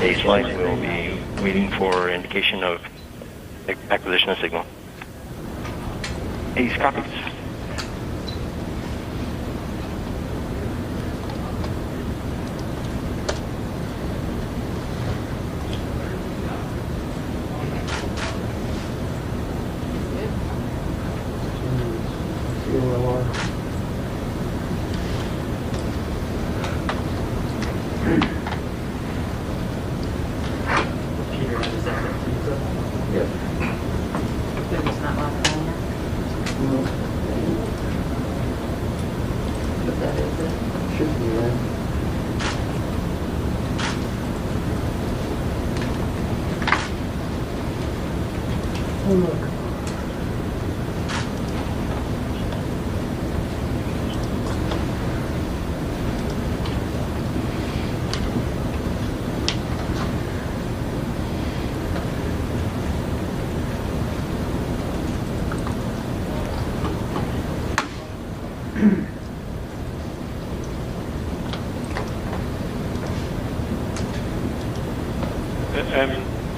A flight will be waiting for indication of acquisition of signal. Ace copies.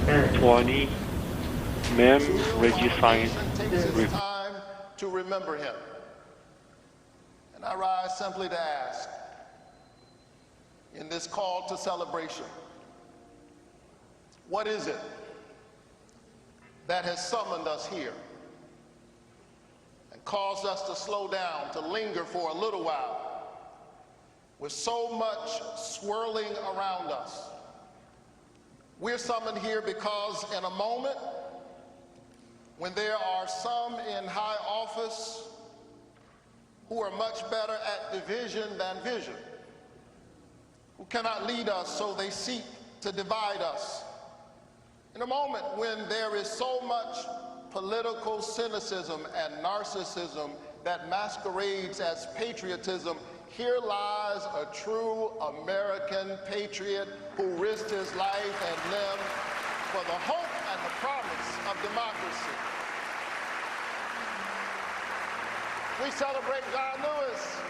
M20, ma'am, regicide. Takes his time to remember him. And I rise simply to ask, in this call to celebration, what is it that has summoned us here and caused us to slow down, to linger for a little while with so much swirling around us? We're summoned here because in a moment when there are some in high office who are much better at division than vision, who cannot lead us, so they seek to divide us. In a moment when there is so much political cynicism and narcissism that masquerades as patriotism, here lies a true American patriot who risked his life and limb for the hope and the promise of democracy. We celebrate John Lewis,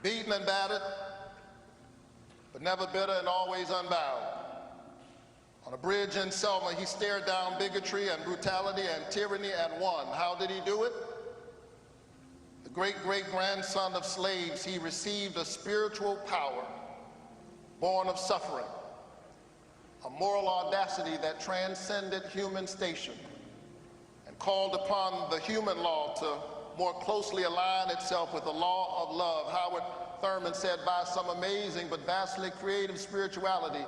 beaten and battered, but never bitter and always unbound. On a bridge in Selma, he stared down bigotry and brutality and tyranny and won. How did he do it? The great-great-grandson of slaves, he received a spiritual power born of suffering, a moral audacity that transcended human station and called upon the human law to more closely align itself with the law of love. Howard Thurman said, by some amazing but vastly creative spirituality,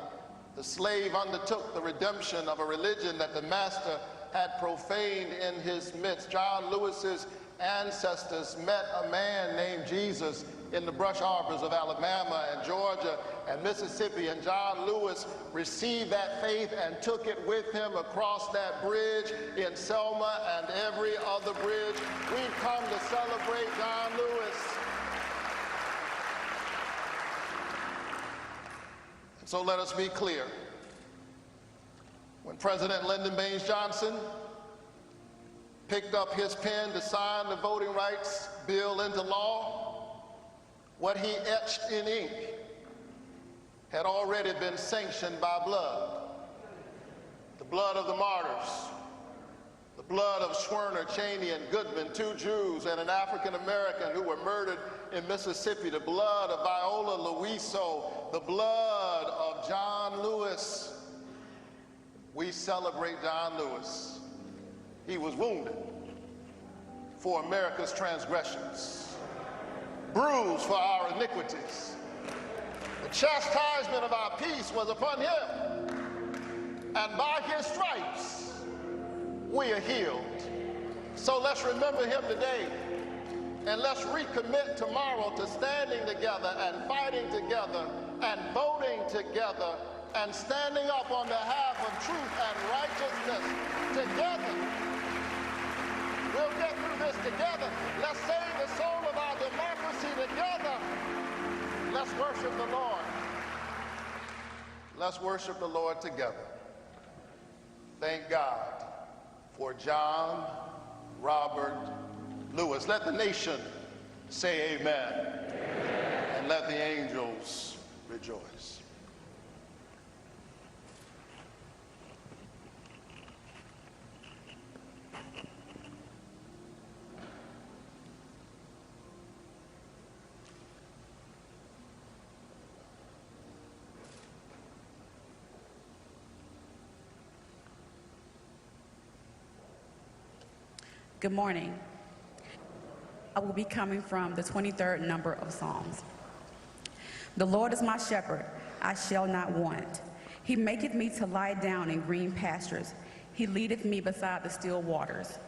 the slave undertook the redemption of a religion that the master had profaned in his midst. John Lewis's ancestors met a man named Jesus in the brush arbors of Alabama and Georgia and Mississippi, and John Lewis received that faith and took it with him across that bridge in Selma and every other bridge. We've come to celebrate John Lewis. So let us be clear. When President Lyndon Baines Johnson picked up his pen to sign the voting rights bill into law, what he etched in ink had already been sanctioned by blood. The blood of the martyrs, the blood of Schwerner, Cheney, and Goodman, 2 Jews and an African American who were murdered in Mississippi, the blood of Viola Luiso, the blood of John Lewis. We celebrate John Lewis. He was wounded for America's transgressions, bruised for our iniquities. The chastisement of our peace was upon him, and by his stripes we are healed. So let's remember him today, and let's recommit tomorrow to standing together and fighting together and voting together and standing up on behalf of truth and righteousness together. We'll get through this together. Let's save the soul of our democracy together. Let's worship the Lord. Let's worship the Lord together. Thank God for John Robert Lewis. Let the nation say amen. And let the angels rejoice. Good morning. I will be coming from the 23rd number of Psalms. The Lord is my shepherd, I shall not want. He maketh me to lie down in green pastures. He leadeth me beside the still waters.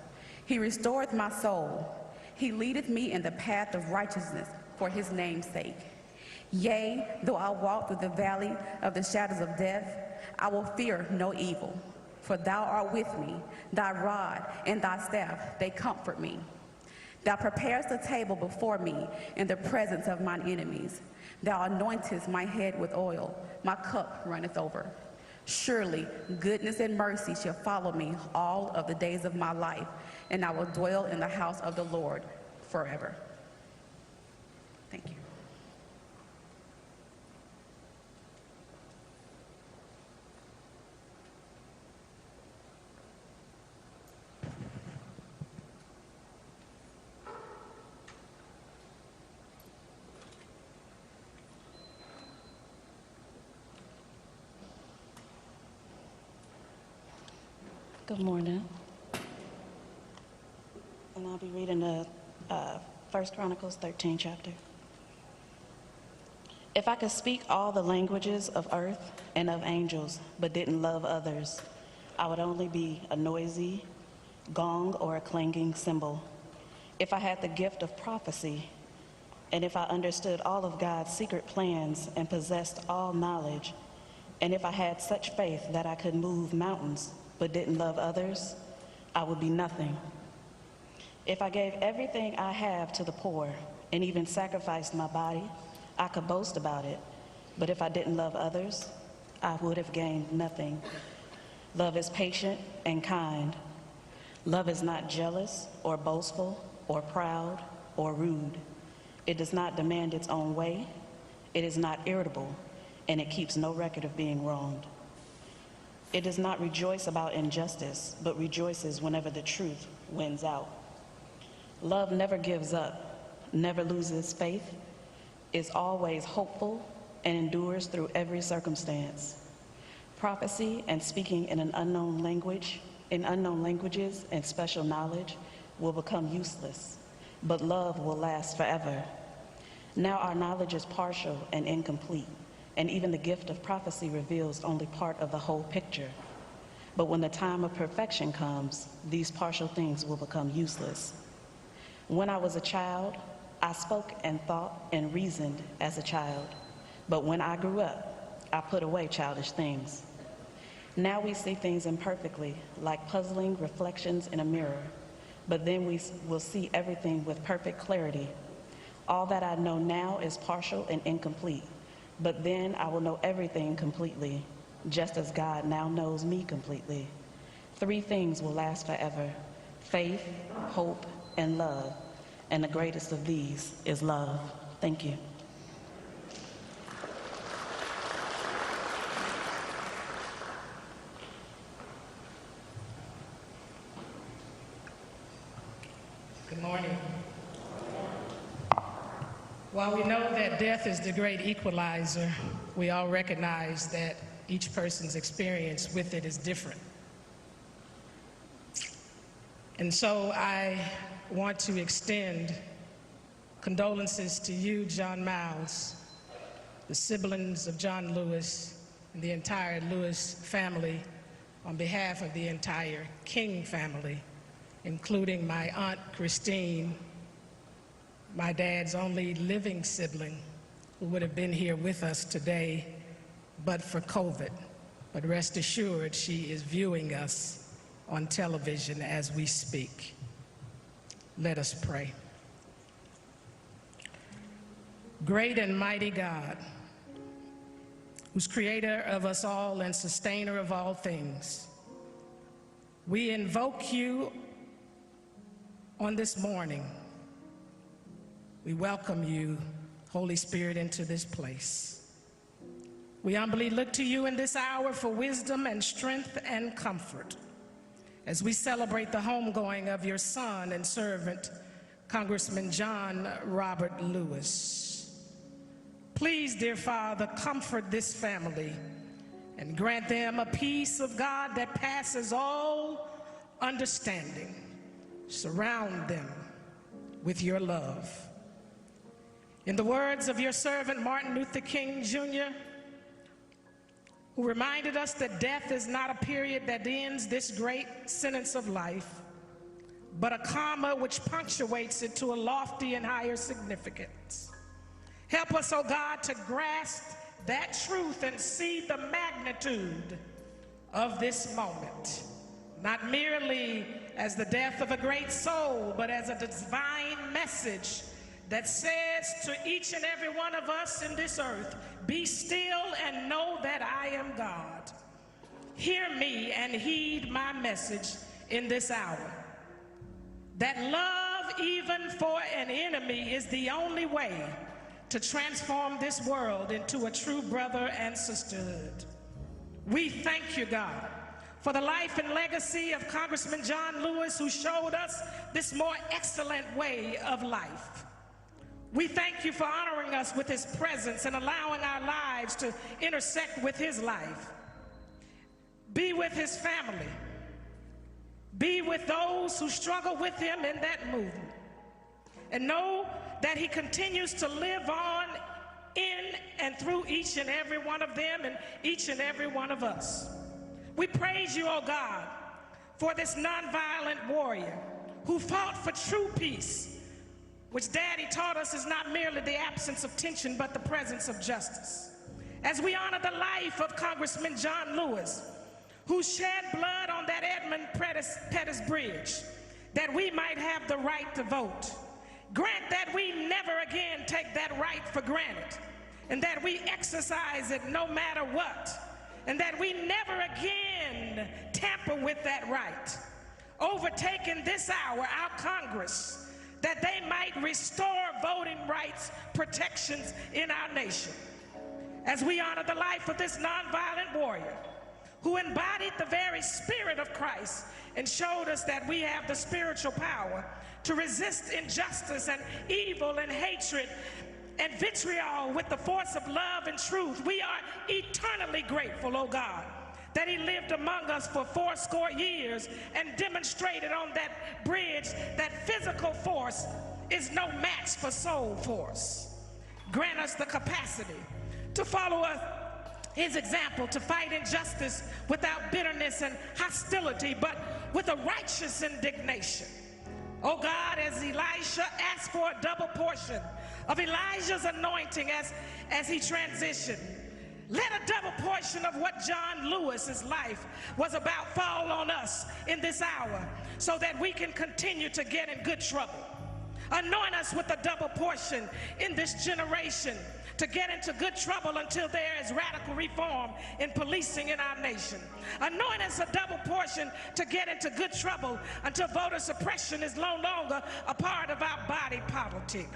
He restoreth my soul. He leadeth me in the path of righteousness for his name's sake. Yea, though I walk through the valley of the shadows of death, I will fear no evil. For thou art with me, thy rod and thy staff, they comfort me. Thou preparest a table before me in the presence of mine enemies. Thou anointest my head with oil, my cup runneth over. Surely goodness and mercy shall follow me all of the days of my life, and I will dwell in the house of the Lord forever. Thank you. Good morning. And I'll be reading the 1 Chronicles 13 chapter. If I could speak all the languages of earth and of angels, but didn't love others, I would only be a noisy gong or a clanging cymbal. If I had the gift of prophecy, and if I understood all of God's secret plans and possessed all knowledge, and if I had such faith that I could move mountains, but didn't love others, I would be nothing. If I gave everything I have to the poor and even sacrificed my body, I could boast about it. But if I didn't love others, I would have gained nothing. Love is patient and kind. Love is not jealous or boastful or proud or rude. It does not demand its own way. It is not irritable, and it keeps no record of being wronged. It does not rejoice about injustice, but rejoices whenever the truth wins out. Love never gives up, never loses faith, is always hopeful, and endures through every circumstance. Prophecy and speaking in an unknown language, in unknown languages and special knowledge will become useless, but love will last forever. Now our knowledge is partial and incomplete, and even the gift of prophecy reveals only part of the whole picture. But when the time of perfection comes, these partial things will become useless. When I was a child, I spoke and thought and reasoned as a child. But when I grew up, I put away childish things. Now we see things imperfectly, like puzzling reflections in a mirror. But then we will see everything with perfect clarity. All that I know now is partial and incomplete. But then I will know everything completely, just as God now knows me completely. 3 things will last forever: faith, hope, and love. And the greatest of these is love. Thank you. Good morning. While we know that death is the great equalizer, we all recognize that each person's experience with it is different. And so I want to extend condolences to you, John Miles, the siblings of John Lewis, and the entire Lewis family on behalf of the entire King family, including my Aunt Christine, my dad's only living sibling, who would have been here with us today but for COVID. But rest assured, she is viewing us on television as we speak. Let us pray. Great and mighty God, who's creator of us all and sustainer of all things, we invoke you On this morning, we welcome you, Holy Spirit, into this place. We humbly look to you in this hour for wisdom and strength and comfort as we celebrate the homegoing of your son and servant, Congressman John Robert Lewis. Please, dear Father, comfort this family and grant them a peace of God that passes all understanding. Surround them with your love. In the words of your servant Martin Luther King Jr., who reminded us that death is not a period that ends this great sentence of life, but a comma which punctuates it to a lofty and higher significance. Help us, oh God, to grasp that truth and see the magnitude of this moment, not merely as the death of a great soul, but as a divine message that says to each and every one of us in this earth, be still and know that I am God. Hear me and heed my message in this hour. That love, even for an enemy, is the only way to transform this world into a true brother and sisterhood. We thank you, God, for the life and legacy of Congressman John Lewis, who showed us this more excellent way of life. We thank you for honoring us with his presence and allowing our lives to intersect with his life. Be with his family. Be with those who struggle with him in that movement. And know that he continues to live on in and through each and every one of them and each and every one of us. We praise you, oh God, for this nonviolent warrior who fought for true peace, which Daddy taught us is not merely the absence of tension, but the presence of justice. As we honor the life of Congressman John Lewis, who shed blood on that Edmund Pettus Bridge, that we might have the right to vote. Grant that we never again take that right for granted, and that we exercise it no matter what, and that we never again tamper with that right. Overtake in this hour our Congress, that they might restore voting rights protections in our nation. As we honor the life of this nonviolent warrior, who embodied the very spirit of Christ and showed us that we have the spiritual power to resist injustice and evil and hatred and vitriol with the force of love and truth. We are eternally grateful, oh God, that he lived among us for 80 years and demonstrated on that bridge that physical force is no match for soul force. Grant us the capacity to follow his example, to fight injustice without bitterness and hostility, but with a righteous indignation. Oh God, as Elisha asked for a double portion of Elijah's anointing as he transitioned, let a double portion of what John Lewis's life was about fall on us in this hour, so that we can continue to get in good trouble. Anoint us with a double portion in this generation to get into good trouble until there is radical reform in policing in our nation. Anoint us a double portion to get into good trouble until voter suppression is no longer a part of our body politic.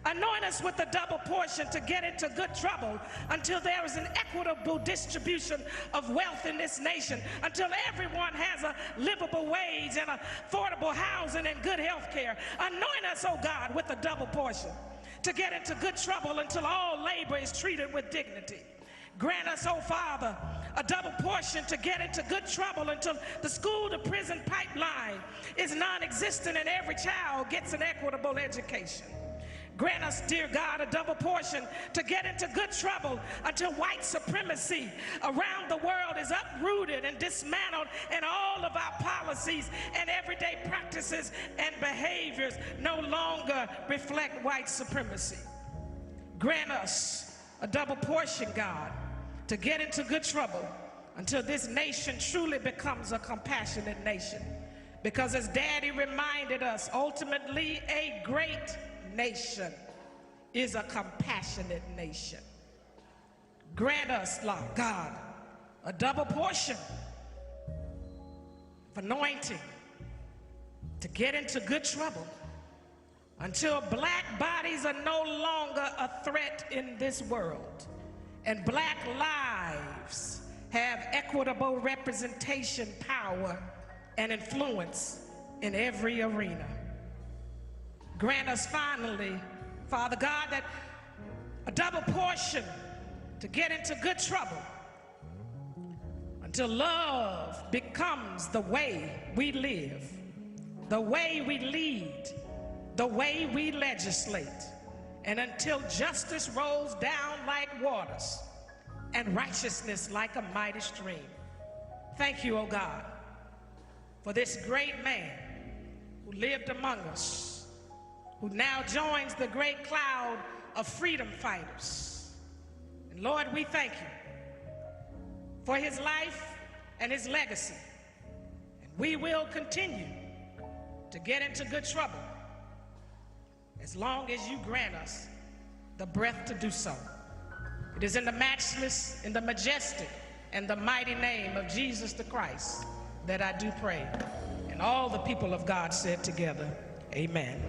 Anoint us with a double portion to get into good trouble until there is an equitable distribution of wealth in this nation, until everyone has a livable wage and affordable housing and good health care. Anoint us, oh God, with a double portion to get into good trouble until all labor is treated with dignity. Grant us, oh Father, a double portion to get into good trouble until the school to prison pipeline is non-existent and every child gets an equitable education. Grant us, dear God, a double portion to get into good trouble until white supremacy around the world is uprooted and dismantled, and all of our policies and everyday practices and behaviors no longer reflect white supremacy. Grant us a double portion, God, to get into good trouble until this nation truly becomes a compassionate nation. Because as Daddy reminded us, ultimately a great nation is a compassionate nation. Grant us, Lord God, a double portion of anointing, to get into good trouble until black bodies are no longer a threat in this world and black lives have equitable representation, power, and influence in every arena. Grant us finally, Father God, that a double portion to get into good trouble until love becomes the way we live, the way we lead, the way we legislate, and until justice rolls down like waters and righteousness like a mighty stream. Thank you, O God, for this great man who lived among us, who now joins the great cloud of freedom fighters. And Lord, we thank you for his life and his legacy. And we will continue to get into good trouble as long as you grant us the breath to do so. It is in the matchless, in the majestic, and the mighty name of Jesus the Christ that I do pray. And all the people of God said together, amen.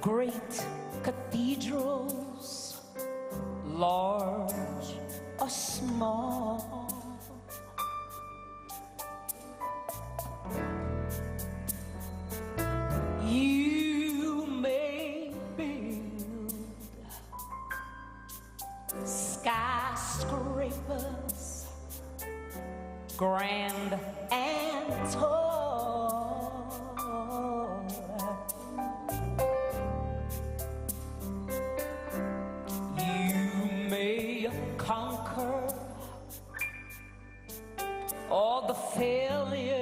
Great cathedrals, large or small, you may build skyscrapers, grand and tall. Conquer all the failures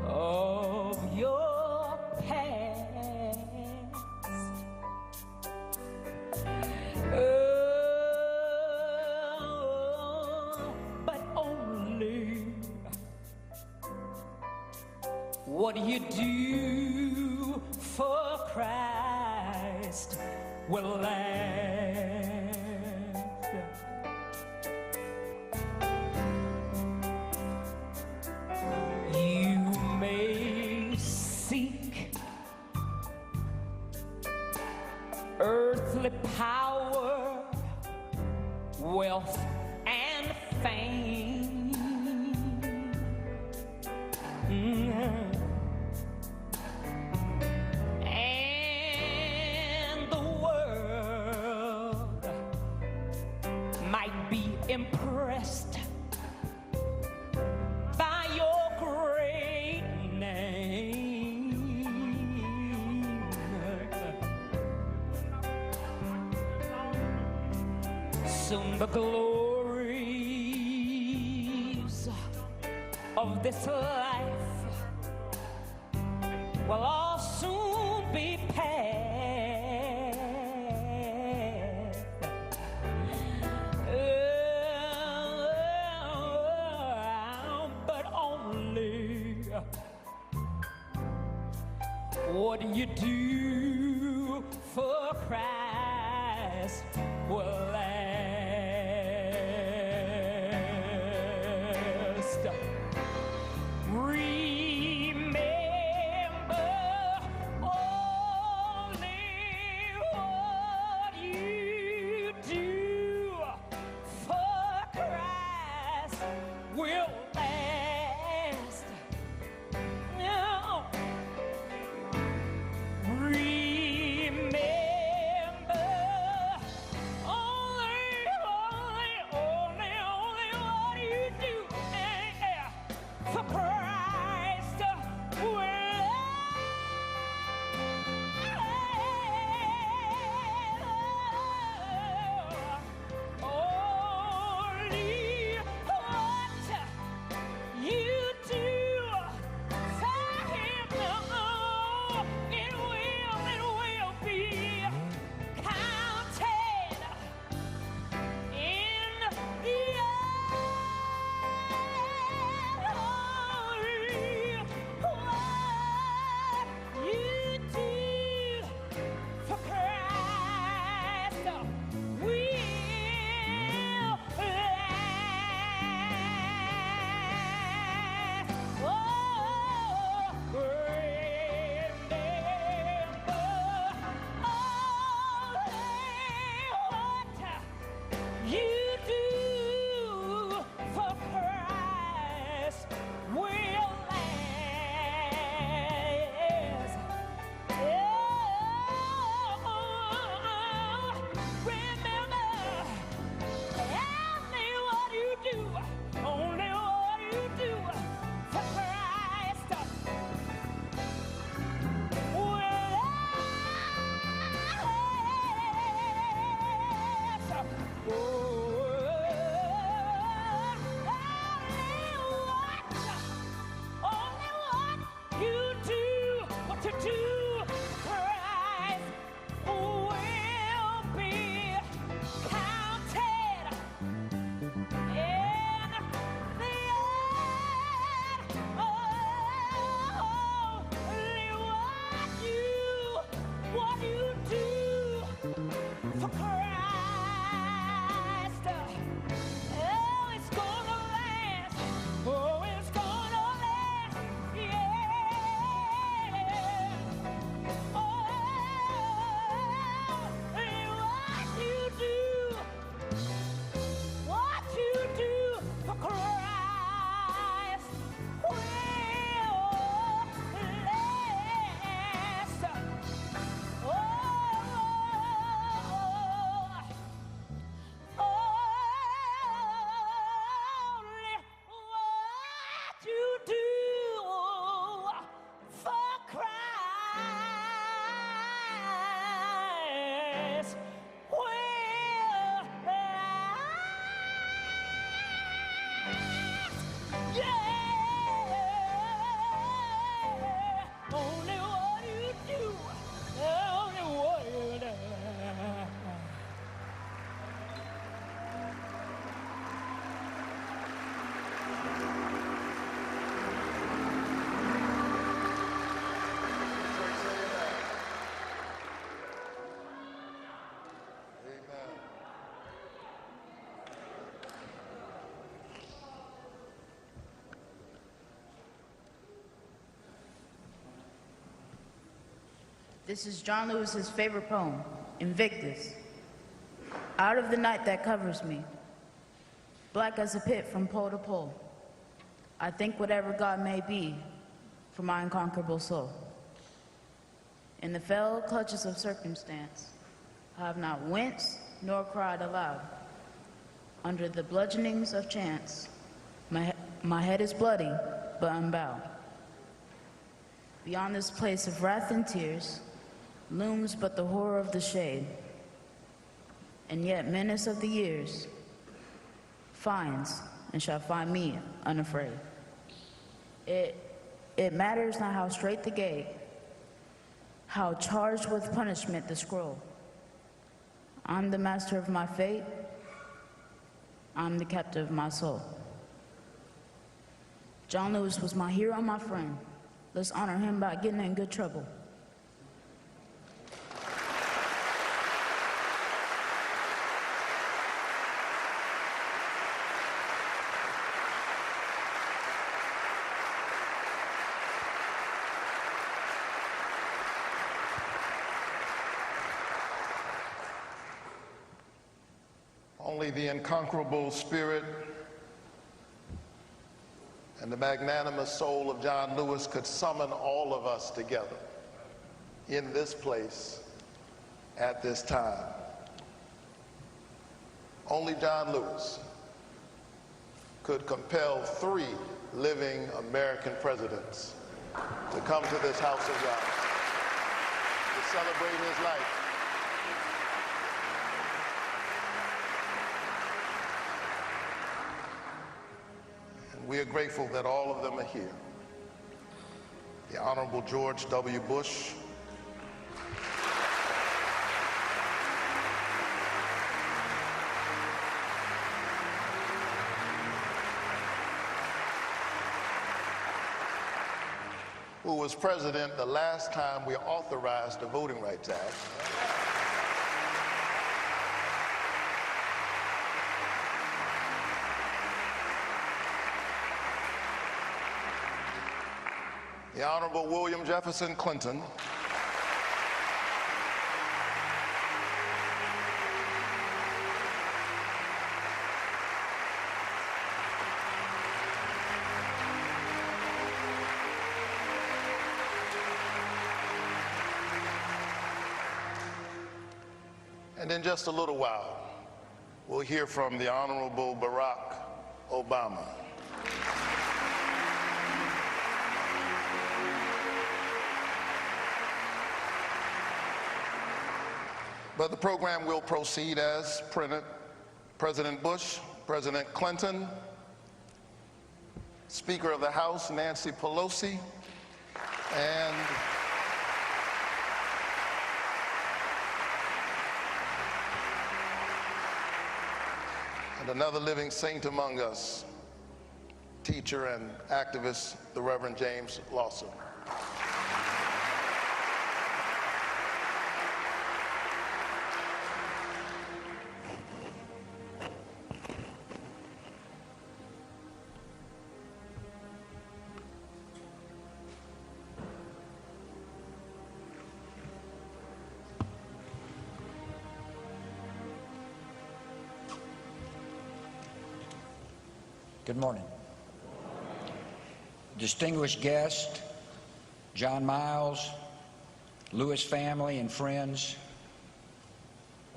of your past. But only what you do for Christ will last. You may seek earthly power, wealth, and fame. And the world might be impressed by your great name. Soon the glories of this life will all soon be past. But only what you do for Christ will last. will last. Now, remember, only what you do for Christ will last. Only what you do for Him, it will be counted in the what you do for Christ will last. Oh, remember what you do for Christ will last. Only what you do for Christ will last. Only what you do, what you do for Christ will be counted in the end. Only what you do for Christ. Oh, it's gonna last. Oh, it's gonna last. Yeah. Oh, what you do for Christ will last. Only what you do for Christ will last. Yeah. Only what you do. Only what you do. Amen. This is John Lewis's favorite poem, Invictus. Out of the night that covers me, black as a pit from pole to pole, I think whatever God may be for my unconquerable soul. In the fell clutches of circumstance, I have not winced nor cried aloud. Under the bludgeonings of chance, my head is bloody but unbowed. Beyond this place of wrath and tears looms but the horror of the shade, and yet menace of the years finds and shall find me unafraid. It matters not how straight the gate, how charged with punishment the scroll. I'm the master of my fate, I'm the captive of my soul. John Lewis was my hero and my friend. Let's honor him by getting in good trouble. Only the unconquerable spirit and the magnanimous soul of John Lewis could summon all of us together in this place at this time. Only John Lewis could compel 3 living American presidents to come to this house of God to celebrate his life. And we are grateful that all of them are here. The Honorable George W. Bush, who was president the last time we authorized the Voting Rights Act. The Honorable William Jefferson Clinton, and in just a little while, we'll hear from the Honorable Barack Obama. But the program will proceed as printed. President Bush, President Clinton, Speaker of the House Nancy Pelosi, and another living saint among us, teacher and activist, the Reverend James Lawson. Good morning. Distinguished guest, John Miles, Lewis family and friends,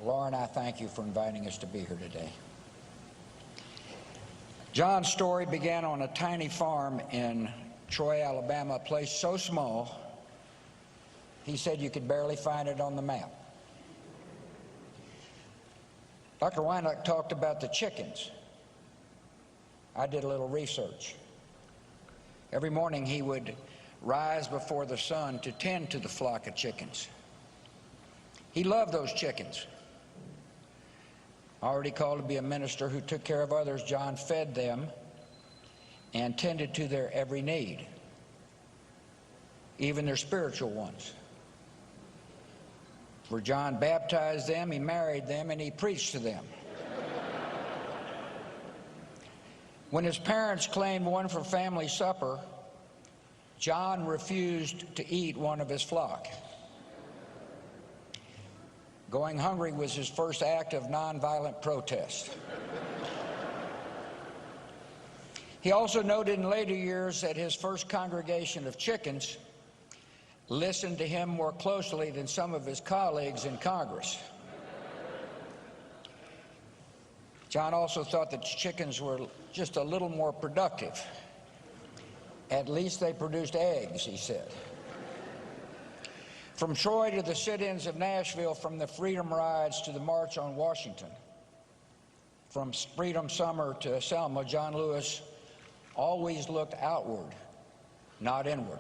Lauren, I thank you for inviting us to be here today. John's story began on a tiny farm in Troy, Alabama, a place so small, he said you could barely find it on the map. Dr. Weinach talked about the chickens. I did a little research. Every morning he would rise before the sun to tend to the flock of chickens. He loved those chickens. Already called to be a minister who took care of others, John fed them and tended to their every need, even their spiritual ones. For John baptized them, he married them, and he preached to them. When his parents claimed one for family supper, John refused to eat one of his flock. Going hungry was his first act of nonviolent protest. He also noted in later years that his first congregation of chickens listened to him more closely than some of his colleagues in Congress. John also thought that chickens were just a little more productive. At least they produced eggs, he said. From Troy to the sit-ins of Nashville, from the Freedom Rides to the March on Washington, from Freedom Summer to Selma, John Lewis always looked outward, not inward.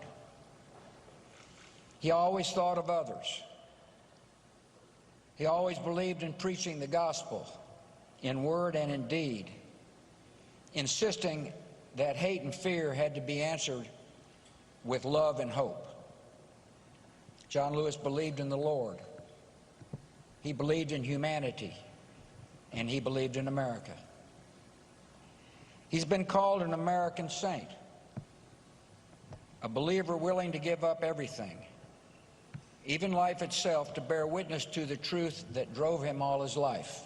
He always thought of others. He always believed in preaching the gospel, in word and in deed, insisting that hate and fear had to be answered with love and hope. John Lewis believed in the Lord. He believed in humanity, and he believed in America. He's been called an American saint, a believer willing to give up everything, even life itself, to bear witness to the truth that drove him all his life.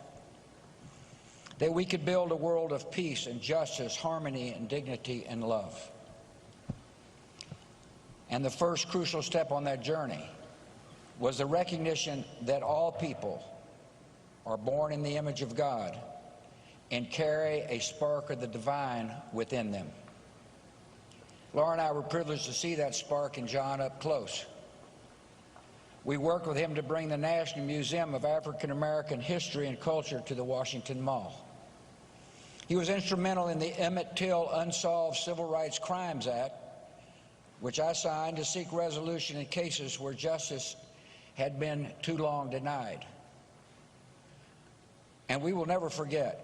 that we could build a world of peace and justice, harmony and dignity and love. And the first crucial step on that journey was the recognition that all people are born in the image of God and carry a spark of the divine within them. Laura and I were privileged to see that spark in John up close. We worked with him to bring the National Museum of African American History and Culture to the Washington Mall. He was instrumental in the Emmett Till Unsolved Civil Rights Crimes Act, which I signed to seek resolution in cases where justice had been too long denied. And we will never forget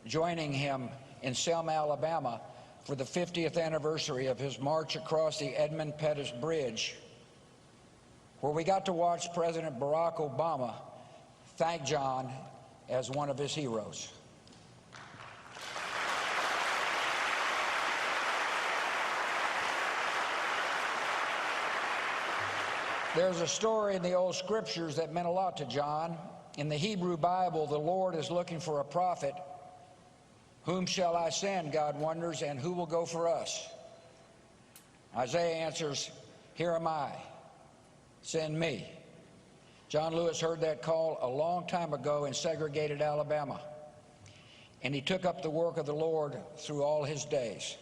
joining him in Selma, Alabama for the 50th anniversary of his march across the Edmund Pettus Bridge, where we got to watch President Barack Obama thank John as one of his heroes. There's a story in the old scriptures that meant a lot to John. In the Hebrew Bible, the Lord is looking for a prophet. Whom shall I send, God wonders, and who will go for us? Isaiah answers, here am I, send me. John Lewis heard that call a long time ago in segregated Alabama, and he took up the work of the Lord through all his days.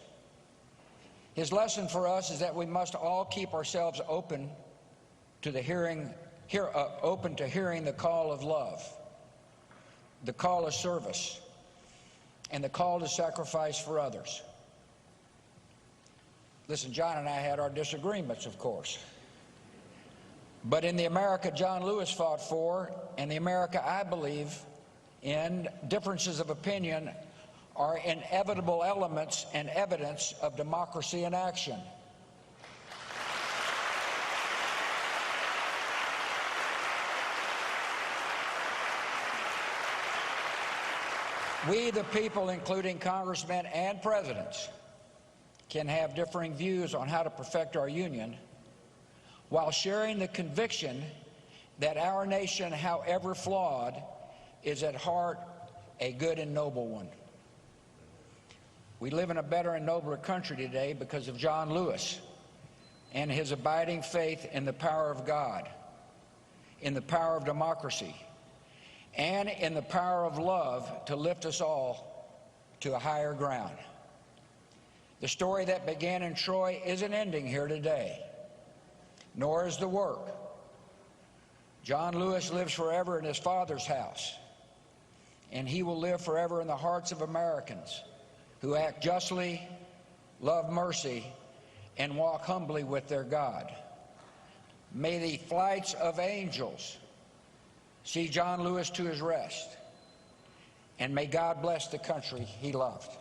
His lesson for us is that we must all keep ourselves open to the hearing the call of love, the call of service, and the call to sacrifice for others. Listen, John and I had our disagreements, of course. But in the America John Lewis fought for, and the America I believe in, differences of opinion are inevitable elements and evidence of democracy in action. We, the people, including congressmen and presidents, can have differing views on how to perfect our union while sharing the conviction that our nation, however flawed, is at heart a good and noble one. We live in a better and nobler country today because of John Lewis and his abiding faith in the power of God, in the power of democracy, and in the power of love to lift us all to a higher ground. The story that began in Troy isn't ending here today, nor is the work. John Lewis lives forever in his Father's house, and he will live forever in the hearts of Americans who act justly, love mercy, and walk humbly with their God. May the flights of angels see John Lewis to his rest, and may God bless the country he loved.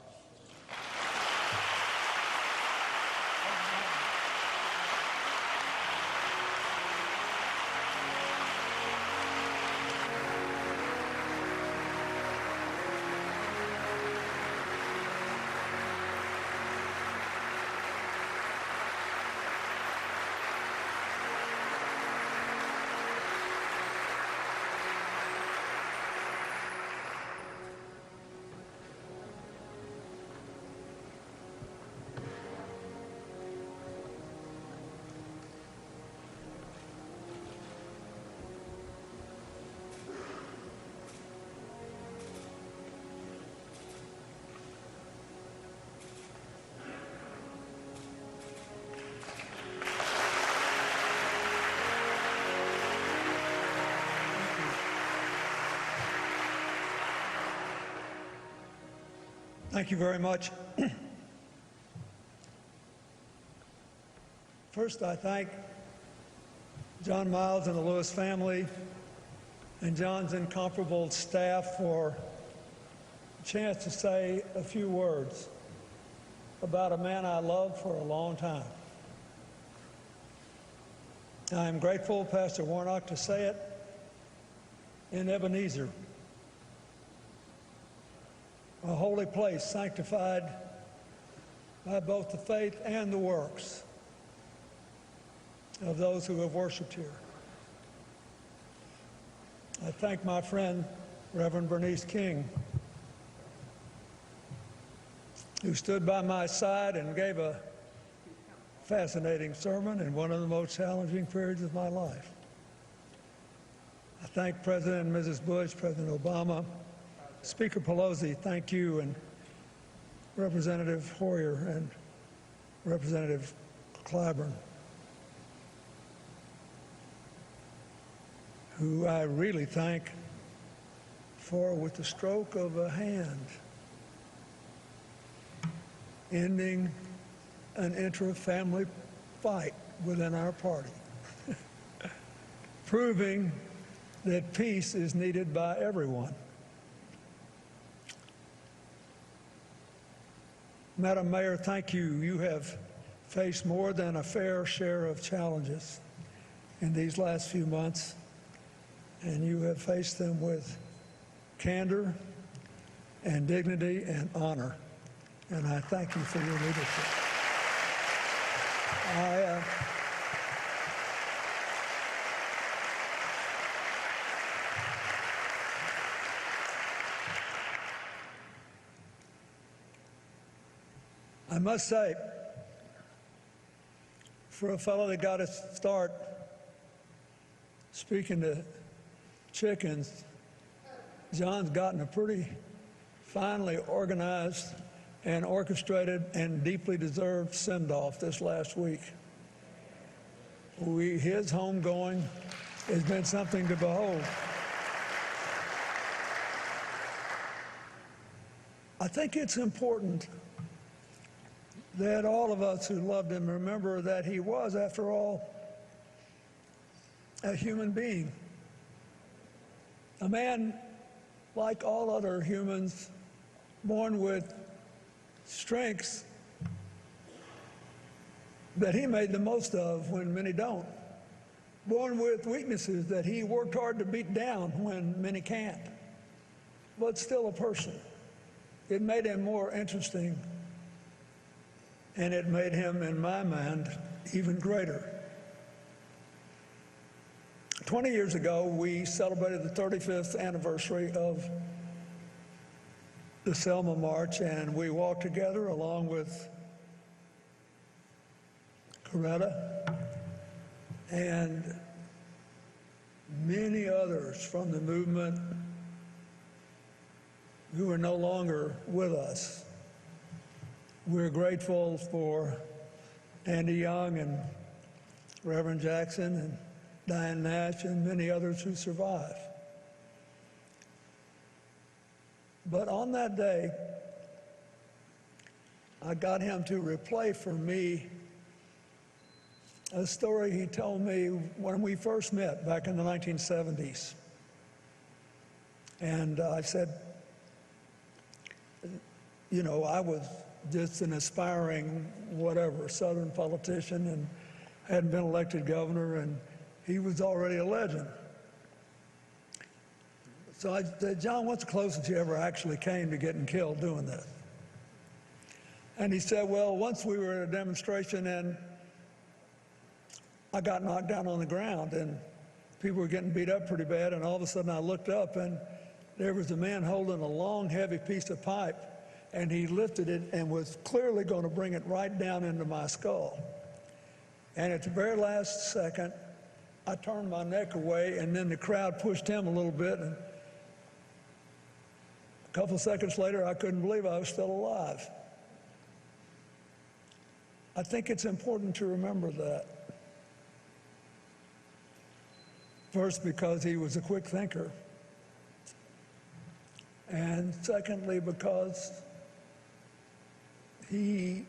Thank you very much. First, I thank John Miles and the Lewis family and John's incomparable staff for a chance to say a few words about a man I loved for a long time. I am grateful, Pastor Warnock, to say it in Ebenezer, a holy place sanctified by both the faith and the works of those who have worshiped here. I thank my friend, Reverend Bernice King, who stood by my side and gave a fascinating sermon in one of the most challenging periods of my life. I thank President and Mrs. Bush, President Obama, Speaker Pelosi, thank you, and Representative Hoyer and Representative Clyburn, who I really thank for, with the stroke of a hand, ending an intra-family fight within our party, proving that peace is needed by everyone. Madam Mayor, thank you. You have faced more than a fair share of challenges in these last few months, and you have faced them with candor and dignity and honor, and I thank you for your leadership. I must say, for a fellow that got his start speaking to chickens, John's gotten a pretty finely organized and orchestrated and deeply deserved send-off this last week. His homegoing has been something to behold. I think it's important that all of us who loved him remember that he was, after all, a human being. A man like all other humans, born with strengths that he made the most of when many don't. Born with weaknesses that he worked hard to beat down when many can't. But still a person. It made him more interesting, and it made him, in my mind, even greater. 20 years ago, we celebrated the 35th anniversary of the Selma March, and we walked together along with Coretta and many others from the movement who are no longer with us. We're grateful for Andy Young and Reverend Jackson and Diane Nash and many others who survive. But on that day, I got him to replay for me a story he told me when we first met back in the 1970s. And I said, you know, I was just an aspiring whatever Southern politician and hadn't been elected governor, and he was already a legend. So I said, John, what's the closest you ever actually came to getting killed doing this? And he said, well, once we were at a demonstration and I got knocked down on the ground and people were getting beat up pretty bad, and all of a sudden I looked up and there was a man holding a long, heavy piece of pipe, and he lifted it and was clearly going to bring it right down into my skull. And at the very last second, I turned my neck away, and then the crowd pushed him a little bit, and a couple seconds later, I couldn't believe I was still alive. I think it's important to remember that. First, because he was a quick thinker. And secondly, because he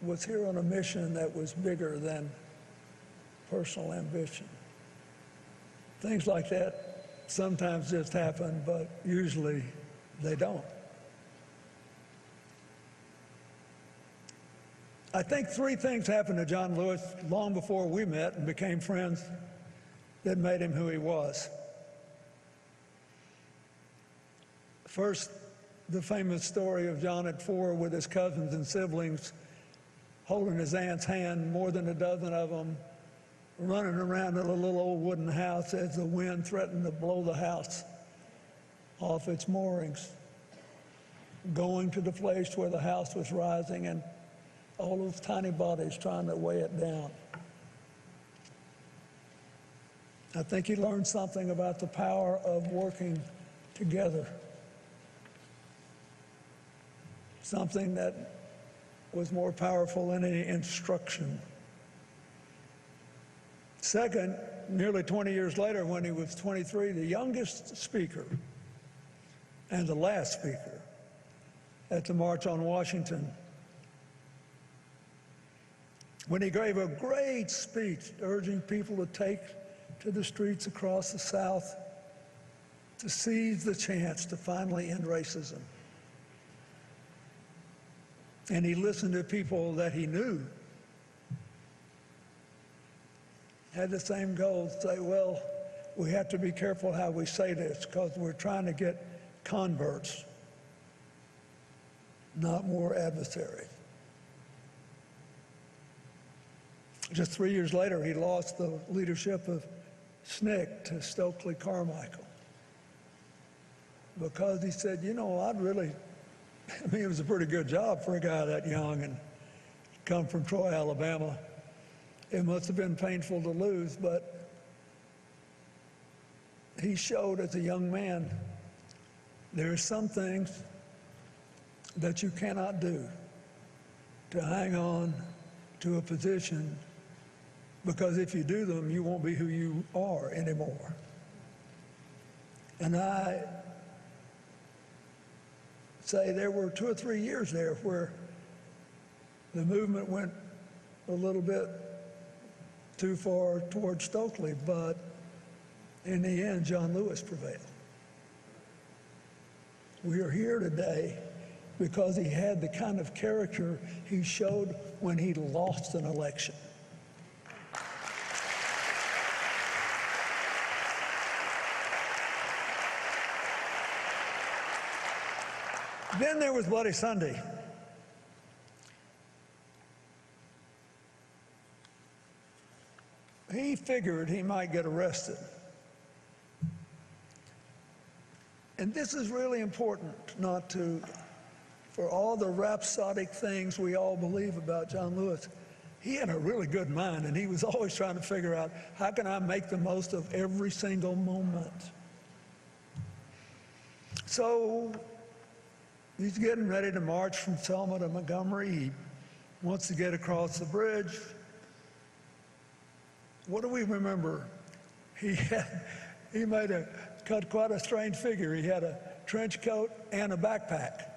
was here on a mission that was bigger than personal ambition. Things like that sometimes just happen, but usually they don't. I think three things happened to John Lewis long before we met and became friends that made him who he was. First, the famous story of John at 4 with his cousins and siblings holding his aunt's hand, more than a dozen of them, running around in a little old wooden house as the wind threatened to blow the house off its moorings. going to the place where the house was rising and all those tiny bodies trying to weigh it down. I think he learned something about the power of working together. Something that was more powerful than any instruction. Second, nearly 20 years later, when he was 23, the youngest speaker and the last speaker at the March on Washington, when he gave a great speech urging people to take to the streets across the South to seize the chance to finally end racism. And he listened to people that he knew had the same goal, say, well, we have to be careful how we say this because we're trying to get converts, not more adversaries. Just 3 years later, he lost the leadership of SNCC to Stokely Carmichael because he said, you know, I mean, it was a pretty good job for a guy that young and come from Troy, Alabama. It must have been painful to lose, but he showed as a young man there are some things that you cannot do to hang on to a position, because if you do them, you won't be who you are anymore. And I say there were 2 or 3 years there where the movement went a little bit too far towards Stokely, but in the end, John Lewis prevailed. We are here today because he had the kind of character he showed when he lost an election. Then there was Bloody Sunday. He figured he might get arrested. And this is really important, for all the rhapsodic things we all believe about John Lewis. He had a really good mind, and he was always trying to figure out, how can I make the most of every single moment? So he's getting ready to march from Selma to Montgomery. He wants to get across the bridge. What do we remember? He cut quite a strange figure. He had a trench coat and a backpack.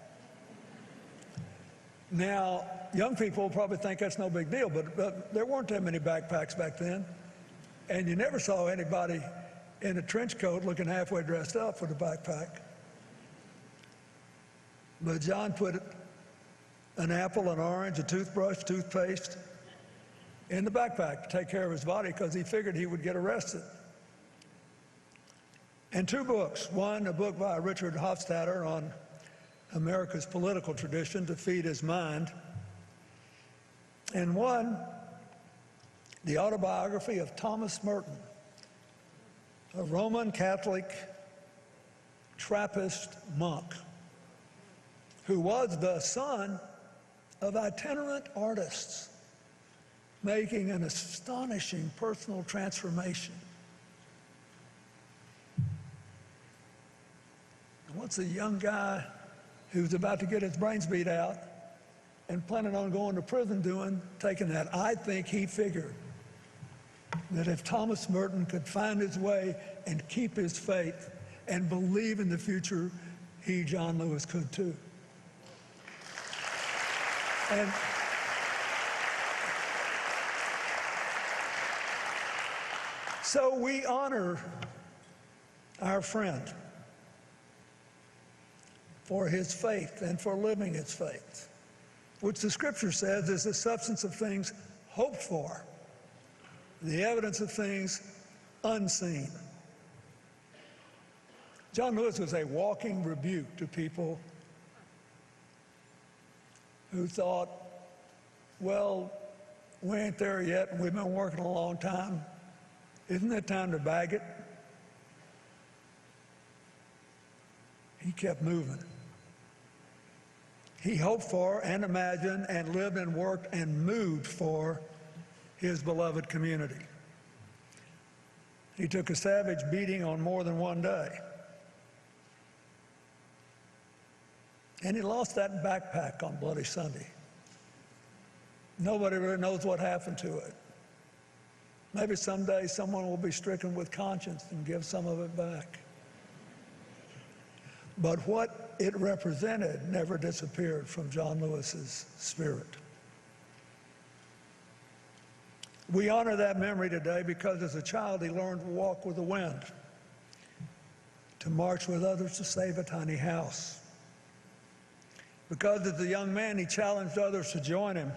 Now, young people probably think that's no big deal, but there weren't that many backpacks back then. And you never saw anybody in a trench coat looking halfway dressed up with a backpack. But John put an apple, an orange, a toothbrush, toothpaste in the backpack to take care of his body because he figured he would get arrested. And 2 books. One, a book by Richard Hofstadter on America's political tradition to feed his mind. And one, the autobiography of Thomas Merton, a Roman Catholic Trappist monk who was the son of itinerant artists making an astonishing personal transformation. And what's a young guy who's about to get his brains beat out and planning on going to prison doing, taking that? I think he figured that if Thomas Merton could find his way and keep his faith and believe in the future, he, John Lewis, could too. And so we honor our friend for his faith and for living his faith, which the Scripture says is the substance of things hoped for, the evidence of things unseen. John Lewis was a walking rebuke to people who thought, well, we ain't there yet, and we've been working a long time. Isn't it time to bag it? He kept moving. He hoped for and imagined and lived and worked and moved for his beloved community. He took a savage beating on more than one day. And he lost that backpack on Bloody Sunday. Nobody really knows what happened to it. Maybe someday someone will be stricken with conscience and give some of it back. But what it represented never disappeared from John Lewis's spirit. We honor that memory today because as a child he learned to walk with the wind, to march with others to save a tiny house. Because as a young man he challenged others to join him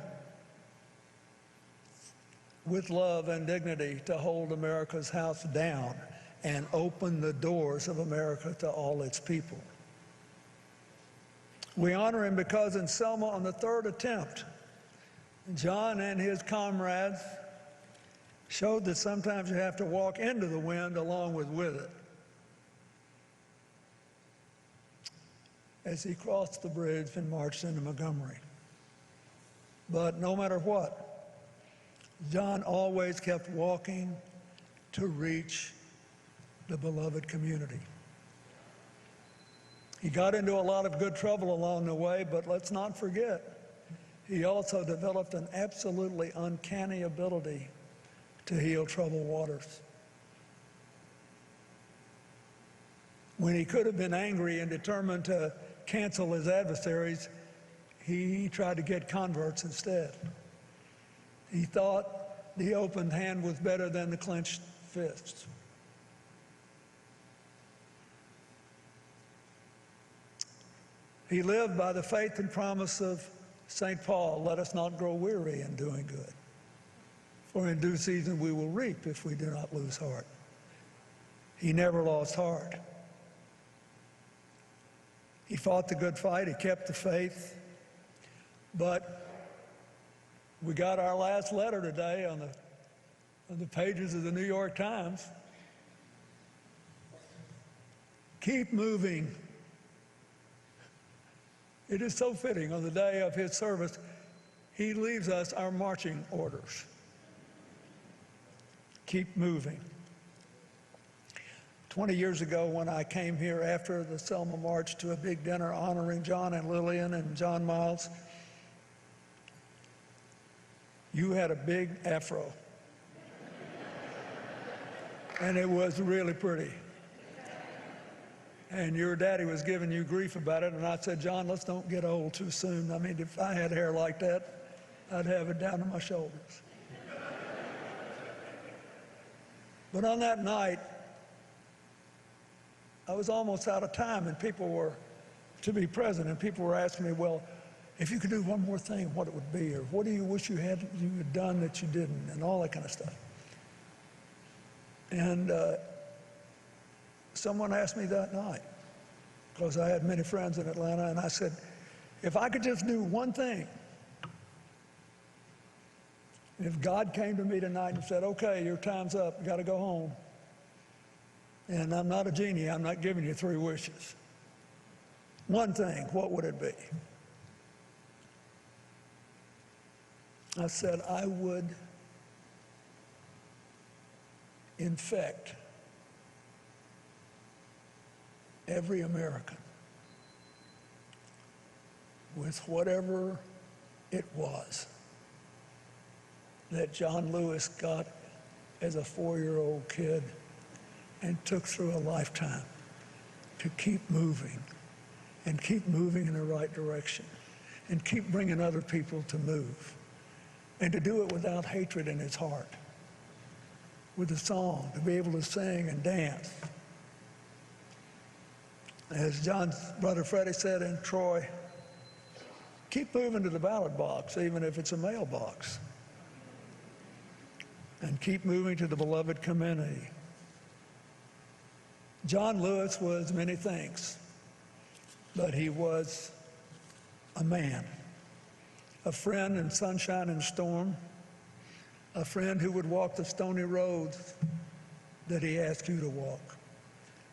with love and dignity to hold America's house down and open the doors of America to all its people. We honor him because in Selma, on the third attempt, John and his comrades showed that sometimes you have to walk into the wind along with it. As he crossed the bridge and marched into Montgomery. But no matter what, John always kept walking to reach the beloved community. He got into a lot of good trouble along the way, but let's not forget, he also developed an absolutely uncanny ability to heal troubled waters. When he could have been angry and determined to cancel his adversaries, he tried to get converts instead. He thought the open hand was better than the clenched fist. He lived by the faith and promise of St. Paul, let us not grow weary in doing good. For in due season we will reap if we do not lose heart. He never lost heart. He fought the good fight, he kept the faith. But we got our last letter today on the pages of the New York Times. Keep moving. It is so fitting on the day of his service, he leaves us our marching orders. Keep moving. 20 years ago when I came here after the Selma March to a big dinner honoring John and Lillian and John Miles, you had a big afro. And it was really pretty. And your daddy was giving you grief about it, and I said, John, let's don't get old too soon. I mean, if I had hair like that, I'd have it down to my shoulders. But on that night, I was almost out of time, and people were to be present, and people were asking me, well, if you could do one more thing, what it would be, or what do you wish you had done that you didn't, and all that kind of stuff. And someone asked me that night, because I had many friends in Atlanta, and I said, if I could just do one thing, if God came to me tonight and said, okay, your time's up, you got to go home, and I'm not a genie, I'm not giving you 3 wishes. One thing, what would it be? I said, I would infect every American with whatever it was that John Lewis got as a 4-year-old kid and took through a lifetime to keep moving and keep moving in the right direction and keep bringing other people to move and to do it without hatred in his heart, with a song, to be able to sing and dance. As John's brother Freddie said in Troy, keep moving to the ballot box, even if it's a mailbox. And keep moving to the beloved community. John Lewis was many things, but he was a man, a friend in sunshine and storm, a friend who would walk the stony roads that he asked you to walk,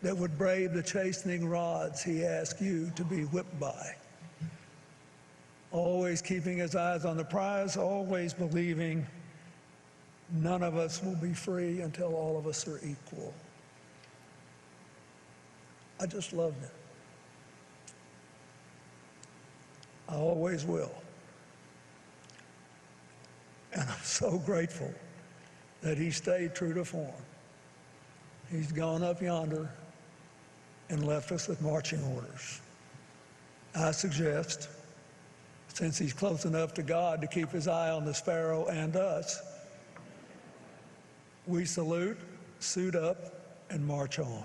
that would brave the chastening rods he asked you to be whipped by, always keeping his eyes on the prize, always believing none of us will be free until all of us are equal. I just loved him. I always will. And I'm so grateful that he stayed true to form. He's gone up yonder and left us with marching orders. I suggest, since he's close enough to God to keep his eye on the sparrow and us, we salute, suit up, and march on.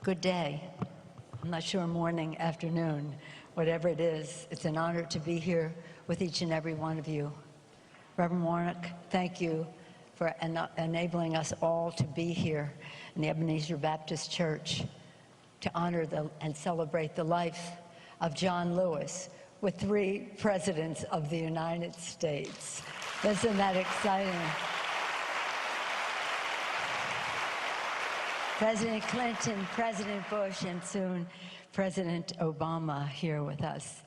Good day. I'm not sure, morning, afternoon, whatever it is. It's an honor to be here with each and every one of you. Reverend Warnock, thank you for enabling us all to be here in the Ebenezer Baptist Church to honor and celebrate the life of John Lewis with 3 presidents of the United States. Isn't that exciting? President Clinton, President Bush, and soon President Obama here with us.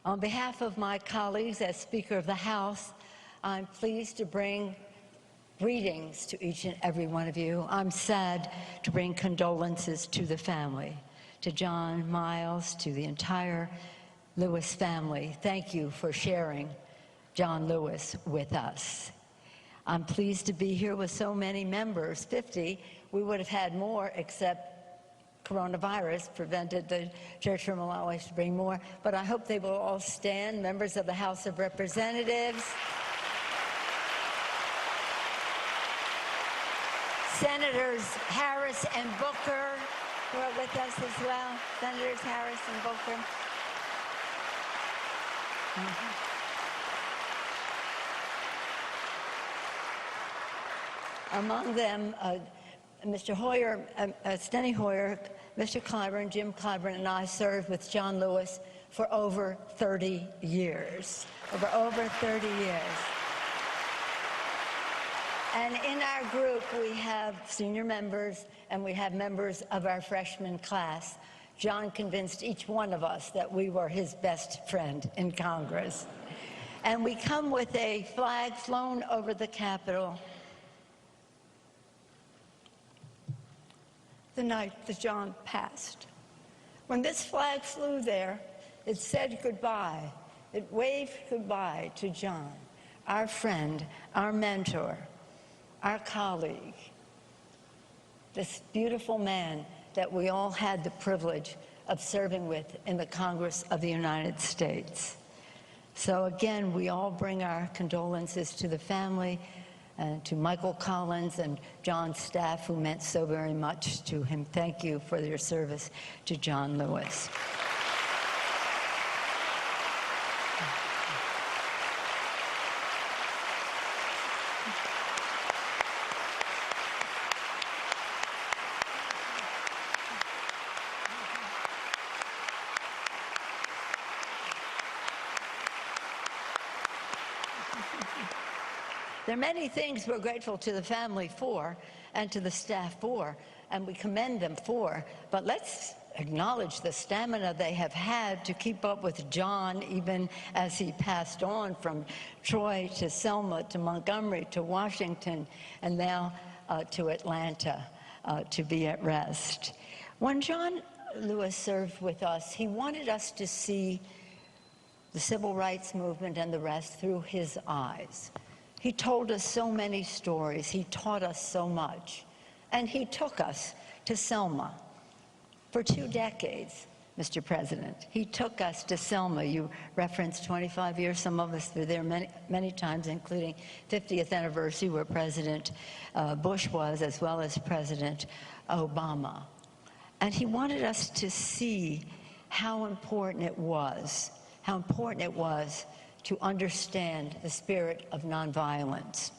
On behalf of my colleagues as Speaker of the House, I'm pleased to bring greetings to each and every one of you. I'm sad to bring condolences to the family, to John Miles, to the entire Lewis family. Thank you for sharing John Lewis with us. I'm pleased to be here with so many members, 50. We would have had more, except coronavirus prevented the church from allowing us to bring more. But I hope they will all stand, members of the House of Representatives, Senators Harris and Booker, who are with us as well. Senators Harris and Booker. Among them, Mr. Hoyer, Steny Hoyer, Mr. Clyburn, Jim Clyburn, and I served with John Lewis for over 30 years. Over 30 years. And in our group, we have senior members and we have members of our freshman class. John convinced each one of us that we were his best friend in Congress. And we come with a flag flown over the Capitol the night that John passed. When this flag flew there, it said goodbye. It waved goodbye to John, our friend, our mentor, our colleague, this beautiful man that we all had the privilege of serving with in the Congress of the United States. So again, we all bring our condolences to the family, and to Michael Collins and John's staff, who meant so very much to him. Thank you for your service to John Lewis. There are many things we're grateful to the family for and to the staff for, and we commend them for, but let's acknowledge the stamina they have had to keep up with John even as he passed on from Troy to Selma to Montgomery to Washington and now to Atlanta to be at rest. When John Lewis served with us, he wanted us to see the civil rights movement and the rest through his eyes. He told us so many stories. He taught us so much. And he took us to Selma for 2 decades, Mr. President. He took us to Selma. You referenced 25 years. Some of us were there many, many times, including 50th anniversary where President Bush was, as well as President Obama. And he wanted us to see how important it was to understand the spirit of nonviolence.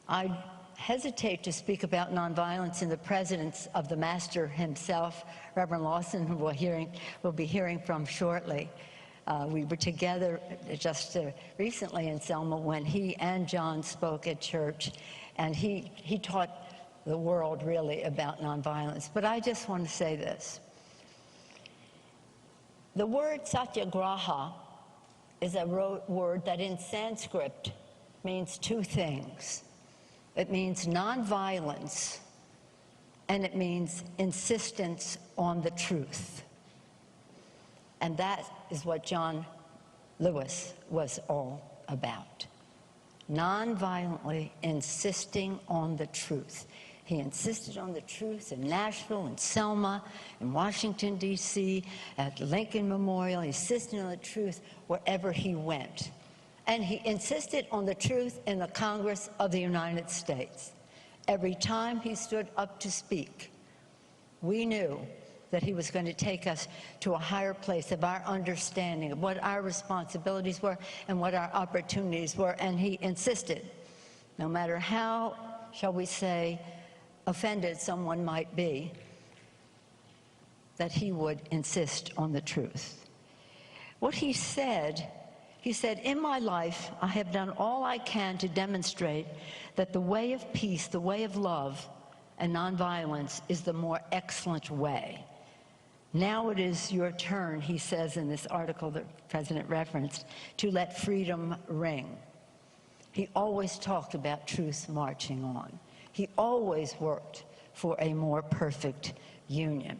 I hesitate to speak about nonviolence in the presence of the master himself, Reverend Lawson, who we'll be hearing from shortly. We were together just recently in Selma when he and John spoke at church, and he taught the world really about nonviolence. But I just want to say this. The word Satyagraha is a word that in Sanskrit means two things. It means nonviolence, and it means insistence on the truth. And that is what John Lewis was all about. Nonviolently insisting on the truth. He insisted on the truth in Nashville, in Selma, in Washington, D.C., at Lincoln Memorial. He insisted on the truth wherever he went. And he insisted on the truth in the Congress of the United States. Every time he stood up to speak, we knew that he was going to take us to a higher place of our understanding of what our responsibilities were and what our opportunities were. And he insisted, no matter how, shall we say, offended someone might be, that he would insist on the truth. What he said, in my life, I have done all I can to demonstrate that the way of peace, the way of love and nonviolence is the more excellent way. Now it is your turn, he says in this article that the President referenced, to let freedom ring. He always talked about truth marching on. He always worked for a more perfect union.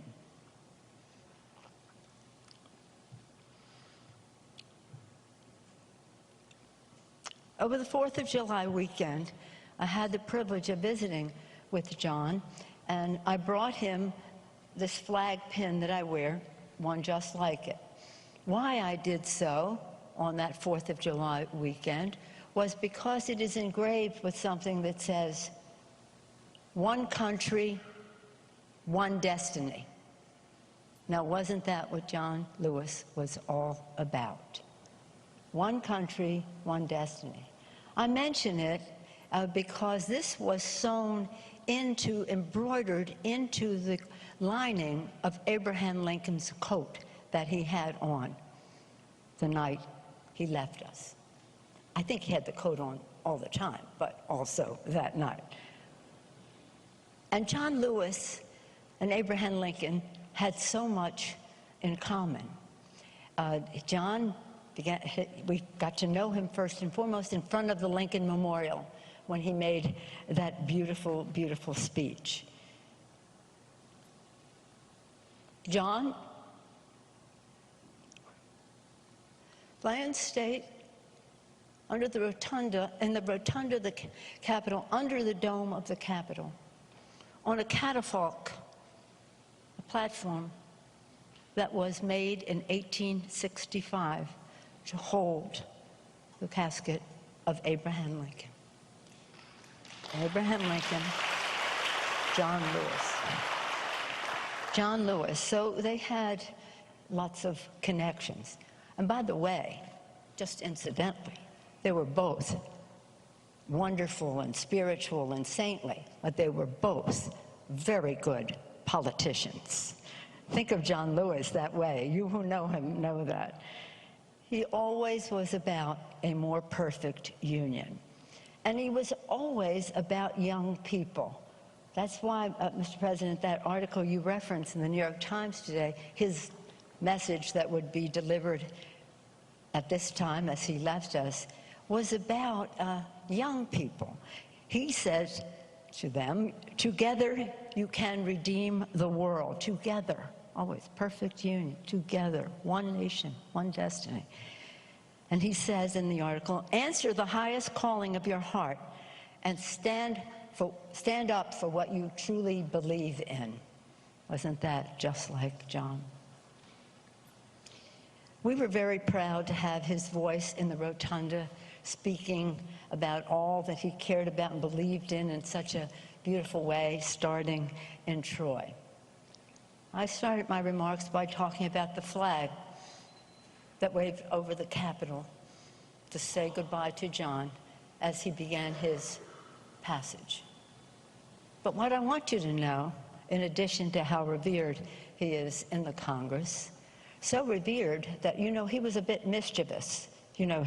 Over the 4th of July weekend, I had the privilege of visiting with John, and I brought him this flag pin that I wear, one just like it. Why I did so on that 4th of July weekend was because it is engraved with something that says, one country, one destiny. Now, wasn't that what John Lewis was all about? One country, one destiny. I mention it because this was embroidered into the lining of Abraham Lincoln's coat that he had on the night he left us. I think he had the coat on all the time, but also that night. And John Lewis and Abraham Lincoln had so much in common. We got to know him first and foremost in front of the Lincoln Memorial when he made that beautiful, beautiful speech. John, Land State, under the rotunda, in the rotunda of the Capitol, under the dome of the Capitol, on a catafalque, a platform that was made in 1865 to hold the casket of Abraham Lincoln. Abraham Lincoln, John Lewis. John Lewis. So they had lots of connections. And by the way, just incidentally, they were both wonderful and spiritual and saintly, but they were both very good politicians. Think of John Lewis that way. You who know him know that. He always was about a more perfect union. And he was always about young people. That's why, Mr. President, that article you referenced in the New York Times today, his message that would be delivered at this time as he left us, was about young people. He says to them, together you can redeem the world. Together, always perfect union, together, one nation, one destiny. And he says in the article, answer the highest calling of your heart and stand up for what you truly believe in. Wasn't that just like John? We were very proud to have his voice in the rotunda, speaking about all that he cared about and believed in such a beautiful way, starting in Troy. I started my remarks by talking about the flag that waved over the Capitol to say goodbye to John as he began his passage. But what I want you to know, in addition to how revered he is in the Congress, so revered that, you know, he was a bit mischievous. You know,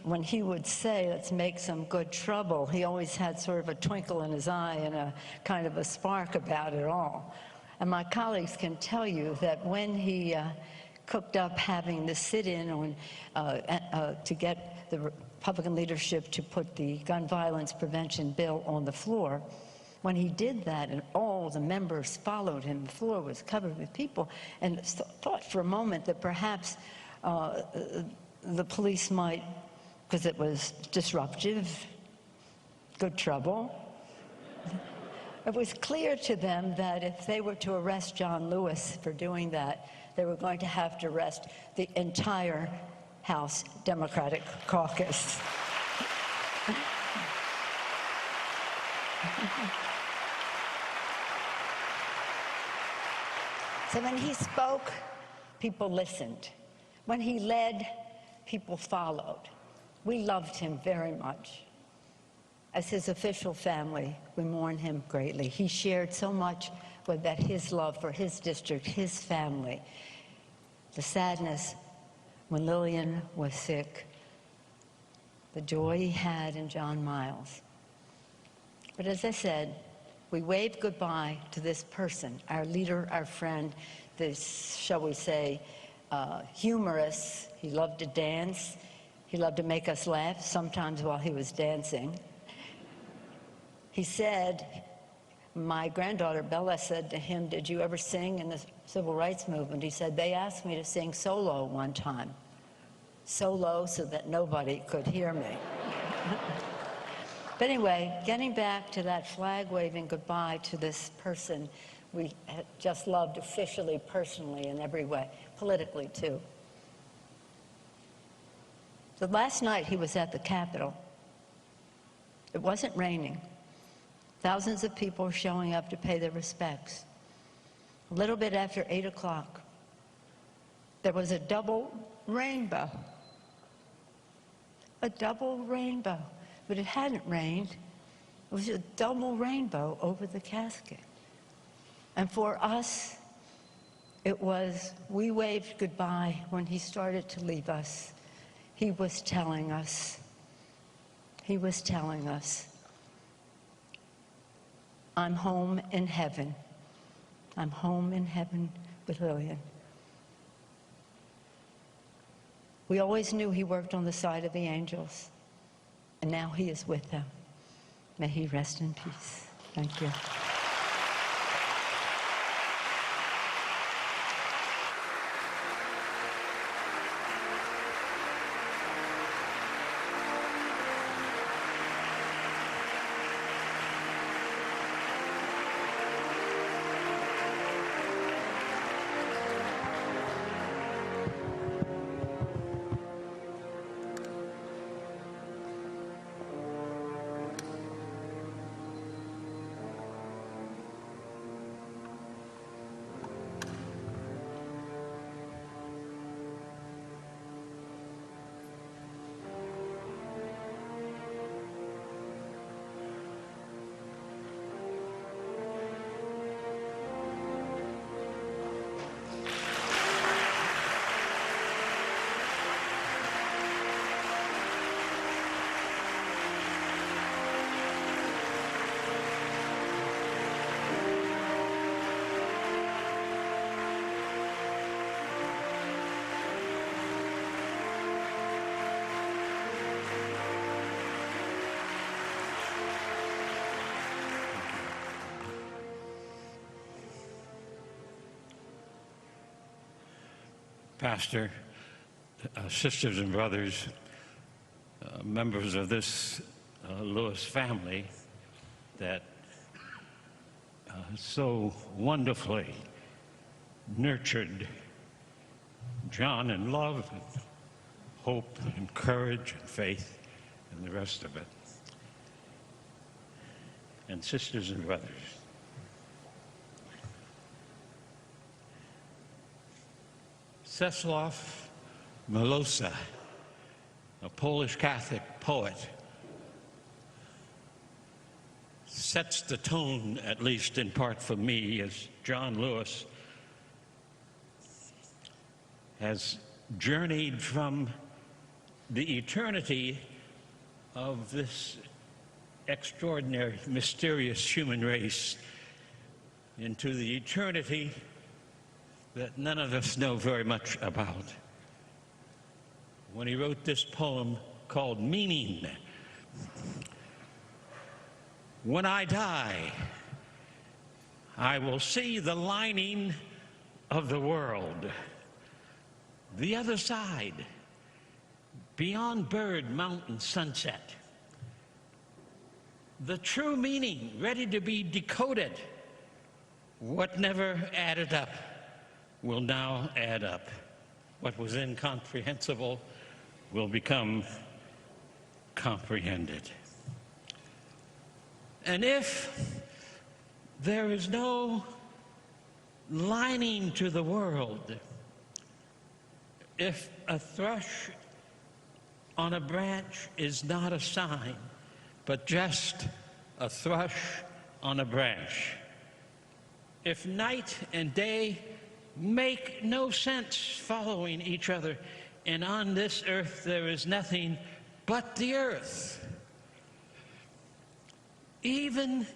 when he would say, let's make some good trouble, he always had sort of a twinkle in his eye and a kind of a spark about it all. And my colleagues can tell you that when he cooked up having the sit-in to get the Republican leadership to put the gun violence prevention bill on the floor, when he did that and all the members followed him, the floor was covered with people, and thought for a moment that perhaps the police might, because it was disruptive, good trouble. It was clear to them that if they were to arrest John Lewis for doing that, they were going to have to arrest the entire House Democratic Caucus. So when he spoke, people listened. When he led, people followed. We loved him very much. As his official family, we mourn him greatly. He shared so much with that his love for his district, his family. The sadness when Lillian was sick, the joy he had in John Miles. But as I said, we waved goodbye to this person, our leader, our friend, this, shall we say, humorous. He loved to dance. He loved to make us laugh, sometimes while he was dancing. He said, my granddaughter Bella said to him, did you ever sing in the civil rights movement? He said, they asked me to sing solo one time. Solo so that nobody could hear me. But anyway, getting back to that flag-waving goodbye to this person we had just loved officially, personally, in every way, politically too. The last night he was at the Capitol, it wasn't raining. Thousands of people were showing up to pay their respects. A little bit after 8 o'clock, there was a double rainbow. A double rainbow. But it hadn't rained. It was a double rainbow over the casket. And for us, it was, we waved goodbye when he started to leave us. He was telling us, I'm home in heaven. I'm home in heaven with Lillian. We always knew he worked on the side of the angels, and now he is with them. May he rest in peace. Thank you. Pastor, sisters and brothers, members of this Lewis family that so wonderfully nurtured John in love and hope and courage and faith and the rest of it. And sisters and brothers, Czesław Miłosz, a Polish Catholic poet, sets the tone, at least in part for me, as John Lewis has journeyed from the eternity of this extraordinary, mysterious human race into the eternity that none of us know very much about. When he wrote this poem called Meaning, when I die, I will see the lining of the world, the other side, beyond bird, mountain, sunset. The true meaning ready to be decoded. What never added up will now add up. What was incomprehensible will become comprehended. And if there is no lining to the world, if a thrush on a branch is not a sign, but just a thrush on a branch, if night and day make no sense following each other, and on this earth there is nothing but the earth, even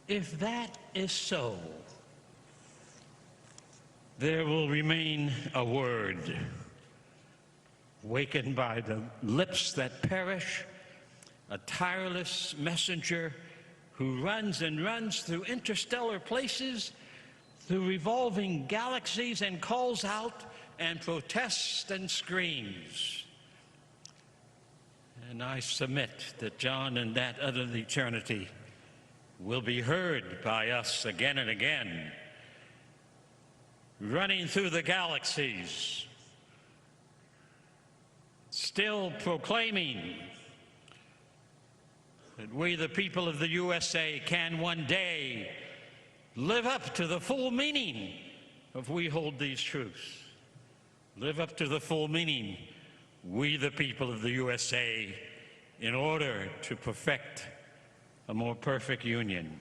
if that is so, there will remain a word, wakened by the lips that perish, a tireless messenger who runs and runs through interstellar places, through revolving galaxies, and calls out and protests and screams. And I submit that John and that other eternity will be heard by us again and again, running through the galaxies, still proclaiming that we, the people of the USA, can one day live up to the full meaning of we hold these truths. Live up to the full meaning, we, the people of the USA, in order to perfect a more perfect union.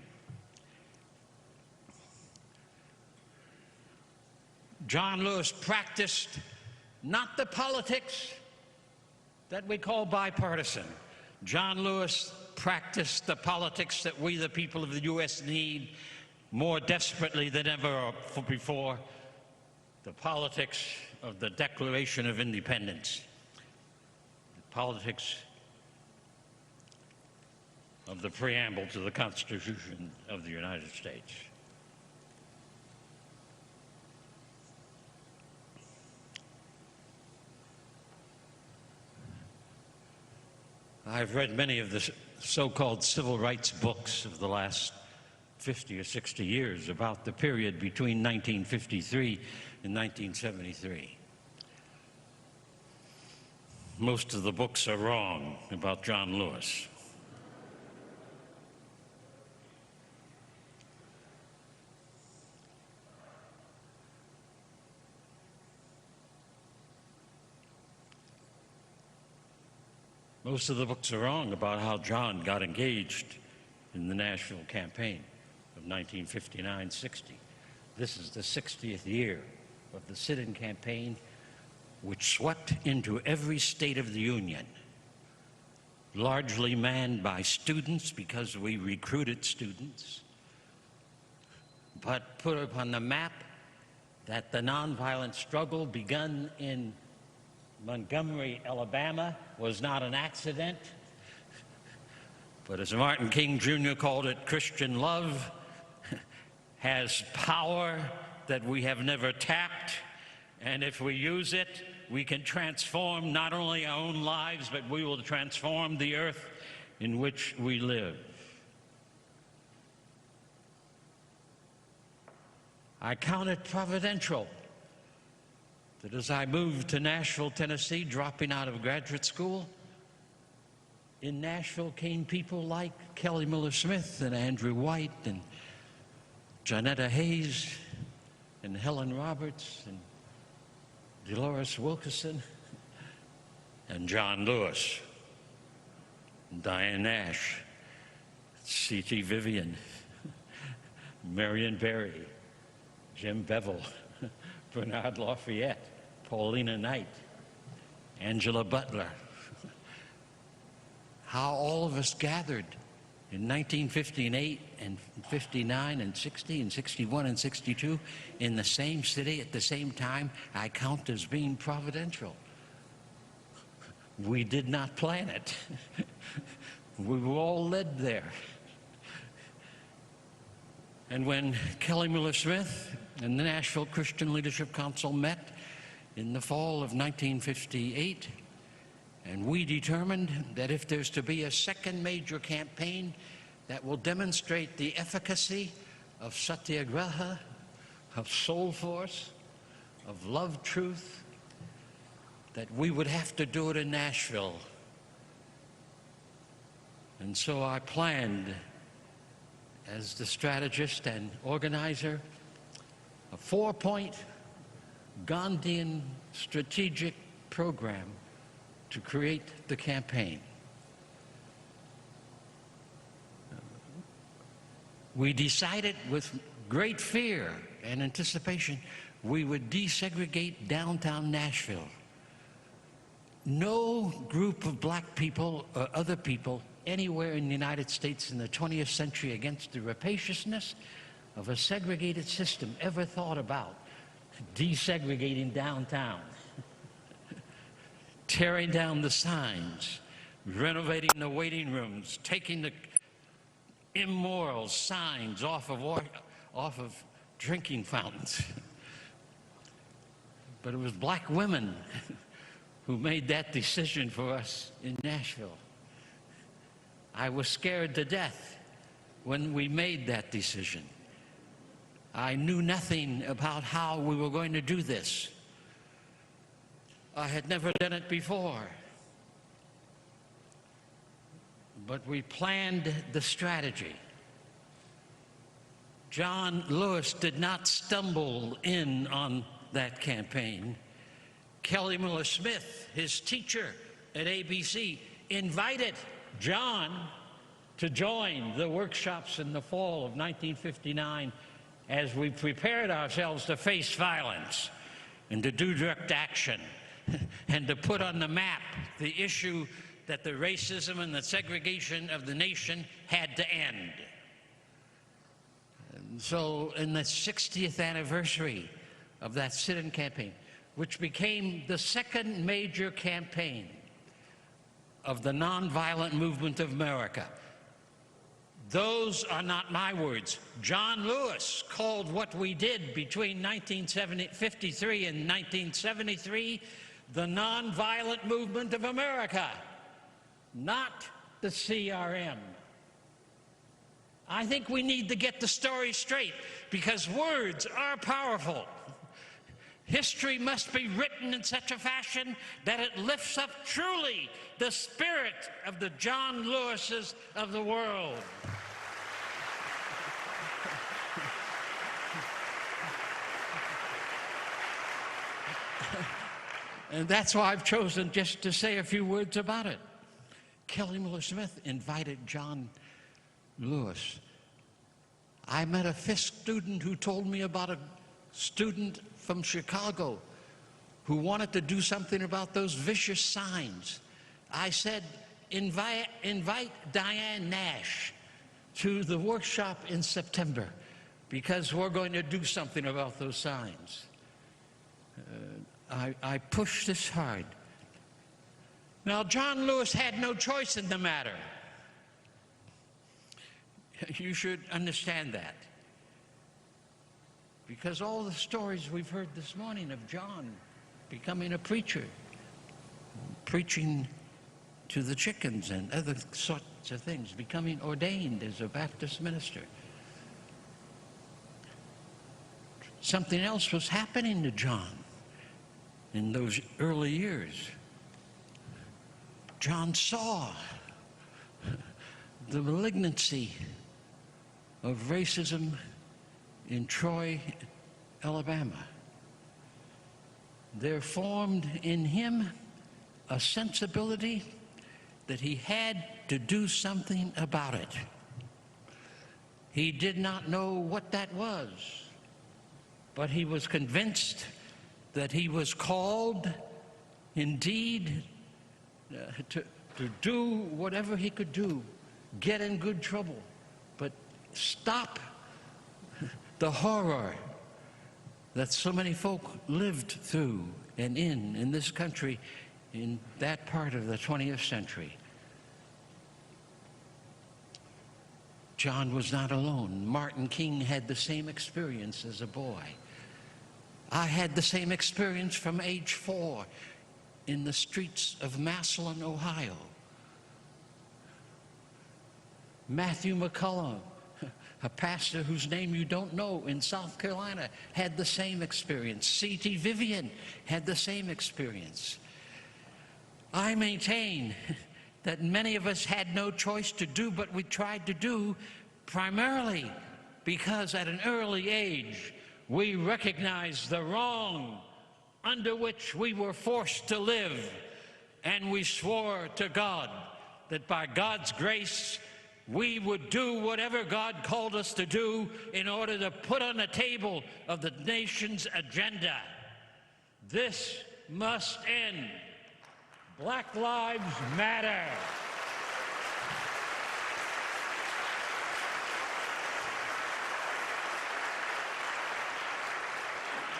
John Lewis practiced not the politics that we call bipartisan. John Lewis practiced the politics that we, the people of the U.S., need more desperately than ever before, the politics of the Declaration of Independence, the politics of the preamble to the Constitution of the United States. I've read many of the so-called civil rights books of the last 50 or 60 years about the period between 1953 and 1973. Most of the books are wrong about John Lewis. Most of the books are wrong about how John got engaged in the national campaign of 1959-60. This is the 60th year of the sit-in campaign, which swept into every state of the Union, largely manned by students because we recruited students, but put upon the map that the nonviolent struggle begun in Montgomery, Alabama, was not an accident, but as Martin King Jr. called it, Christian love has power that we have never tapped, and if we use it, we can transform not only our own lives, but we will transform the earth in which we live. I count it providential that as I moved to Nashville, Tennessee, dropping out of graduate school, in Nashville came people like Kelly Miller Smith and Andrew White and Janetta Hayes and Helen Roberts and Dolores Wilkerson, and John Lewis, Diane Nash, C.T. Vivian, Marion Berry, Jim Bevel, Bernard Lafayette, Paulina Knight, Angela Butler. How all of us gathered in 1958 and 59 and 60 and 61 and 62 in the same city at the same time, I count as being providential. We did not plan it. We were all led there. And when Kelly Miller Smith and the Nashville Christian Leadership Council met in the fall of 1958, and we determined that if there's to be a second major campaign that will demonstrate the efficacy of Satyagraha, of soul force, of love truth, that we would have to do it in Nashville. And so I planned, as the strategist and organizer, a 4-point Gandhian strategic program to create the campaign. We decided with great fear and anticipation we would desegregate downtown Nashville. No group of black people or other people anywhere in the United States in the 20th century against the rapaciousness of a segregated system ever thought about desegregating downtown, tearing down the signs, renovating the waiting rooms, taking the immoral signs off of drinking fountains. But it was black women who made that decision for us in Nashville. I was scared to death when we made that decision. I knew nothing about how we were going to do this. I had never done it before. But we planned the strategy. John Lewis did not stumble in on that campaign. Kelly Miller Smith, his teacher at ABC, invited John to join the workshops in the fall of 1959 as we prepared ourselves to face violence and to do direct action and to put on the map the issue that the racism and the segregation of the nation had to end. And so in the 60th anniversary of that sit-in campaign, which became the second major campaign of the nonviolent movement of America. Those are not my words. John Lewis called what we did between 1953 and 1973 the nonviolent movement of America, not the CRM. I think we need to get the story straight because words are powerful. History must be written in such a fashion that it lifts up truly the spirit of the John Lewises of the world. And that's why I've chosen just to say a few words about it. Kelly Miller Smith invited John Lewis. I met a Fisk student who told me about a student from Chicago who wanted to do something about those vicious signs. I said, invite Diane Nash to the workshop in September because we're going to do something about those signs. I pushed this hard. Now, John Lewis had no choice in the matter. You should understand that. Because all the stories we've heard this morning of John becoming a preacher, preaching to the chickens and other sorts of things, becoming ordained as a Baptist minister. Something else was happening to John in those early years. John saw the malignancy of racism in Troy, Alabama. there formed in him a sensibility that he had to do something about it. He did not know what that was, but he was convinced that he was called indeed to do whatever he could do, get in good trouble, but stop the horror that so many folk lived through and in this country in that part of the 20th century. John was not alone. Martin King had the same experience as a boy. I had the same experience from age 4 in the streets of Massillon, Ohio. Matthew McCullough, a pastor whose name you don't know in South Carolina, had the same experience. C.T. Vivian had the same experience. I maintain that many of us had no choice to do what we tried to do, primarily because at an early age we recognized the wrong under which we were forced to live, and we swore to God that by God's grace we would do whatever God called us to do in order to put on the table of the nation's agenda. This must end. Black Lives Matter.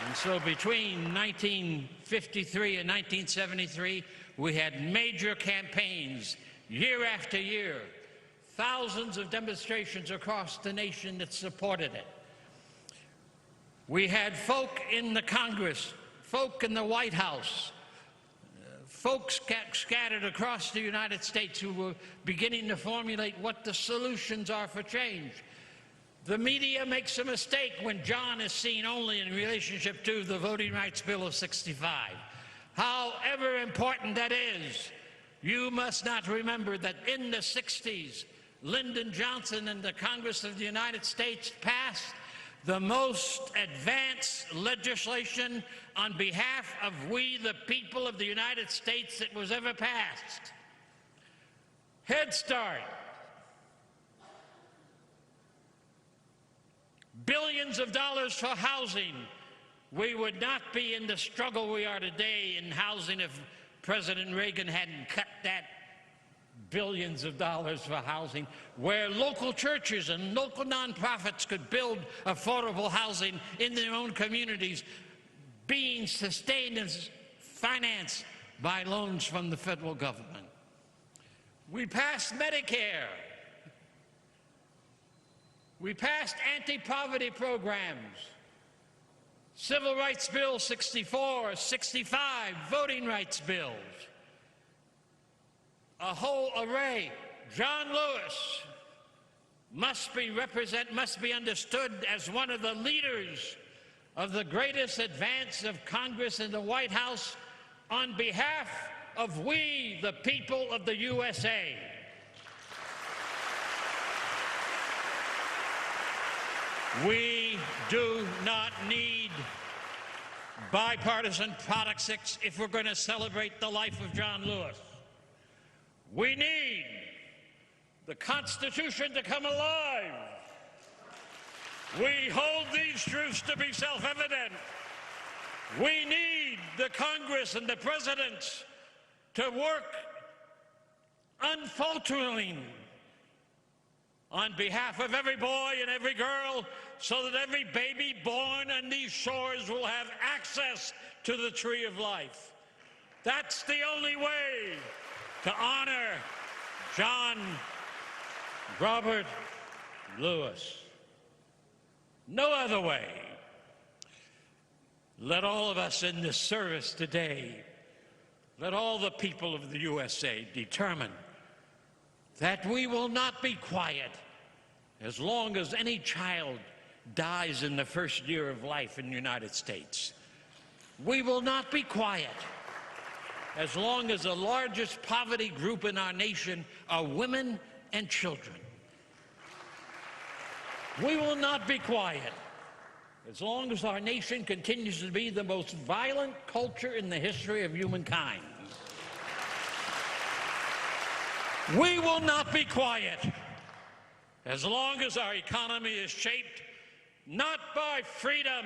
And so between 1953 and 1973, we had major campaigns year after year, thousands of demonstrations across the nation that supported it. We had folk in the Congress, folk in the White House, folks scattered across the United States who were beginning to formulate what the solutions are for change. The media makes a mistake when John is seen only in relationship to the Voting Rights Bill of '65. However important that is, you must not remember that in the '60s, Lyndon Johnson and the Congress of the United States passed the most advanced legislation on behalf of we, the people of the United States, that was ever passed. Head Start. Billions of dollars for housing. We would not be in the struggle we are today in housing if President Reagan hadn't cut that billions of dollars for housing, where local churches and local nonprofits could build affordable housing in their own communities, being sustained and financed by loans from the federal government. We passed Medicare. We passed anti-poverty programs, Civil Rights Bill 64, 65, voting rights bills, a whole array. John Lewis must be understood as one of the leaders of the greatest advance of Congress and the White House on behalf of we, the people of the USA. We do not need bipartisan politics if we're going to celebrate the life of John Lewis. We need the Constitution to come alive. We hold these truths to be self-evident. We need the Congress and the presidents to work unfalteringly on behalf of every boy and every girl, so that every baby born on these shores will have access to the tree of life. That's the only way to honor John Robert Lewis. No other way. Let all of us in this service today, let all the people of the USA determine that we will not be quiet as long as any child dies in the first year of life in the United States. We will not be quiet as long as the largest poverty group in our nation are women and children. We will not be quiet as long as our nation continues to be the most violent culture in the history of humankind. We will not be quiet as long as our economy is shaped not by freedom,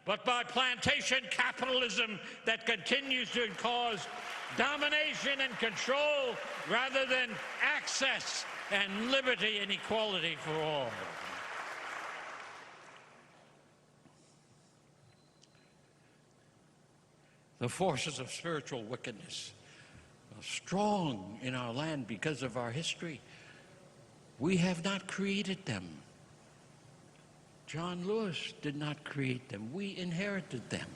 but by plantation capitalism that continues to cause domination and control rather than access and liberty and equality for all. The forces of spiritual wickedness are strong in our land because of our history. We have not created them. John Lewis did not create them. We inherited them.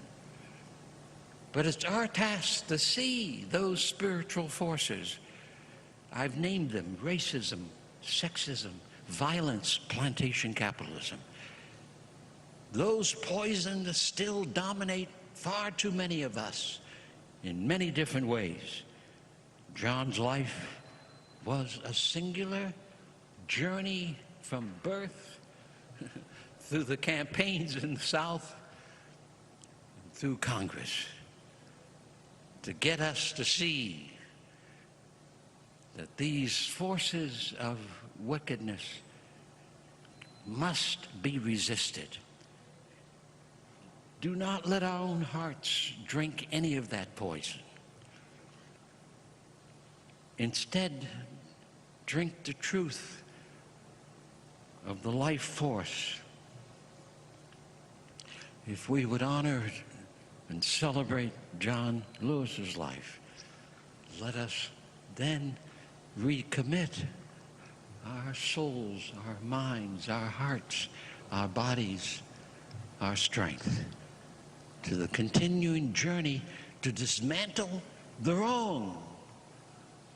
But it's our task to see those spiritual forces. I've named them: racism, sexism, violence, plantation capitalism. Those poisons still dominate far too many of us in many different ways. John's life was a singular journey from birth through the campaigns in the South, through Congress, to get us to see that these forces of wickedness must be resisted. Do not let our own hearts drink any of that poison. Instead, drink the truth of the life force. If we would honor and celebrate John Lewis's life, let us then recommit our souls, our minds, our hearts, our bodies, our strength to the continuing journey to dismantle the wrong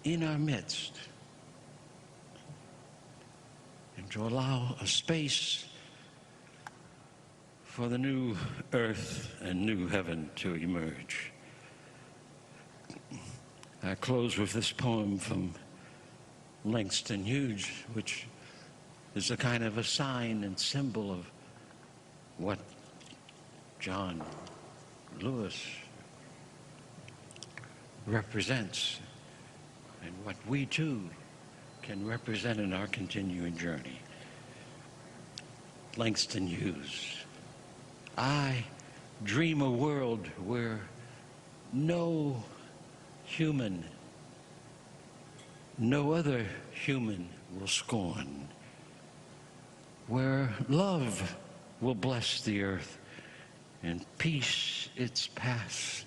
in our midst, and to allow a space for the new earth and new heaven to emerge. I close with this poem from Langston Hughes, which is a kind of a sign and symbol of what John Lewis represents and what we too can represent in our continuing journey. Langston Hughes. I dream a world where no human, no other human will scorn, where love will bless the earth and peace its paths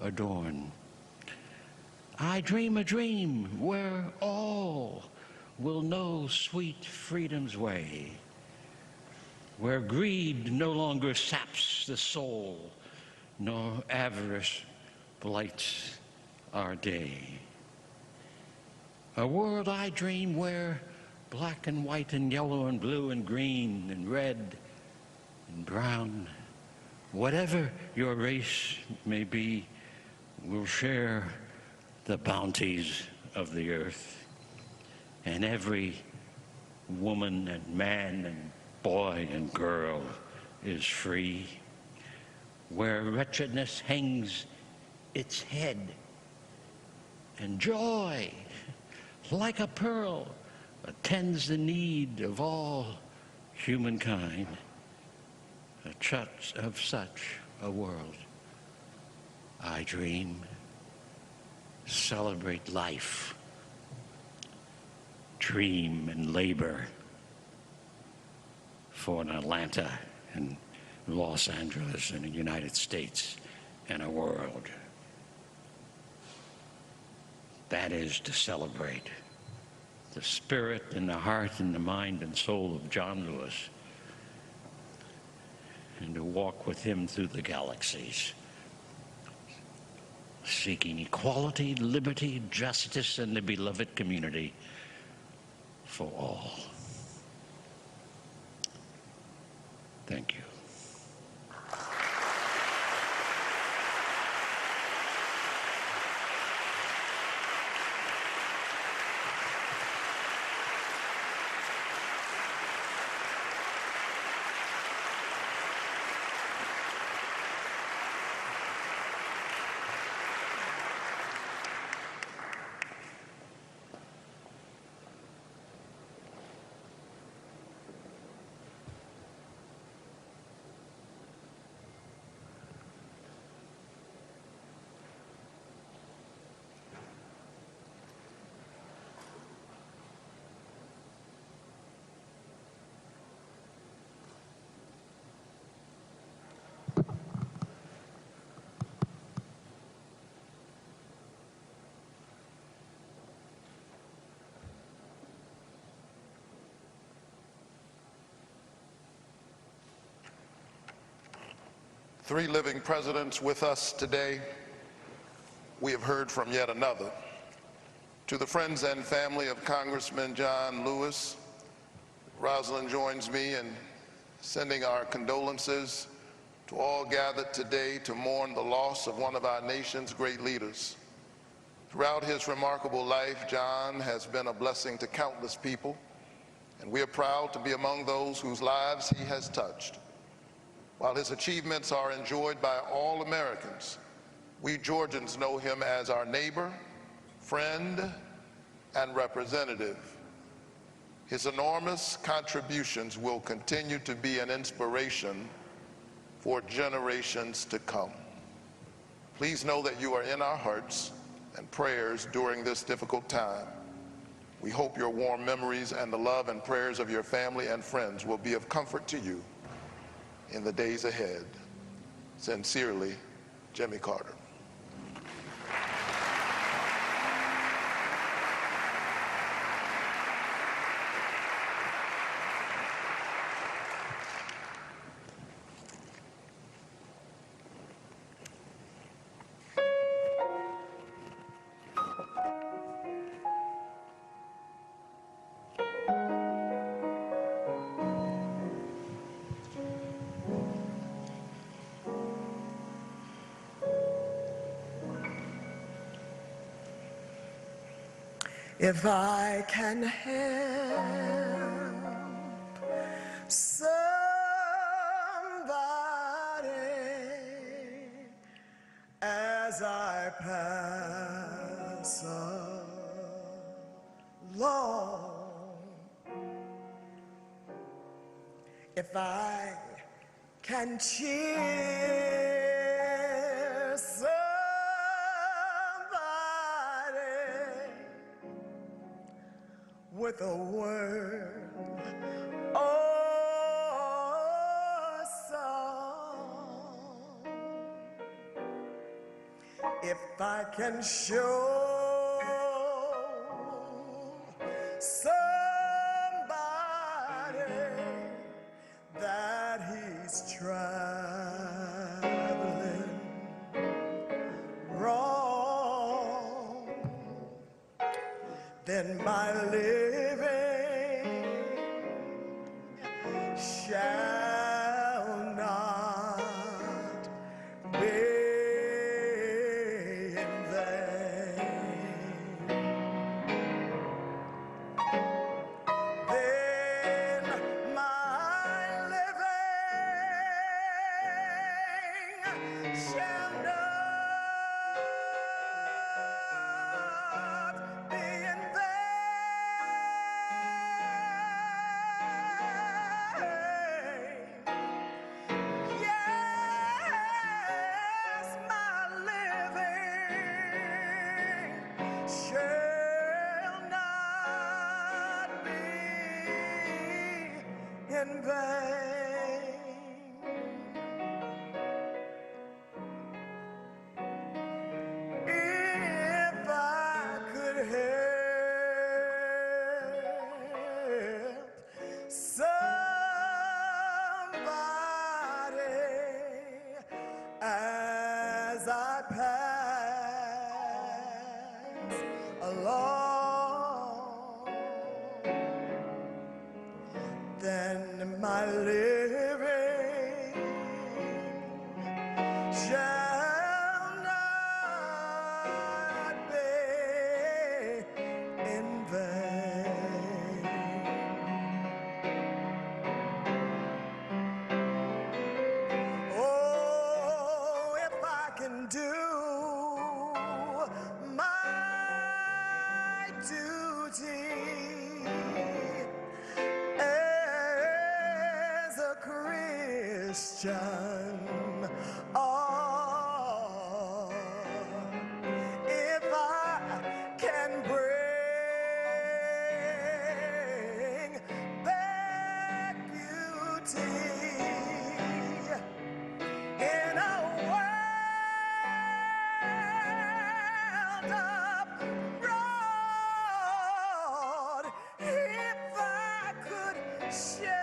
adorn. I dream a dream where all will know sweet freedom's way, where greed no longer saps the soul, nor avarice blights our day. A world I dream where black and white and yellow and blue and green and red and brown, whatever your race may be, will share the bounties of the earth. And every woman and man and boy and girl is free. Where wretchedness hangs its head and joy, like a pearl, attends the need of all humankind. Of such a world I dream. Celebrate life, dream and labor for an Atlanta and Los Angeles and the United States and a world. That is to celebrate the spirit and the heart and the mind and soul of John Lewis, and to walk with him through the galaxies, seeking equality, liberty, justice, and the beloved community for all. Thank you. 3 living presidents with us today, we have heard from yet another. To the friends and family of Congressman John Lewis, Rosalind joins me in sending our condolences to all gathered today to mourn the loss of one of our nation's great leaders. Throughout his remarkable life, John has been a blessing to countless people, and we are proud to be among those whose lives he has touched. While his achievements are enjoyed by all Americans, we Georgians know him as our neighbor, friend, and representative. His enormous contributions will continue to be an inspiration for generations to come. Please know that you are in our hearts and prayers during this difficult time. We hope your warm memories and the love and prayers of your family and friends will be of comfort to you in the days ahead. Sincerely, Jimmy Carter. If I can help somebody as I pass along, if I can cheer somebody with a word or song, if I can show somebody that he's traveling wrong, then my living shall not be in vain. Then my living shall not be in vain. Yes, my living shall not be in vain. If I could help somebody as I pass along, then my living shall not be in vain. Oh, if I can do my duty as a Christian, oh, if I can bring back beauty in a world abroad, if I could share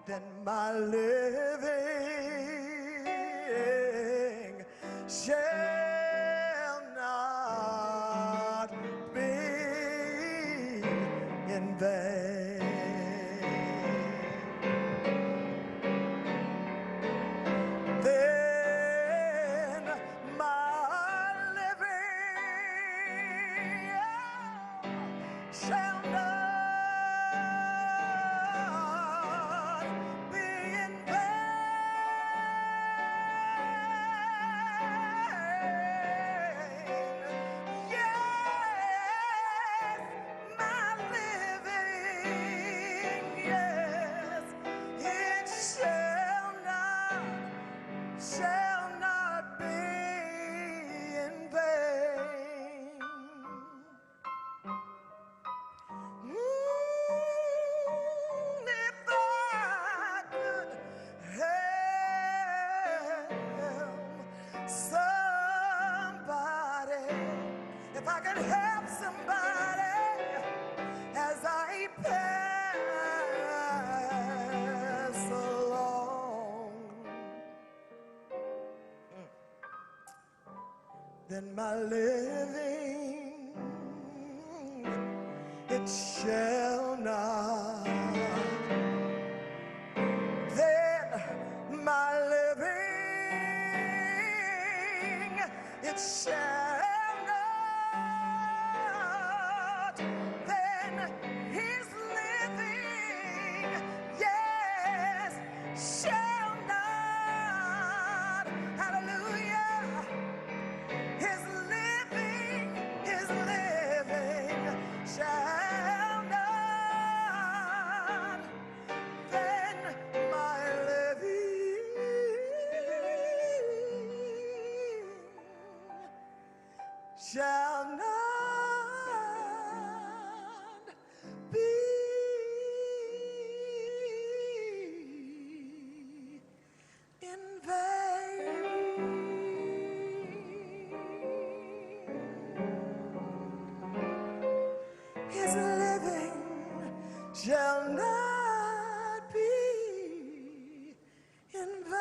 then my living shall not be in vain. Then my living shall not be in vain. Yes, my living, yes, it shall not be in vain. If I could help somebody, if I could help somebody as I pass along, then my living, it shall not. Then my living, it shall not. Then his living, yes, shall not. Hallelujah. His living shall not. Then my living shall not be in vain. His living shall not be in vain.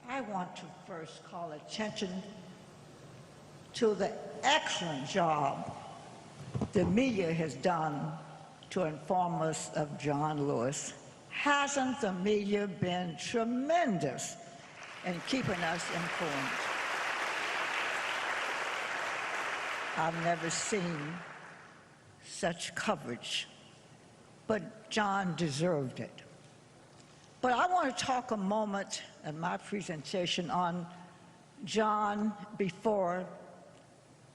I want to first call attention to the excellent job the media has done to inform us of John Lewis. Hasn't the media been tremendous in keeping us informed? I've never seen such coverage, but John deserved it. But I want to talk a moment in my presentation on John before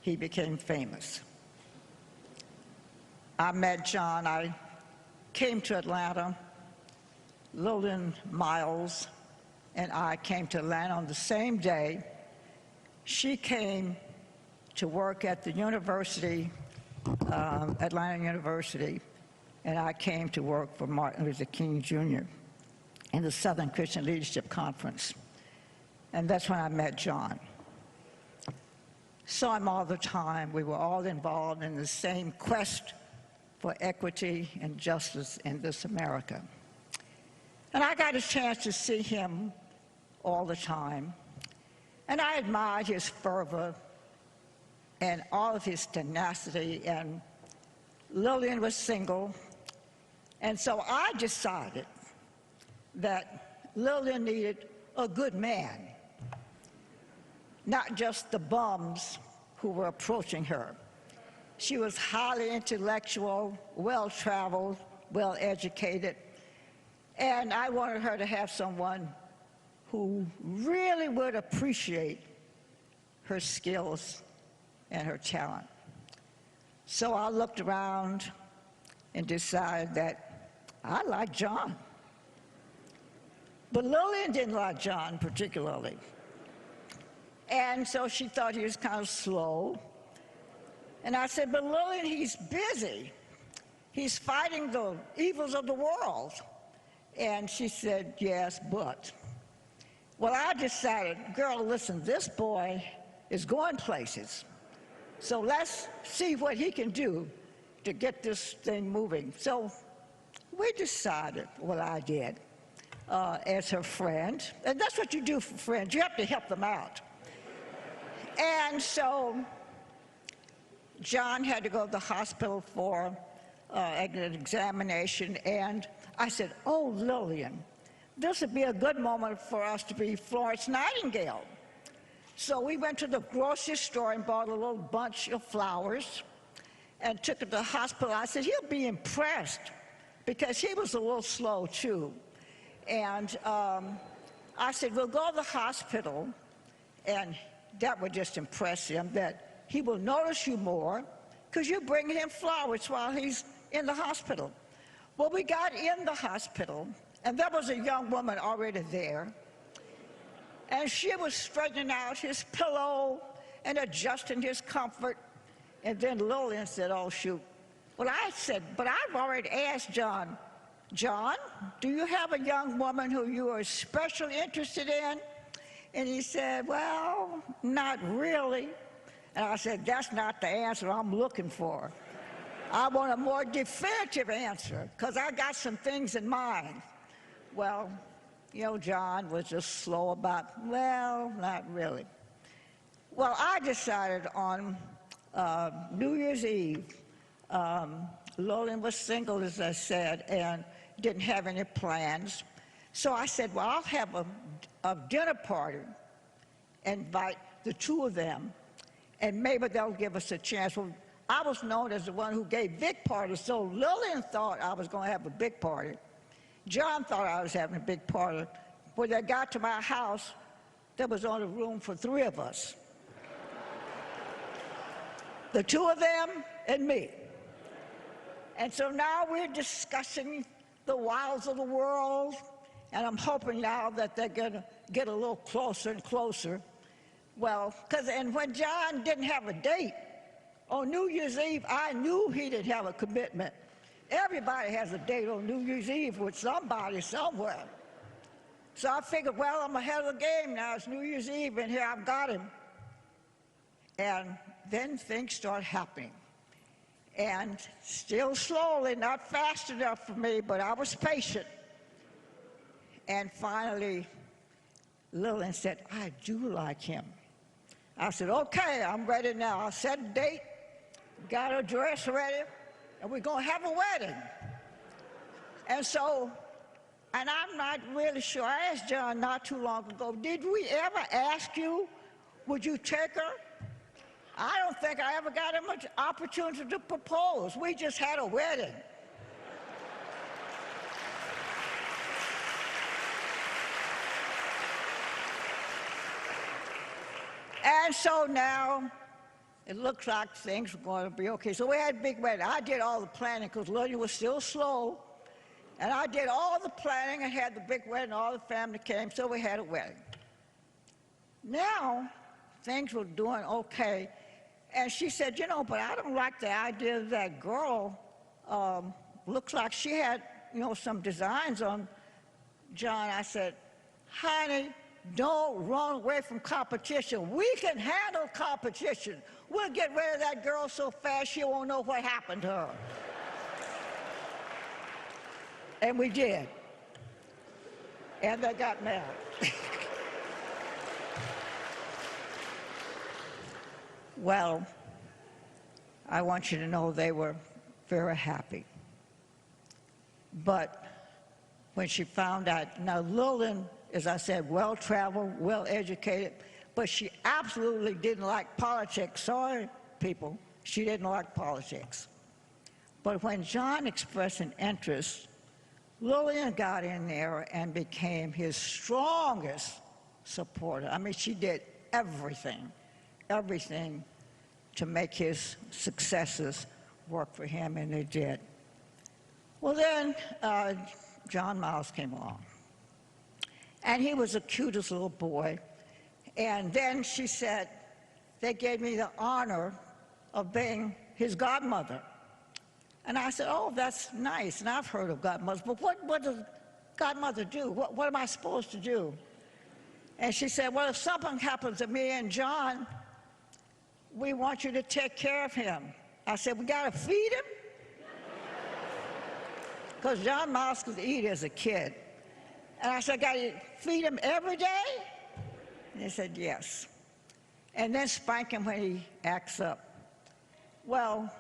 he became famous. I met John. I came to Atlanta. Lillian Miles and I came to Atlanta on the same day. She came to work at the university, Atlanta University, and I came to work for Martin Luther King Jr. in the Southern Christian Leadership Conference. And that's when I met John. Saw him all the time. We were all involved in the same quest for equity and justice in this America. And I got a chance to see him all the time. And I admired his fervor and all of his tenacity. And Lillian was single. And so I decided that Lillian needed a good man, not just the bums who were approaching her. She was highly intellectual, well-traveled, well-educated, and I wanted her to have someone who really would appreciate her skills and her talent. So I looked around and decided that I liked John. But Lillian didn't like John particularly. And so she thought he was kind of slow. And I said, but Lillian, he's busy. He's fighting the evils of the world. And she said, yes, but. Well, I decided, girl, listen, this boy is going places. So let's see what he can do to get this thing moving. So we decided, well, I did, as her friend. And that's what you do for friends. You have to help them out. And so John had to go to the hospital for an examination. And I said, oh, Lillian, this would be a good moment for us to be Florence Nightingale. So we went to the grocery store and bought a little bunch of flowers and took it to the hospital. I said, he'll be impressed, because he was a little slow too. And I said, we'll go to the hospital, and that would just impress him, that he will notice you more because you bring him flowers while he's in the hospital. Well, we got in the hospital, and there was a young woman already there. And she was straightening out his pillow and adjusting his comfort. And then Lillian said, oh, shoot. Well, I said, but I've already asked John, John, do you have a young woman who you are especially interested in? And he said, well, not really. And I said, that's not the answer I'm looking for. I want a more definitive answer, because I got some things in mind. Well, you know, John was just slow about, well, not really. Well, I decided on New Year's Eve. Lillian was single, as I said, and didn't have any plans. So I said, well, I'll have a dinner party, invite the two of them, and maybe they'll give us a chance. Well, I was known as the one who gave big parties, so Lillian thought I was going to have a big party. John thought I was having a big party. When they got to my house, there was only room for 3 of us. The 2 of them and me. And so now we're discussing the wiles of the world, and I'm hoping now that they're going to get a little closer and closer. Well, and when John didn't have a date, on New Year's Eve, I knew he didn't have a commitment. Everybody has a date on New Year's Eve with somebody somewhere. So I figured, well, I'm ahead of the game now. It's New Year's Eve, and here I've got him. And then things start happening. And still slowly, not fast enough for me, but I was patient. And finally, Lillian said, I do like him. I said, okay, I'm ready now. I set a date, got a dress ready, and we're going to have a wedding. And so, and I'm not really sure, I asked John not too long ago, did we ever ask you, would you take her? I don't think I ever got much opportunity to propose. We just had a wedding. And so now, it looks like things were going to be okay. So we had a big wedding. I did all the planning because Lillian was still slow. And I did all the planning and had the big wedding. All the family came, so we had a wedding. Now, things were doing okay. And she said, you know, but I don't like the idea of that girl. Looks like she had, you know, some designs on John. I said, honey, don't run away from competition. We can handle competition. We'll get rid of that girl so fast she won't know what happened to her. And we did. And they got married. Well, I want you to know they were very happy. But when she found out. Now, Lillian, as I said, well-traveled, well-educated, but she absolutely didn't like politics. Sorry, people, she didn't like politics. But when John expressed an interest, Lillian got in there and became his strongest supporter. I mean, she did everything to make his successes work for him, and they did. Well, then John Miles came along, and he was the cutest little boy. And then she said, they gave me the honor of being his godmother. And I said, oh, that's nice, and I've heard of godmothers, but what does godmother do? What am I supposed to do? And she said, well, if something happens to me and John, we want you to take care of him. I said, we got to feed him? Because John Miles could eat as a kid. And I said, I got to feed him every day? And he said, yes. And then spank him when he acts up. Well,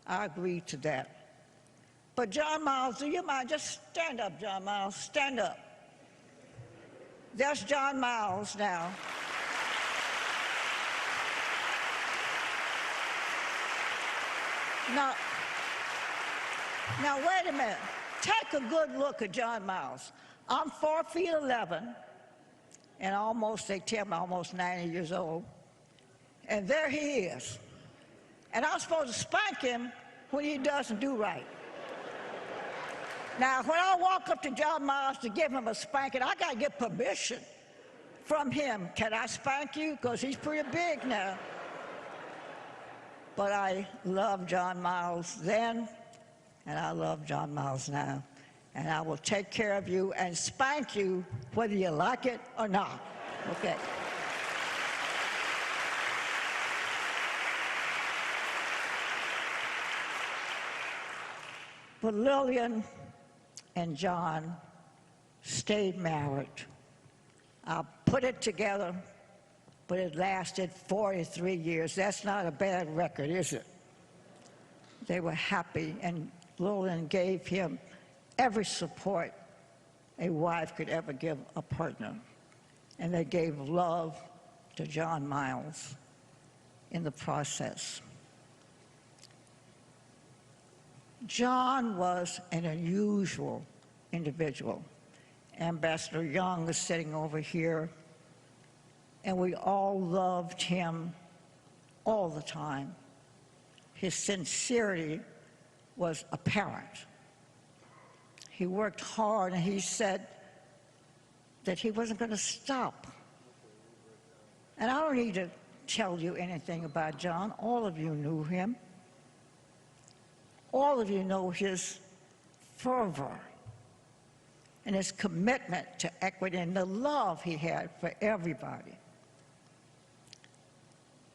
I agreed to that. But John Miles, do you mind? Just stand up, John Miles. Stand up. That's John Miles now. Now, wait a minute. Take a good look at John Miles. I'm 4'11", and they tell me almost 90 years old. And there he is. And I'm supposed to spank him when he doesn't do right. Now, when I walk up to John Miles to give him a spanking, I got to get permission from him. Can I spank you? Because he's pretty big now. But I loved John Miles then, and I love John Miles now. And I will take care of you and spank you whether you like it or not. Okay. But Lillian and John stayed married. I put it together, but it lasted 43 years. That's not a bad record, is it? They were happy, and Lillian gave him every support a wife could ever give a partner. And they gave love to John Miles in the process. John was an unusual individual. Ambassador Young is sitting over here, and we all loved him all the time. His sincerity was apparent. He worked hard, and he said that he wasn't going to stop. And I don't need to tell you anything about John. All of you knew him. All of you know his fervor and his commitment to equity and the love he had for everybody.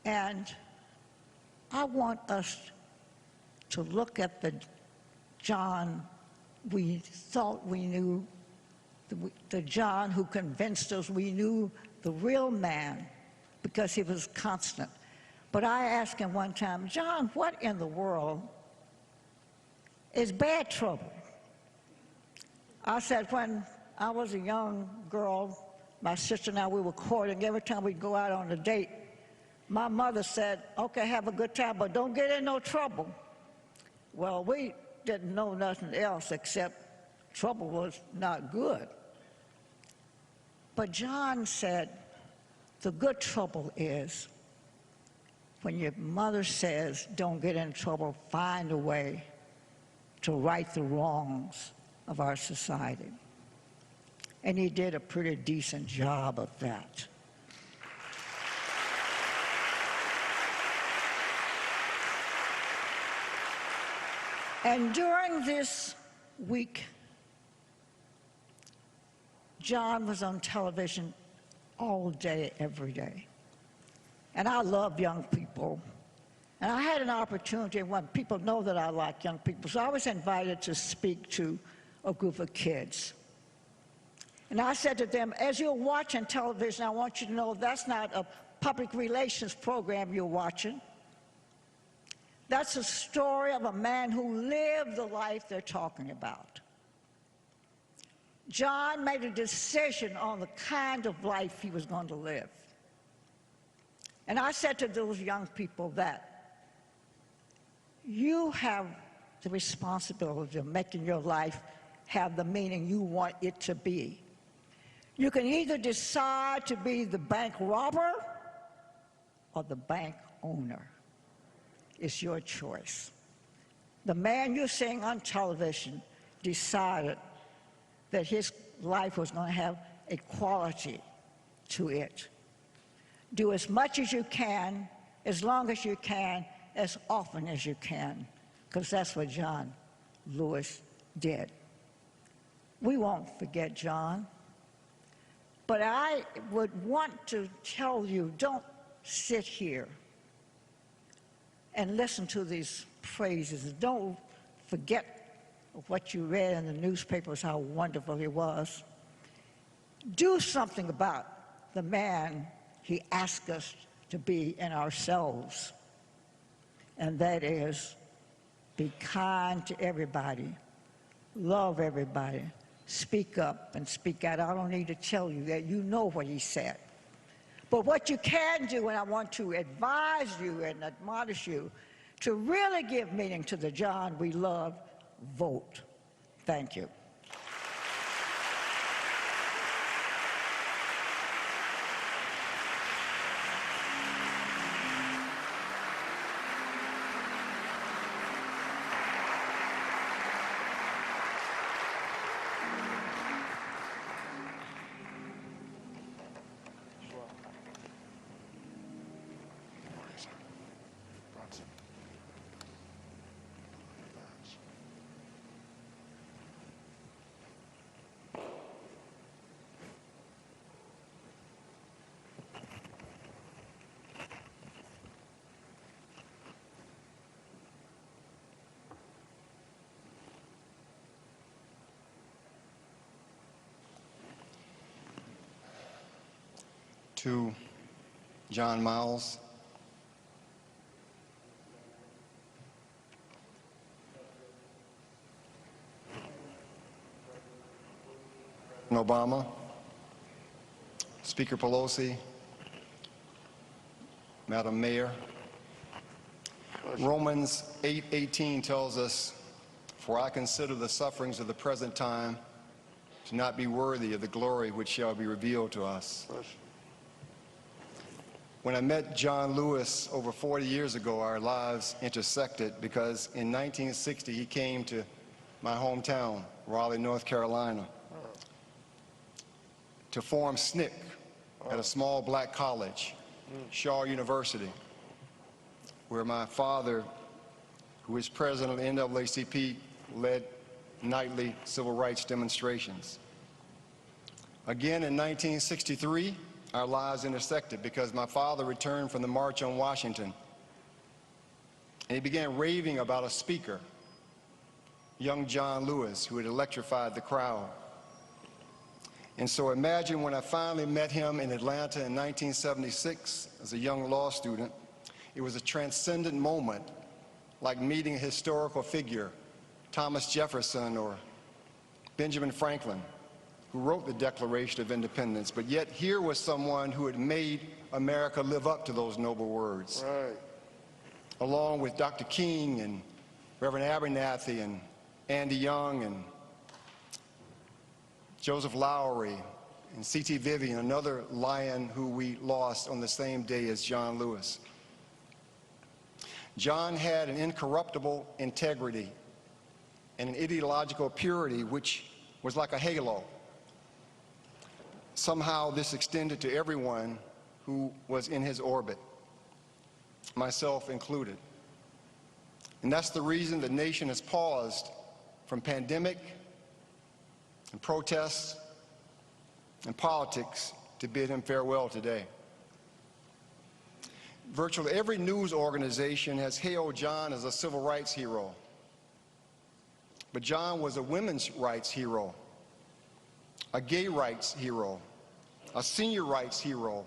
And I want us to look at the John we thought we knew, the John who convinced us we knew the real man because he was constant. But I asked him one time, John, what in the world is bad trouble? I said, when I was a young girl, my sister and I, we were courting. Every time we'd go out on a date, my mother said, okay, have a good time, but don't get in no trouble. Well, we didn't know nothing else except trouble was not good. But John said, the good trouble is when your mother says, don't get in trouble, find a way to right the wrongs of our society. And he did a pretty decent job of that. And during this week, John was on television all day, every day. And I love young people. And I had an opportunity when people know that I like young people. So I was invited to speak to a group of kids. And I said to them, as you're watching television, I want you to know that's not a public relations program you're watching. That's a story of a man who lived the life they're talking about. John made a decision on the kind of life he was going to live. And I said to those young people that you have the responsibility of making your life have the meaning you want it to be. You can either decide to be the bank robber or the bank owner. It's your choice. The man you're seeing on television decided that his life was going to have a quality to it. Do as much as you can, as long as you can, as often as you can, because that's what John Lewis did. We won't forget John, but I would want to tell you, don't sit here and listen to these phrases. Don't forget what you read in the newspapers, how wonderful he was. Do something about the man he asked us to be in ourselves, and that is be kind to everybody, love everybody, speak up and speak out. I don't need to tell you that. You know what he said. But what you can do, and I want to advise you and admonish you to really give meaning to the John we love, vote. Thank you. To John Miles, Obama, Speaker Pelosi, Madam Mayor, Romans 8:18 tells us, "For I consider the sufferings of the present time to not be worthy of the glory which shall be revealed to us." When I met John Lewis over 40 years ago, our lives intersected because in 1960 he came to my hometown, Raleigh, North Carolina, to form SNCC at a small black college, Shaw University, where my father, who is president of the NAACP, led nightly civil rights demonstrations. Again in 1963, our lives intersected because my father returned from the March on Washington, and he began raving about a speaker, young John Lewis, who had electrified the crowd. And so imagine when I finally met him in Atlanta in 1976 as a young law student, it was a transcendent moment, like meeting a historical figure, Thomas Jefferson or Benjamin Franklin, who wrote the Declaration of Independence, but yet here was someone who had made America live up to those noble words. Right. Along with Dr. King and Reverend Abernathy and Andy Young and Joseph Lowery and C.T. Vivian, another lion who we lost on the same day as John Lewis. John had an incorruptible integrity and an ideological purity which was like a halo. Somehow this extended to everyone who was in his orbit, myself included. And that's the reason the nation has paused from pandemic and protests and politics to bid him farewell today. Virtually every news organization has hailed John as a civil rights hero. But John was a women's rights hero, a gay rights hero, a senior rights hero,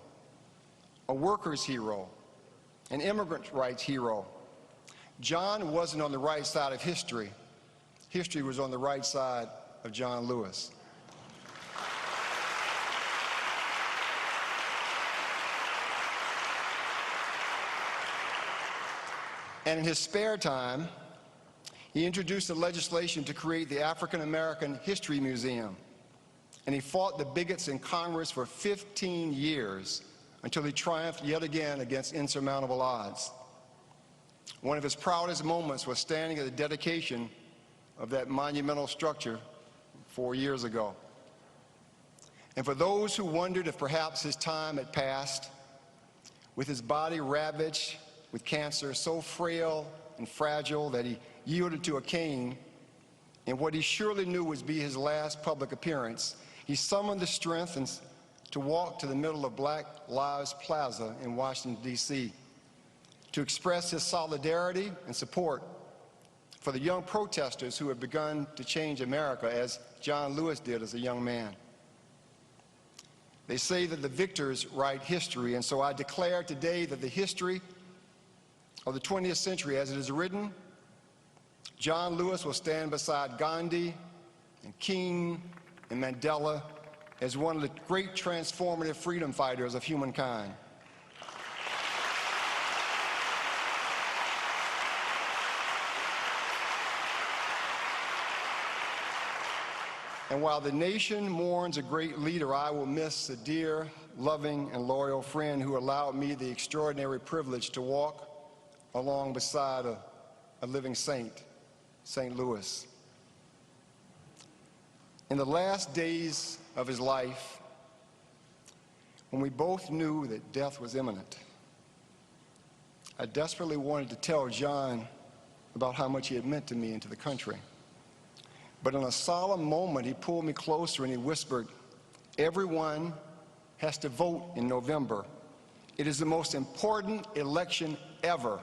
a workers' hero, an immigrant rights hero. John wasn't on the right side of history. History was on the right side of John Lewis. And in his spare time, he introduced the legislation to create the African American History Museum. And he fought the bigots in Congress for 15 years until he triumphed yet again against insurmountable odds. One of his proudest moments was standing at the dedication of that monumental structure 4 years ago. And for those who wondered if perhaps his time had passed, with his body ravaged with cancer, so frail and fragile that he yielded to a cane in what he surely knew would be his last public appearance, he summoned the strength to walk to the middle of Black Lives Plaza in Washington, D.C., to express his solidarity and support for the young protesters who have begun to change America, as John Lewis did as a young man. They say that the victors write history, and so I declare today that the history of the 20th century, as it is written, John Lewis will stand beside Gandhi and King and Mandela as one of the great transformative freedom fighters of humankind. And while the nation mourns a great leader, I will miss a dear, loving, and loyal friend who allowed me the extraordinary privilege to walk along beside a living saint, St. Louis. In the last days of his life, when we both knew that death was imminent, I desperately wanted to tell John about how much he had meant to me and to the country. But in a solemn moment, he pulled me closer and he whispered, "Everyone has to vote in November. It is the most important election ever."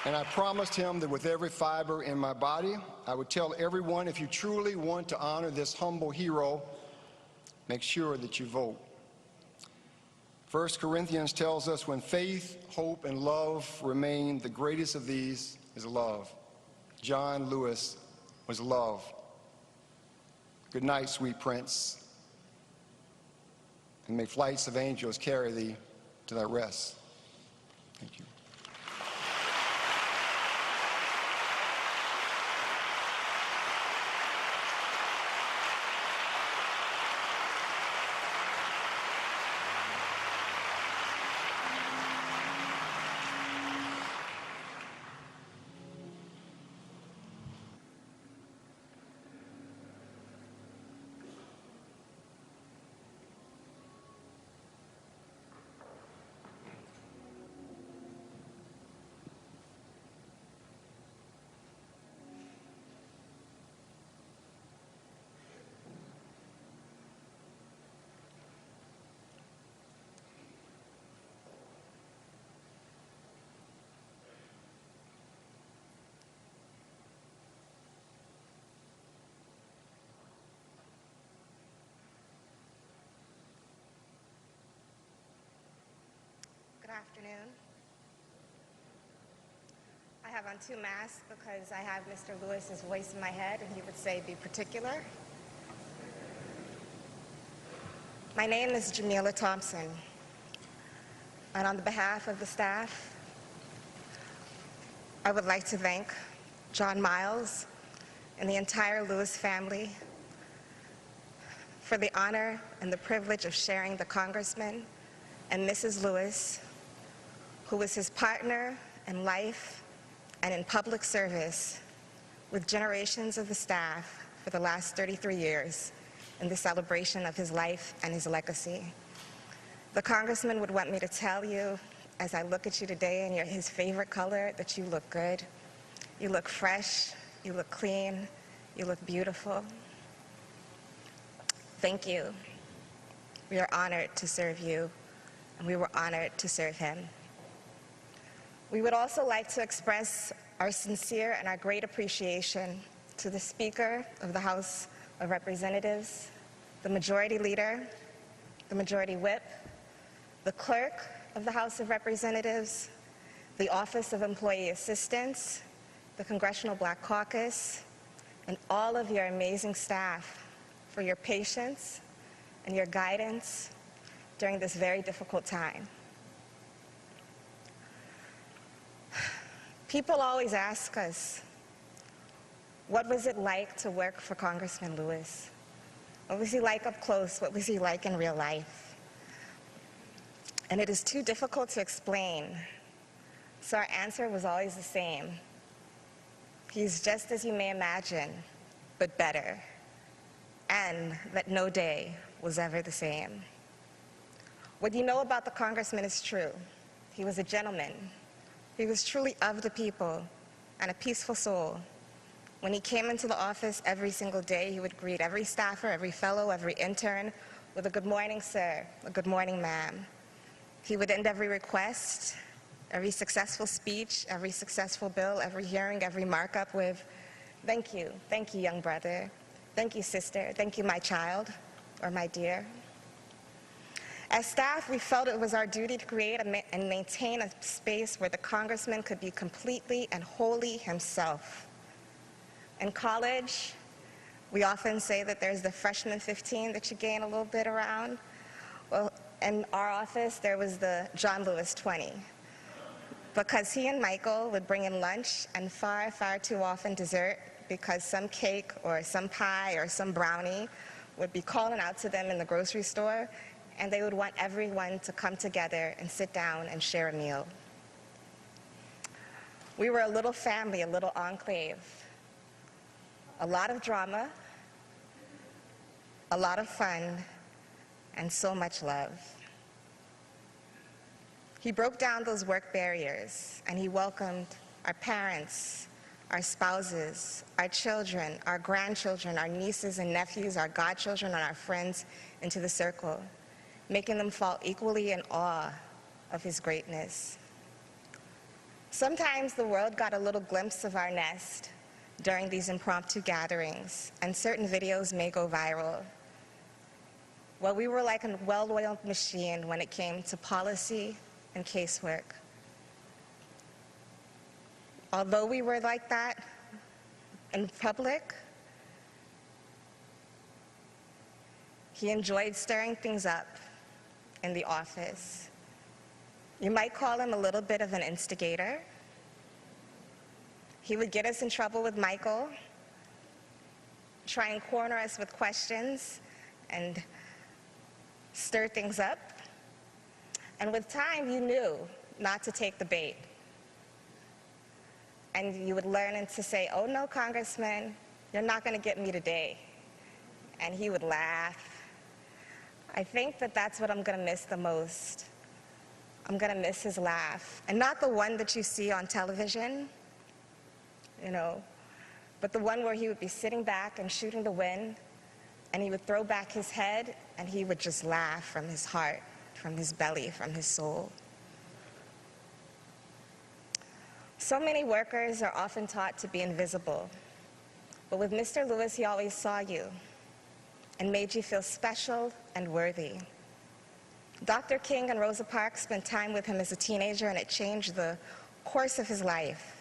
And I promised him that with every fiber in my body, I would tell everyone, if you truly want to honor this humble hero, make sure that you vote. 1 Corinthians tells us when faith, hope, and love remain, the greatest of these is love. John Lewis was love. Good night, sweet prince, and may flights of angels carry thee to thy rest. Thank you. Good afternoon. I have on two masks because I have Mr. Lewis's voice in my head, and he would say, "Be particular." My name is Jamila Thompson, and on the behalf of the staff, I would like to thank John Miles and the entire Lewis family for the honor and the privilege of sharing the Congressman and Mrs. Lewis, who was his partner in life and in public service with generations of the staff for the last 33 years in the celebration of his life and his legacy. The Congressman would want me to tell you, as I look at you today in his favorite color, that you look good, you look fresh, you look clean, you look beautiful. Thank you. We are honored to serve you, and we were honored to serve him. We would also like to express our sincere and our great appreciation to the Speaker of the House of Representatives, the Majority Leader, the Majority Whip, the Clerk of the House of Representatives, the Office of Employee Assistance, the Congressional Black Caucus, and all of your amazing staff for your patience and your guidance during this very difficult time. People always ask us, what was it like to work for Congressman Lewis? What was he like up close? What was he like in real life? And it is too difficult to explain, so our answer was always the same. He's just as you may imagine, but better, and that no day was ever the same. What you know about the congressman is true. He was a gentleman. He was truly of the people and a peaceful soul. When he came into the office every single day, he would greet every staffer, every fellow, every intern with a good morning, sir, a good morning, ma'am. He would end every request, every successful speech, every successful bill, every hearing, every markup with, thank you, young brother, thank you, sister, thank you, my child, or my dear. As staff, we felt it was our duty to create and maintain a space where the congressman could be completely and wholly himself. In college, we often say that there's the freshman 15 that you gain a little bit around. Well, in our office, there was the John Lewis 20. Because he and Michael would bring in lunch and far, far too often dessert, because some cake or some pie or some brownie would be calling out to them in the grocery store, and they would want everyone to come together and sit down and share a meal. We were a little family, a little enclave. A lot of drama, a lot of fun, and so much love. He broke down those work barriers, and he welcomed our parents, our spouses, our children, our grandchildren, our nieces and nephews, our godchildren, and our friends into the circle, making them fall equally in awe of his greatness. Sometimes the world got a little glimpse of our nest during these impromptu gatherings, and certain videos may go viral. Well, we were like a well-oiled machine when it came to policy and casework. Although we were like that in public, he enjoyed stirring things up in the office. You might call him a little bit of an instigator. He would get us in trouble with Michael, try and corner us with questions, and stir things up. And with time, you knew not to take the bait. And you would learn to say, oh no, Congressman, you're not going to get me today. And he would laugh. I think that that's what I'm going to miss the most. I'm going to miss his laugh. And not the one that you see on television, but the one where he would be sitting back and shooting the wind, and he would throw back his head, and he would just laugh from his heart, from his belly, from his soul. So many workers are often taught to be invisible, but with Mr. Lewis, he always saw you and made you feel special and worthy. Dr. King and Rosa Parks spent time with him as a teenager, and it changed the course of his life.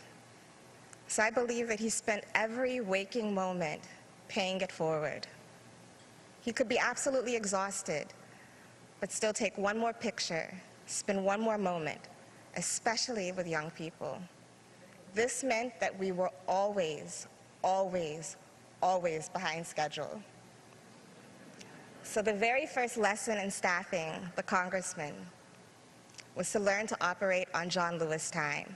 So I believe that he spent every waking moment paying it forward. He could be absolutely exhausted, but still take one more picture, spend one more moment, especially with young people. This meant that we were always, always, always behind schedule. So the very first lesson in staffing the congressman was to learn to operate on John Lewis time,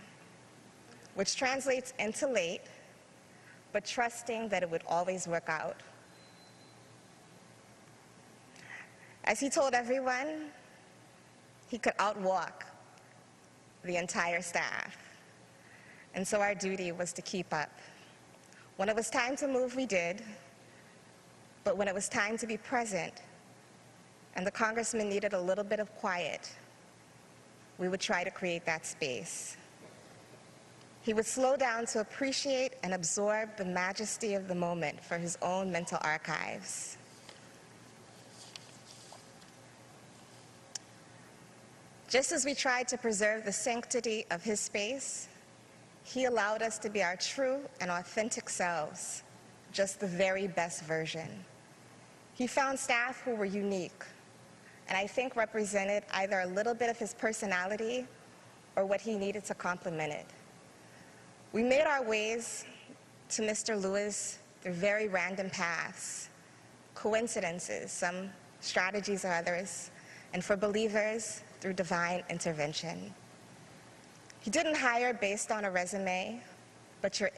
which translates into late, but trusting that it would always work out. As he told everyone, he could outwalk the entire staff. And so our duty was to keep up. When it was time to move, we did. But when it was time to be present, and the congressman needed a little bit of quiet, we would try to create that space. He would slow down to appreciate and absorb the majesty of the moment for his own mental archives. Just as we tried to preserve the sanctity of his space, he allowed us to be our true and authentic selves, just the very best version. He found staff who were unique, and I think represented either a little bit of his personality or what he needed to complement it. We made our ways to Mr. Lewis through very random paths, coincidences, some strategies or others, and for believers, through divine intervention. He didn't hire based on a resume, but your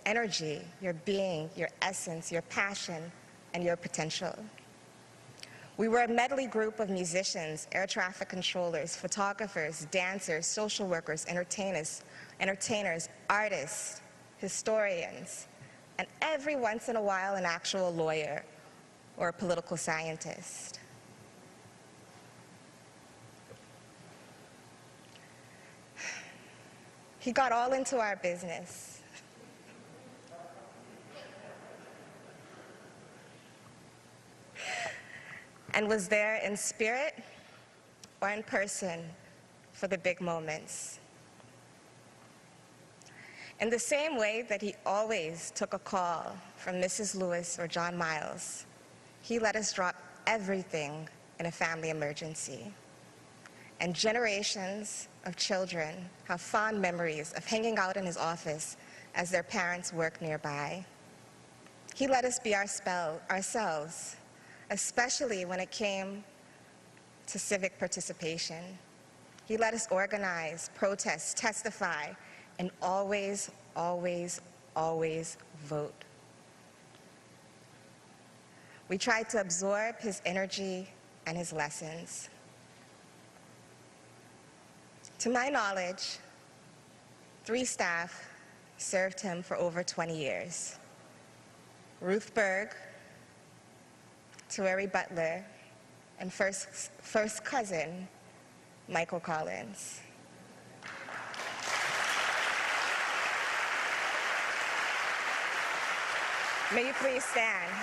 energy, your being, your essence, your passion, and your potential. We were a medley group of musicians, air traffic controllers, photographers, dancers, social workers, entertainers, artists, historians, and every once in a while an actual lawyer or a political scientist. He got all into our business. And was there in spirit or in person for the big moments. In the same way that he always took a call from Mrs. Lewis or John Miles, he let us drop everything in a family emergency. And generations of children have fond memories of hanging out in his office as their parents worked nearby. He let us be ourselves, especially when it came to civic participation. He let us organize, protest, testify, and always, always, always vote. We tried to absorb his energy and his lessons. To my knowledge, 3 staff served him for over 20 years. Ruth Berg, Tueri Butler, and first cousin, Michael Collins. May you please stand.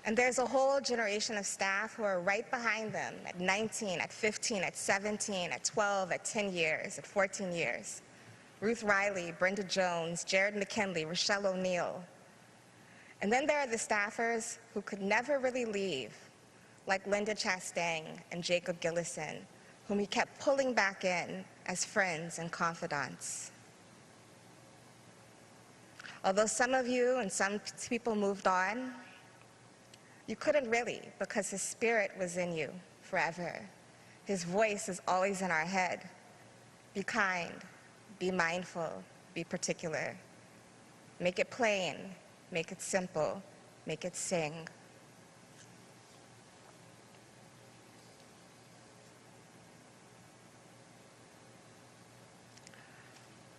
And there's a whole generation of staff who are right behind them at 19, at 15, at 17, at 12, at 10 years, at 14 years. Ruth Riley, Brenda Jones, Jared McKinley, Rochelle O'Neill. And then there are the staffers who could never really leave, like Linda Chastain and Jacob Gillison, whom he kept pulling back in as friends and confidants. Although some of you and some people moved on, you couldn't really, because his spirit was in you forever. His voice is always in our head. Be kind, be mindful, be particular. Make it plain, make it simple, make it sing.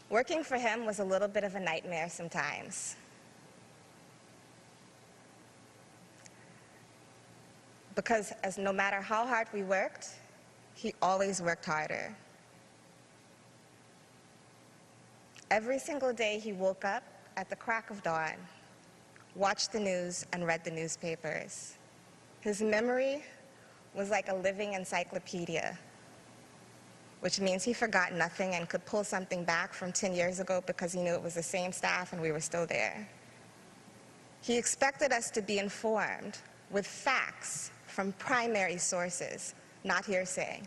Working for him was a little bit of a nightmare sometimes. Because no matter how hard we worked, he always worked harder. Every single day he woke up at the crack of dawn, watched the news, and read the newspapers. His memory was like a living encyclopedia, which means he forgot nothing and could pull something back from 10 years ago because he knew it was the same staff and we were still there. He expected us to be informed with facts from primary sources, not hearsay.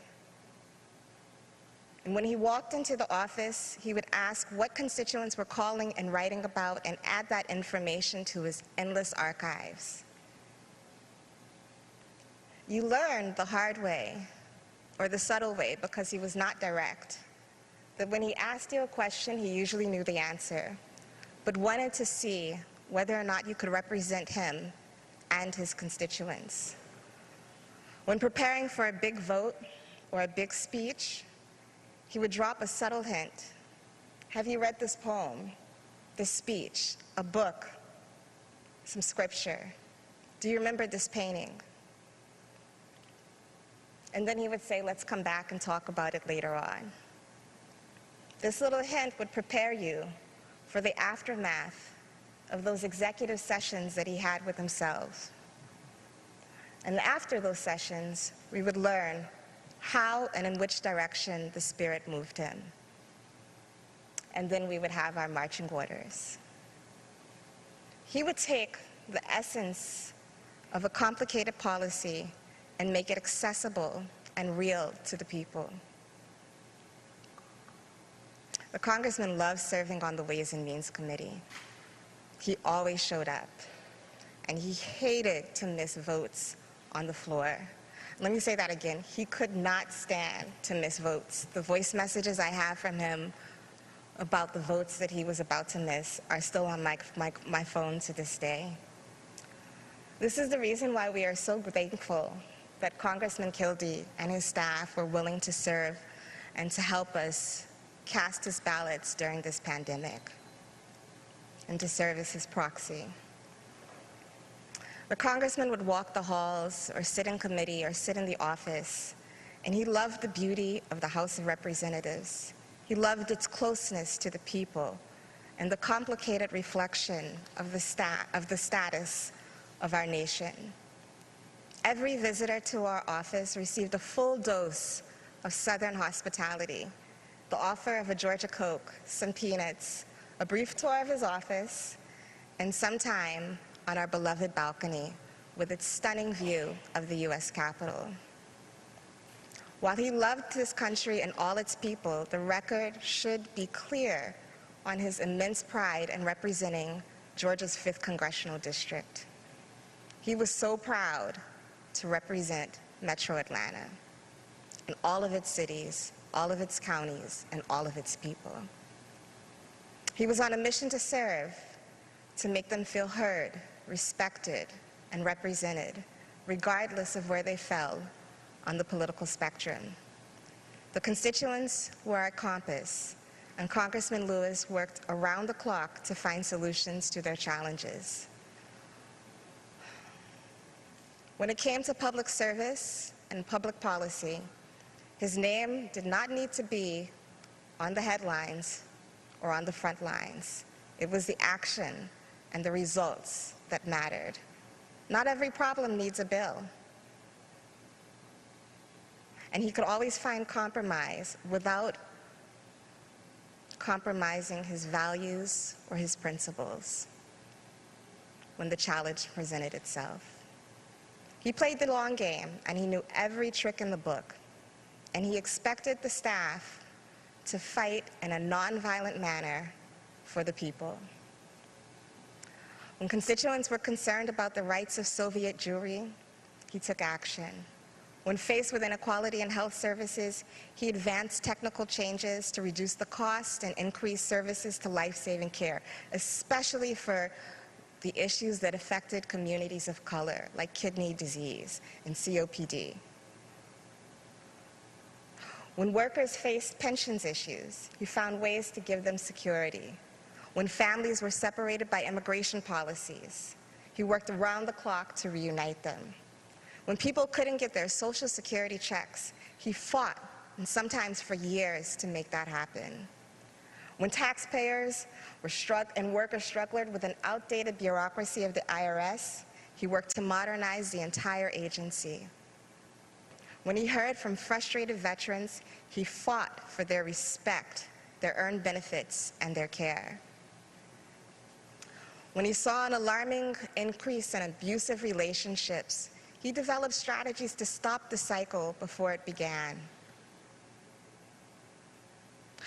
And when he walked into the office, he would ask what constituents were calling and writing about and add that information to his endless archives. You learned the hard way, or the subtle way, because he was not direct, that when he asked you a question, he usually knew the answer, but wanted to see whether or not you could represent him and his constituents. When preparing for a big vote or a big speech, he would drop a subtle hint. Have you read this poem, this speech, a book, some scripture? Do you remember this painting? And then he would say, let's come back and talk about it later on. This little hint would prepare you for the aftermath of those executive sessions that he had with himself. And after those sessions, we would learn how and in which direction the Spirit moved him. And then we would have our marching orders. He would take the essence of a complicated policy and make it accessible and real to the people. The congressman loved serving on the Ways and Means Committee. He always showed up, and he hated to miss votes on the floor. Let me say that again. He could not stand to miss votes. The voice messages I have from him about the votes that he was about to miss are still on my phone to this day. This is the reason why we are so thankful that Congressman Kildee and his staff were willing to serve and to help us cast his ballots during this pandemic and to serve as his proxy. The congressman would walk the halls or sit in committee or sit in the office, and he loved the beauty of the House of Representatives. He loved its closeness to the people and the complicated reflection of the status of our nation. Every visitor to our office received a full dose of Southern hospitality, the offer of a Georgia Coke, some peanuts, a brief tour of his office, and some time on our beloved balcony with its stunning view of the U.S. Capitol. While he loved this country and all its people, the record should be clear on his immense pride in representing Georgia's 5th Congressional District. He was so proud to represent Metro Atlanta and all of its cities, all of its counties, and all of its people. He was on a mission to serve, to make them feel heard, respected, and represented, regardless of where they fell on the political spectrum. The constituents were our compass, and Congressman Lewis worked around the clock to find solutions to their challenges. When it came to public service and public policy, his name did not need to be on the headlines or on the front lines. It was the action and the results that mattered. Not every problem needs a bill. And he could always find compromise without compromising his values or his principles when the challenge presented itself. He played the long game, and he knew every trick in the book. And he expected the staff to fight in a nonviolent manner for the people. When constituents were concerned about the rights of Soviet Jewry, he took action. When faced with inequality in health services, he advanced technical changes to reduce the cost and increase services to life-saving care, especially for the issues that affected communities of color, like kidney disease and COPD. When workers faced pensions issues, he found ways to give them security. When families were separated by immigration policies, he worked around the clock to reunite them. When people couldn't get their Social Security checks, he fought, and sometimes for years, to make that happen. When taxpayers and workers struggled with an outdated bureaucracy of the IRS, he worked to modernize the entire agency. When he heard from frustrated veterans, he fought for their respect, their earned benefits, and their care. When he saw an alarming increase in abusive relationships, he developed strategies to stop the cycle before it began.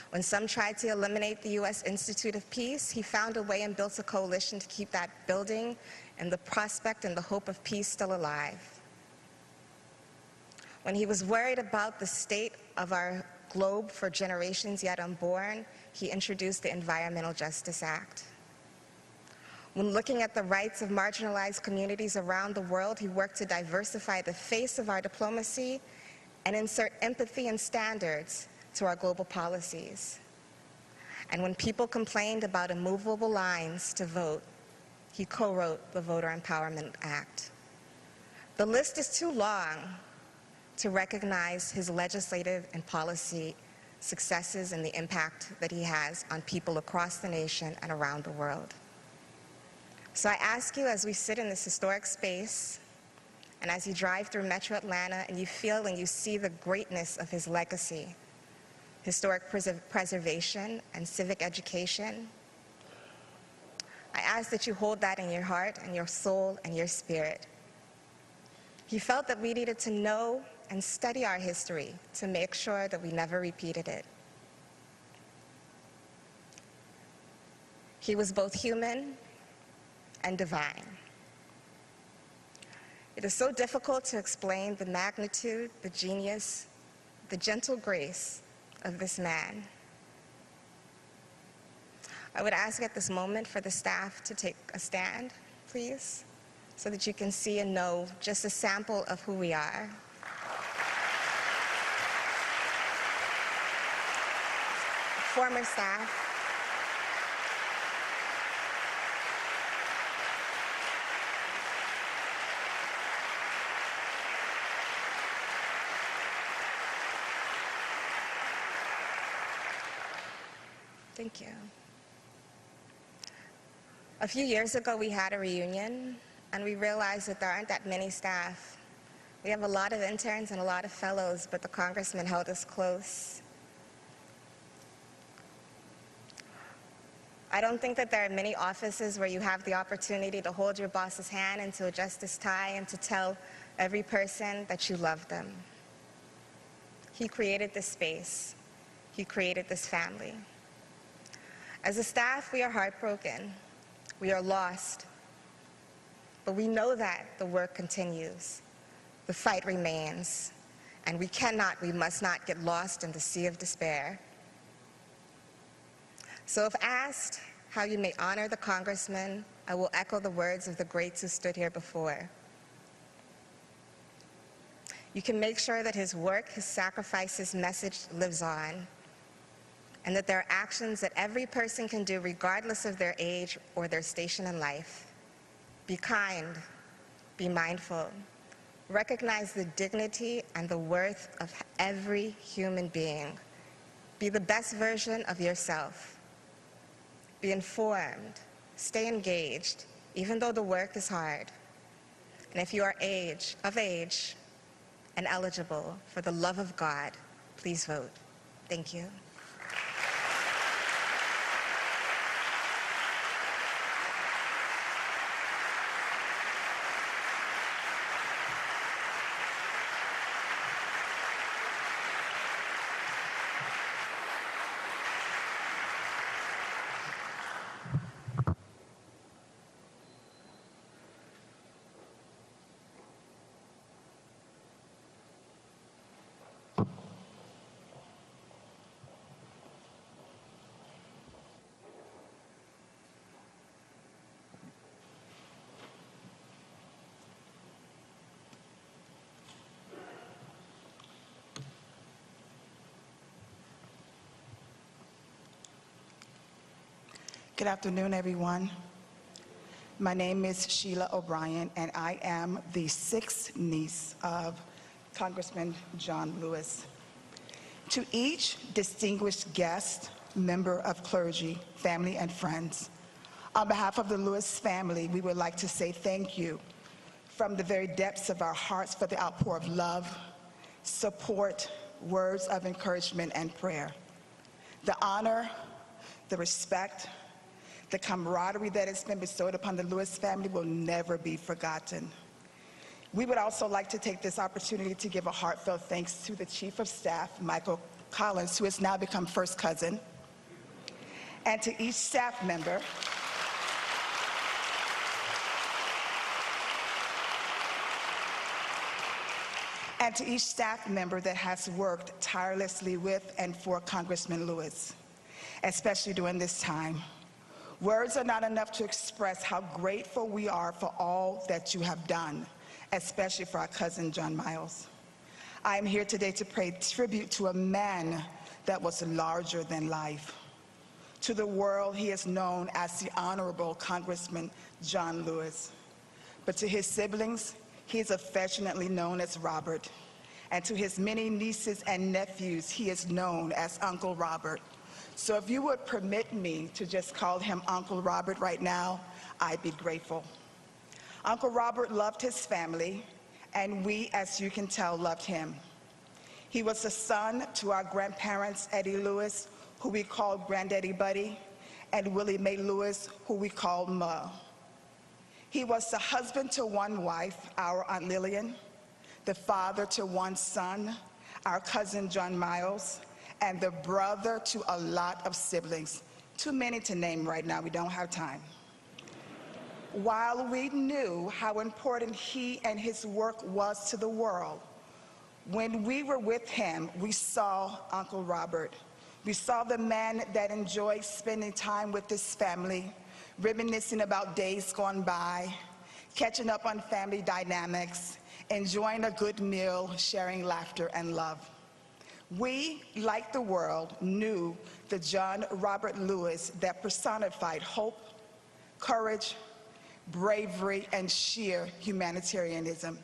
When some tried to eliminate the U.S. Institute of Peace, he found a way and built a coalition to keep that building and the prospect and the hope of peace still alive. When he was worried about the state of our globe for generations yet unborn, he introduced the Environmental Justice Act. When looking at the rights of marginalized communities around the world, he worked to diversify the face of our diplomacy and insert empathy and standards to our global policies. And when people complained about immovable lines to vote, he co-wrote the Voter Empowerment Act. The list is too long to recognize his legislative and policy successes and the impact that he has on people across the nation and around the world. So I ask you, as we sit in this historic space, and as you drive through Metro Atlanta and you feel and you see the greatness of his legacy, historic preservation and civic education, I ask that you hold that in your heart and your soul and your spirit. He felt that we needed to know and study our history to make sure that we never repeated it. He was both human and divine. It is so difficult to explain the magnitude, the genius, the gentle grace of this man. I would ask at this moment for the staff to take a stand, please, so that you can see and know just a sample of who we are. Former staff. Thank you. A few years ago, we had a reunion, and we realized that there aren't that many staff. We have a lot of interns and a lot of fellows, but the congressman held us close. I don't think that there are many offices where you have the opportunity to hold your boss's hand and to adjust his tie and to tell every person that you love them. He created this space. He created this family. As a staff, we are heartbroken. We are lost. But we know that the work continues. The fight remains. And we must not get lost in the sea of despair. So if asked how you may honor the congressman, I will echo the words of the greats who stood here before. You can make sure that his work, his sacrifice, his message lives on, and that there are actions that every person can do regardless of their age or their station in life. Be kind, be mindful, recognize the dignity and the worth of every human being. Be the best version of yourself. Be informed, stay engaged, even though the work is hard. And if you are of age and eligible, for the love of God, please vote. Thank you. Good afternoon, everyone. My name is Sheila O'Brien, and I am the sixth niece of Congressman John Lewis. To each distinguished guest, member of clergy, family, and friends, on behalf of the Lewis family, we would like to say thank you from the very depths of our hearts for the outpour of love, support, words of encouragement, and prayer. The honor, the respect, the camaraderie that has been bestowed upon the Lewis family will never be forgotten. We would also like to take this opportunity to give a heartfelt thanks to the Chief of Staff, Michael Collins, who has now become first cousin, and to each staff member that has worked tirelessly with and for Congressman Lewis, especially during this time. Words are not enough to express how grateful we are for all that you have done, especially for our cousin John Miles. I am here today to pay tribute to a man that was larger than life. To the world, he is known as the Honorable Congressman John Lewis. But to his siblings, he is affectionately known as Robert. And to his many nieces and nephews, he is known as Uncle Robert. So if you would permit me to just call him Uncle Robert right now, I'd be grateful. Uncle Robert loved his family, and we, as you can tell, loved him. He was the son to our grandparents, Eddie Lewis, who we called Granddaddy Buddy, and Willie Mae Lewis, who we called Ma. He was the husband to one wife, our Aunt Lillian, the father to one son, our cousin John Miles, and the brother to a lot of siblings. Too many to name right now, we don't have time. While we knew how important he and his work was to the world, when we were with him, we saw Uncle Robert. We saw the man that enjoyed spending time with his family, reminiscing about days gone by, catching up on family dynamics, enjoying a good meal, sharing laughter and love. We, like the world, knew the John Robert Lewis that personified hope, courage, bravery, and sheer humanitarianism.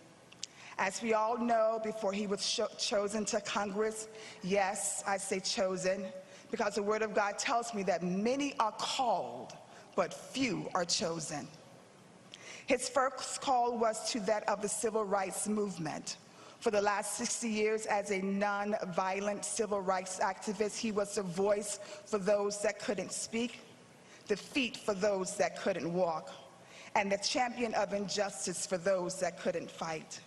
As we all know, before he was chosen to Congress, yes, I say chosen, because the Word of God tells me that many are called, but few are chosen. His first call was to that of the civil rights movement. For the last 60 years, as a non-violent civil rights activist, he was the voice for those that couldn't speak, the feet for those that couldn't walk, and the champion of injustice for those that couldn't fight.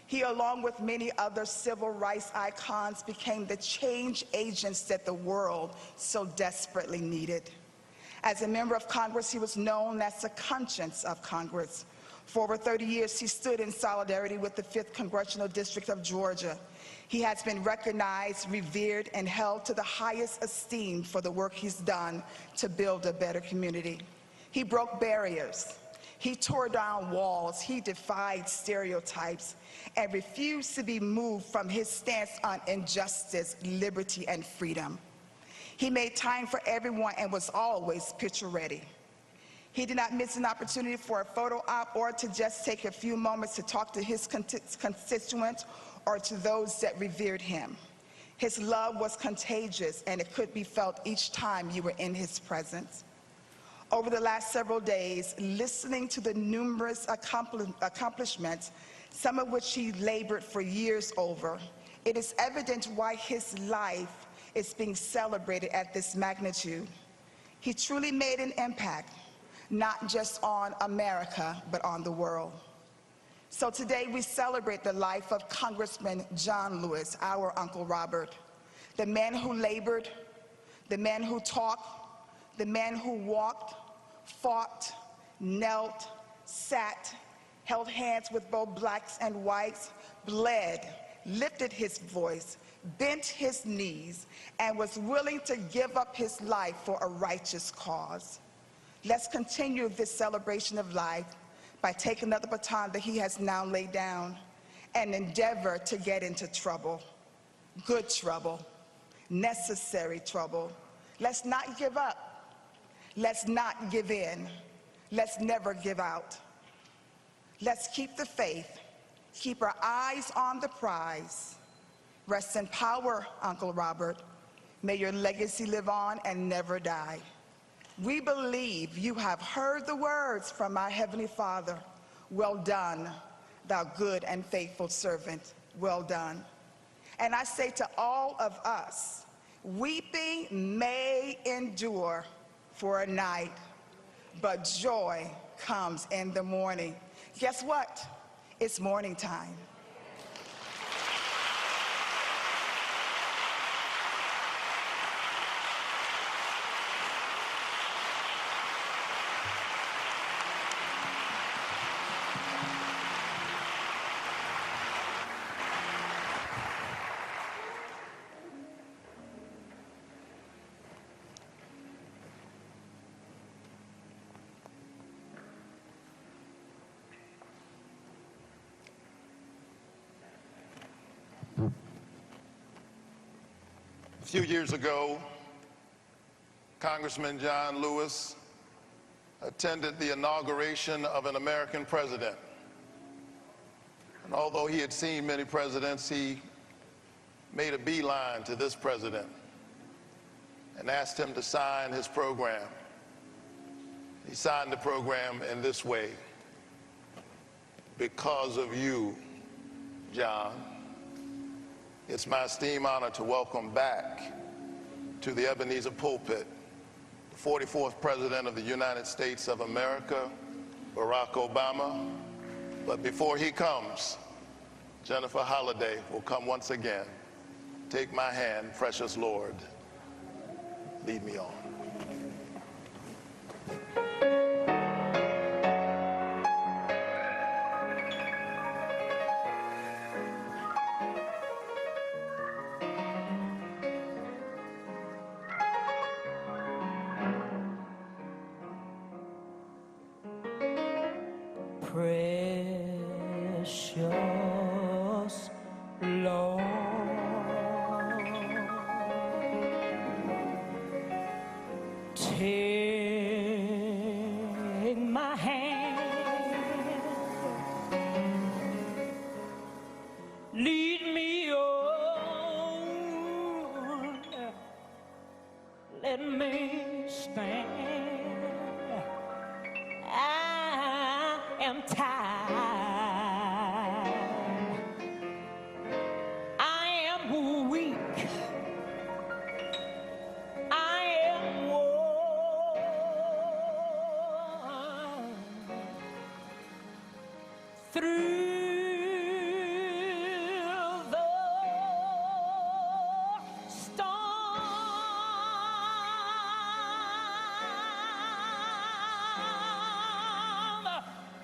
He, along with many other civil rights icons, became the change agents that the world so desperately needed. As a member of Congress, he was known as the conscience of Congress. For over 30 years, he stood in solidarity with the 5th Congressional District of Georgia. He has been recognized, revered, and held to the highest esteem for the work he's done to build a better community. He broke barriers. He tore down walls. He defied stereotypes and refused to be moved from his stance on injustice, liberty, and freedom. He made time for everyone and was always picture ready. He did not miss an opportunity for a photo op or to just take a few moments to talk to his constituents or to those that revered him. His love was contagious, and it could be felt each time you were in his presence. Over the last several days, listening to the numerous accomplishments, some of which he labored for years over, it is evident why his life is being celebrated at this magnitude. He truly made an impact, not just on America, but on the world. So today we celebrate the life of Congressman John Lewis, our Uncle Robert, the man who labored, the man who talked, the man who walked, fought, knelt, sat, held hands with both blacks and whites, bled, lifted his voice, bent his knees, and was willing to give up his life for a righteous cause. Let's continue this celebration of life by taking up the baton that he has now laid down and endeavor to get into trouble, good trouble, necessary trouble. Let's not give up. Let's not give in. Let's never give out. Let's keep the faith, keep our eyes on the prize. Rest in power, Uncle Robert. May your legacy live on and never die. We believe you have heard the words from our Heavenly Father. Well done, thou good and faithful servant. Well done. And I say to all of us, weeping may endure for a night, but joy comes in the morning. Guess what? It's morning time. A few years ago, Congressman John Lewis attended the inauguration of an American president. And although he had seen many presidents, he made a beeline to this president. and asked him to sign his program. He signed the program in this way: because of you, John, it's my esteemed honor to welcome back to the Ebenezer pulpit the 44th President of the United States of America, Barack Obama. But before he comes, Jennifer Holliday will come once again. Take my hand, precious Lord. Lead me on. Precious Lord, take my hand, lead me on, let me stand. I am tired, I am weak, I am worn through the storm,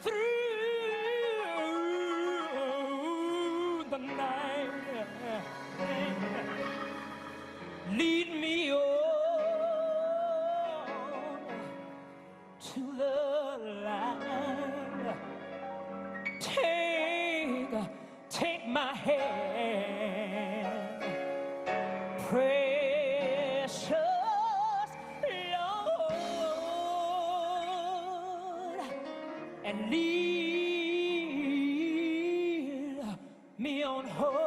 through the night. Lead me on to the light. Take my hand, precious Lord, and lead me on home.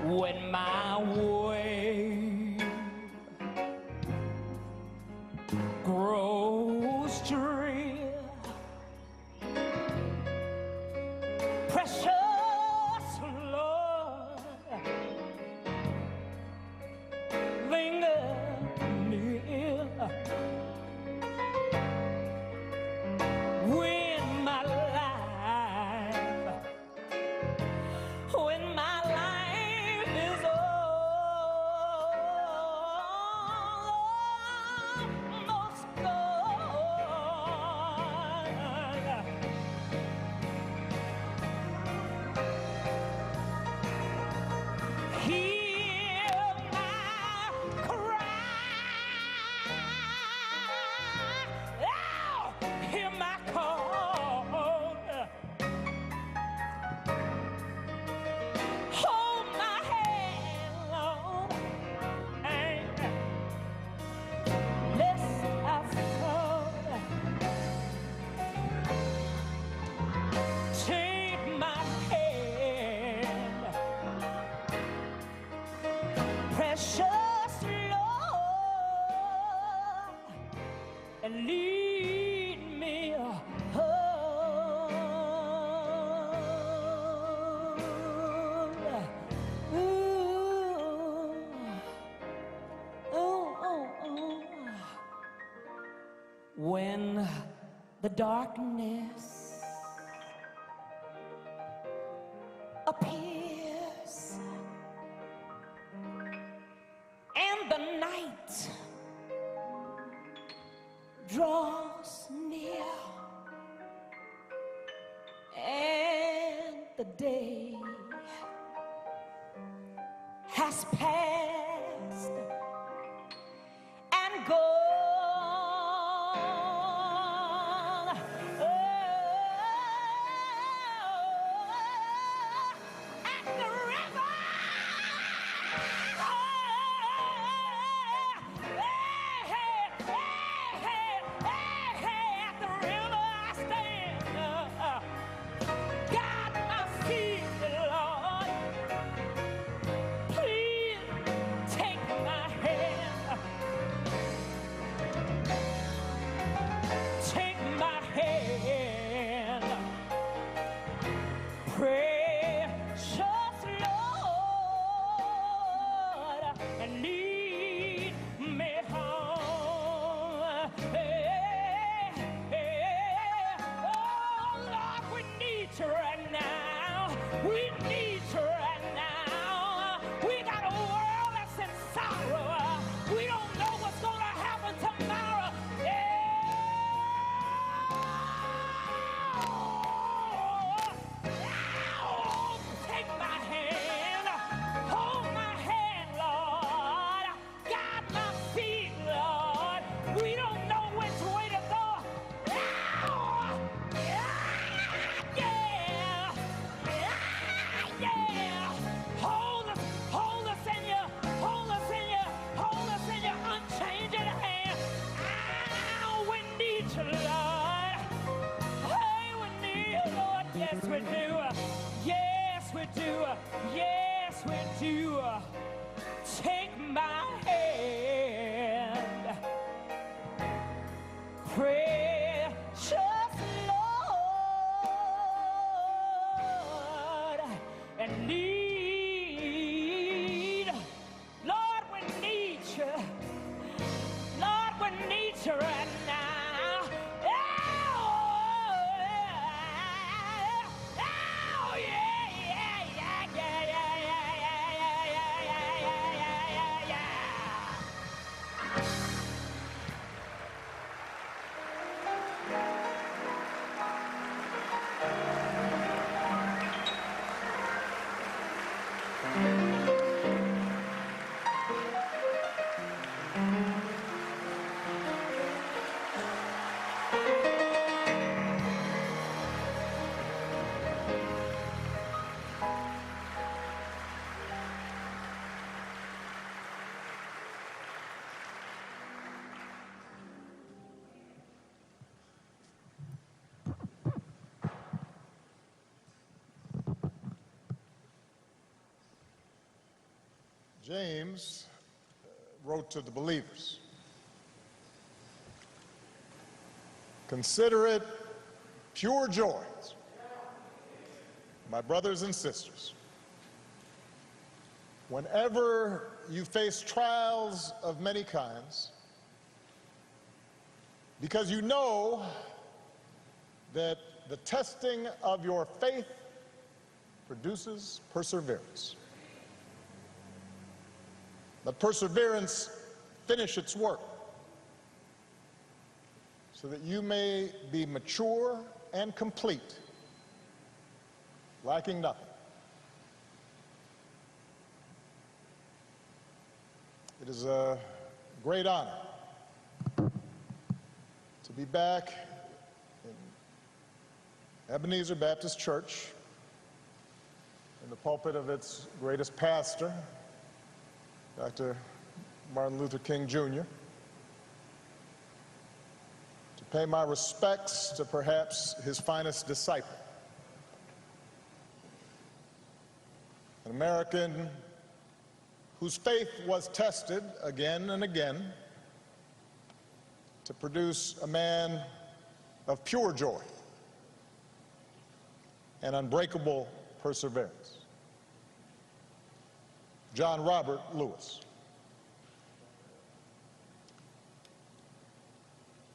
When my way grows drear, precious Lord, linger near. When my life is almost gone, hear my cry, oh, hear my call. Hold my hand, Lord, and lest I fall. Take my hand, precious Lord, and lead me home. When the darkness appears and the night draws near and the day has passed and gone. At the river, at the river I stand. James wrote to the believers, "Consider it pure joy, my brothers and sisters, whenever you face trials of many kinds, because you know that the testing of your faith produces perseverance. Let perseverance finish its work, so that you may be mature and complete, lacking nothing." It is a great honor to be back in Ebenezer Baptist Church, in the pulpit of its greatest pastor, Dr. Martin Luther King Jr., to pay my respects to perhaps his finest disciple, an American whose faith was tested again and again to produce a man of pure joy and unbreakable perseverance, John Robert Lewis.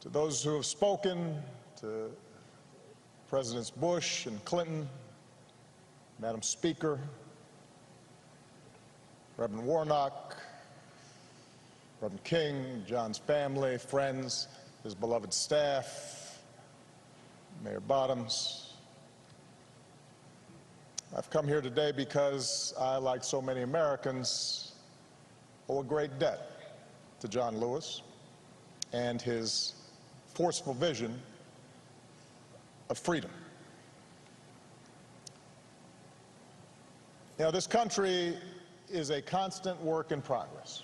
To those who have spoken, to Presidents Bush and Clinton, Madam Speaker, Reverend Warnock, Reverend King, John's family, friends, his beloved staff, Mayor Bottoms, I've come here today because I, like so many Americans, owe a great debt to John Lewis and his forceful vision of freedom. You know, this country is a constant work in progress.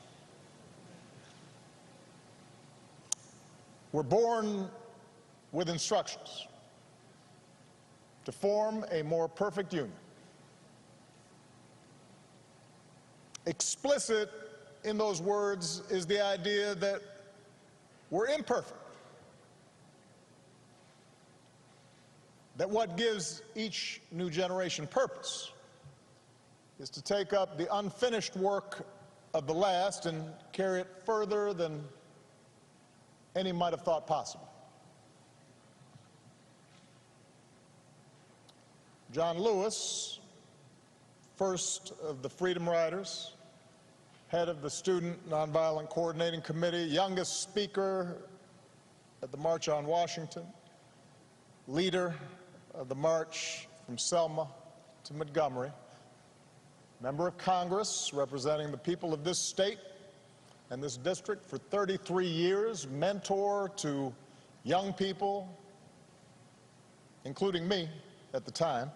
We're born with instructions to form a more perfect union. Explicit in those words is the idea that we're imperfect, that what gives each new generation purpose is to take up the unfinished work of the last and carry it further than any might have thought possible. John Lewis, first of the Freedom Riders, head of the Student Nonviolent Coordinating Committee, youngest speaker at the March on Washington, leader of the march from Selma to Montgomery, member of Congress representing the people of this state and this district for 33 years, mentor to young people, including me at the time,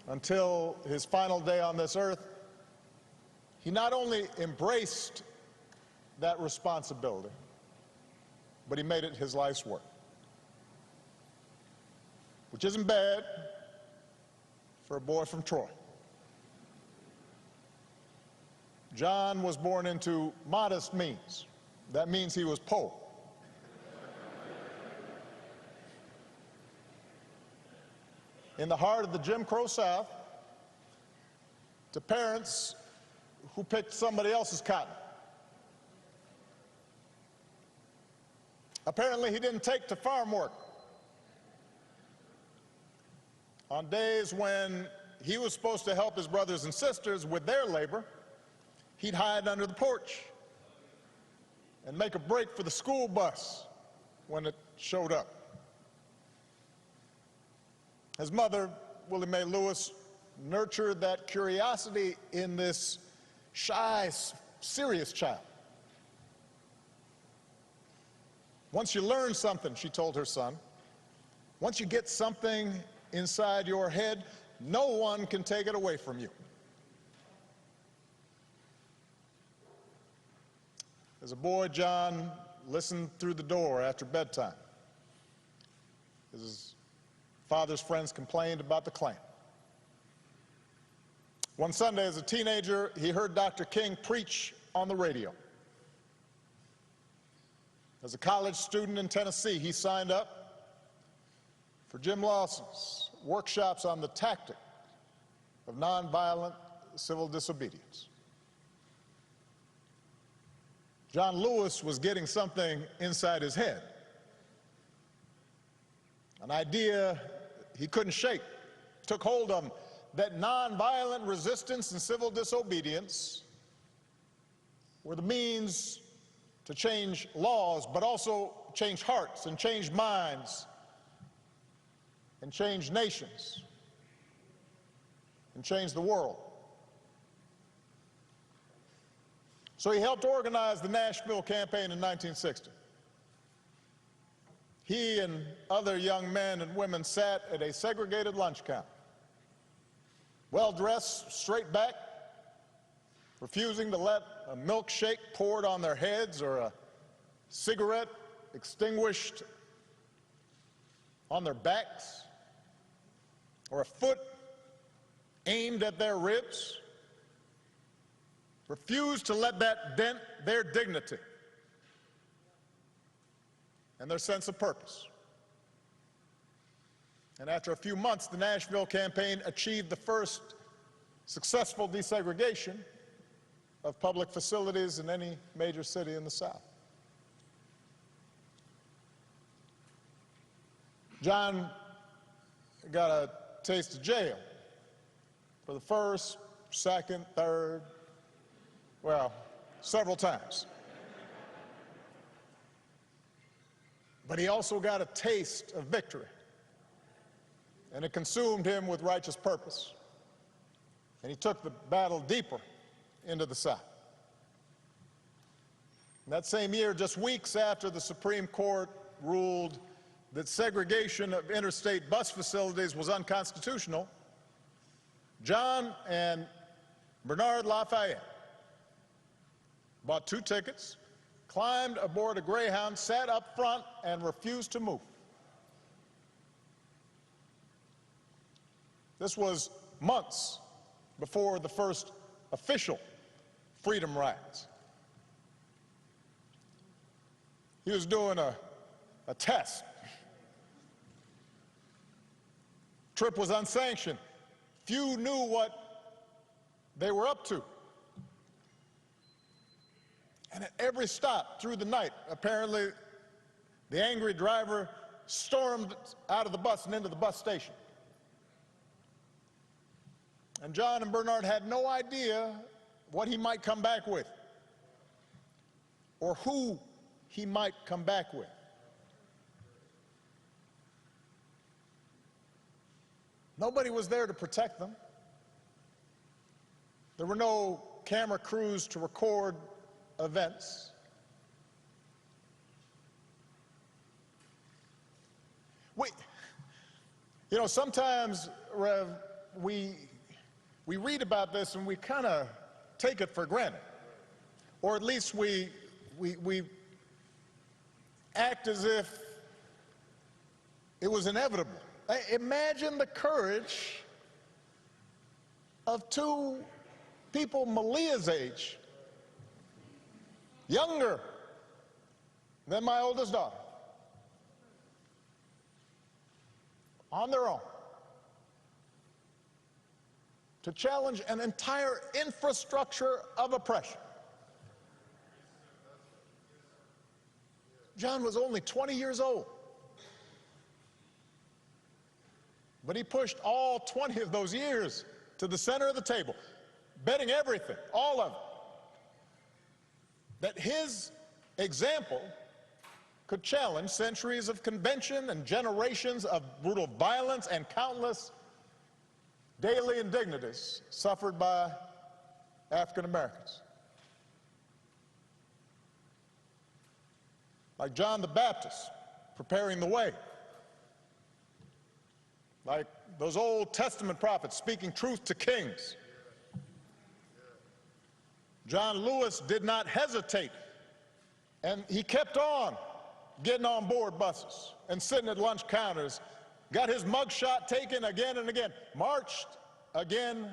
until his final day on this earth. He not only embraced that responsibility, but he made it his life's work, which isn't bad for a boy from Troy. John was born into modest means. That means he was poor. In the heart of the Jim Crow South, to parents who picked somebody else's cotton. Apparently, he didn't take to farm work. On days when he was supposed to help his brothers and sisters with their labor, he'd hide under the porch and make a break for the school bus when it showed up. His mother, Willie Mae Lewis, nurtured that curiosity in this shy, serious child. Once you learn something, she told her son, once you get something inside your head, no one can take it away from you. As a boy, John listened through the door after bedtime. His father's friends complained about the Klan. One Sunday as a teenager, he heard Dr. King preach on the radio. As a college student in Tennessee, he signed up for Jim Lawson's workshops on the tactic of nonviolent civil disobedience. John Lewis was getting something inside his head, an idea he couldn't shake, took hold of him, that nonviolent resistance and civil disobedience were the means to change laws, but also change hearts and change minds and change nations and change the world. So he helped organize the Nashville campaign in 1960. He and other young men and women sat at a segregated lunch counter, well-dressed, straight back, refusing to let a milkshake poured on their heads or a cigarette extinguished on their backs or a foot aimed at their ribs. Refused to let that dent their dignity and their sense of purpose. And after a few months, the Nashville campaign achieved the first successful desegregation of public facilities in any major city in the South. John got a taste of jail for the first, second, third, well, several times. But he also got a taste of victory, and it consumed him with righteous purpose. And he took the battle deeper into the South. And that same year, just weeks after the Supreme Court ruled that segregation of interstate bus facilities was unconstitutional, John and Bernard Lafayette bought 2 tickets, climbed aboard a Greyhound, sat up front, and refused to move. This was months before the first official freedom rides. He was doing a test. Trip was unsanctioned. Few knew what they were up to. And at every stop through the night, apparently, the angry driver stormed out of the bus and into the bus station. And John and Bernard had no idea what he might come back with or who he might come back with. Nobody was there to protect them. There were no camera crews to record events. Sometimes, Rev, we read about this and we kind of take it for granted, or at least we act as if it was inevitable. Imagine the courage of 2 people Malia's age, younger than my oldest daughter, on their own, to challenge an entire infrastructure of oppression. John was only 20 years old, but he pushed all 20 of those years to the center of the table, betting everything, all of it, that his example could challenge centuries of convention and generations of brutal violence and countless daily indignities suffered by African Americans. Like John the Baptist preparing the way, like those Old Testament prophets speaking truth to kings. John Lewis did not hesitate, and he kept on getting on board buses and sitting at lunch counters, got his mugshot taken again and again, marched again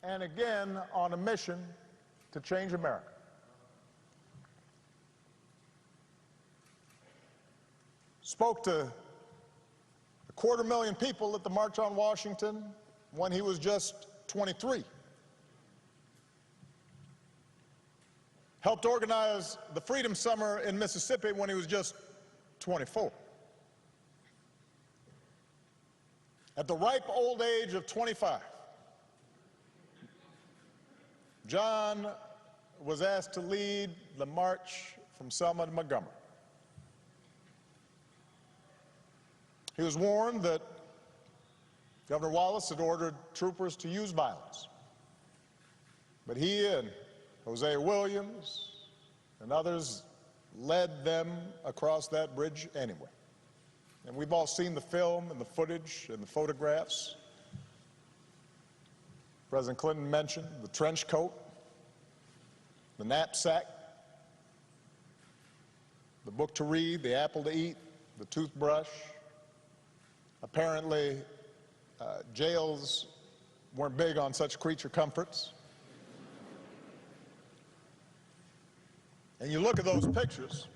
and again on a mission to change America. Spoke to 250,000 people at the March on Washington when he was just 23. Helped organize the Freedom Summer in Mississippi when he was just 24. At the ripe old age of 25, John was asked to lead the march from Selma to Montgomery. He was warned that Governor Wallace had ordered troopers to use violence. But he and Hosea Williams and others led them across that bridge anyway. And we've all seen the film and the footage and the photographs. President Clinton mentioned the trench coat, the knapsack, the book to read, the apple to eat, the toothbrush. Apparently, jails weren't big on such creature comforts. And you look at those pictures,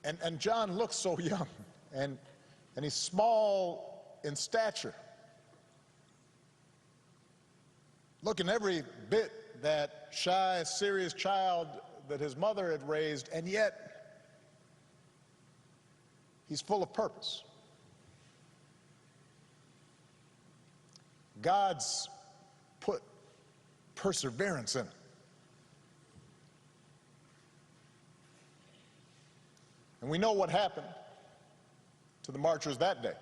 and John looks so young, and he's small in stature, looking every bit that shy, serious child that his mother had raised, and yet he's full of purpose. God's put perseverance in it. And we know what happened to the marchers that day.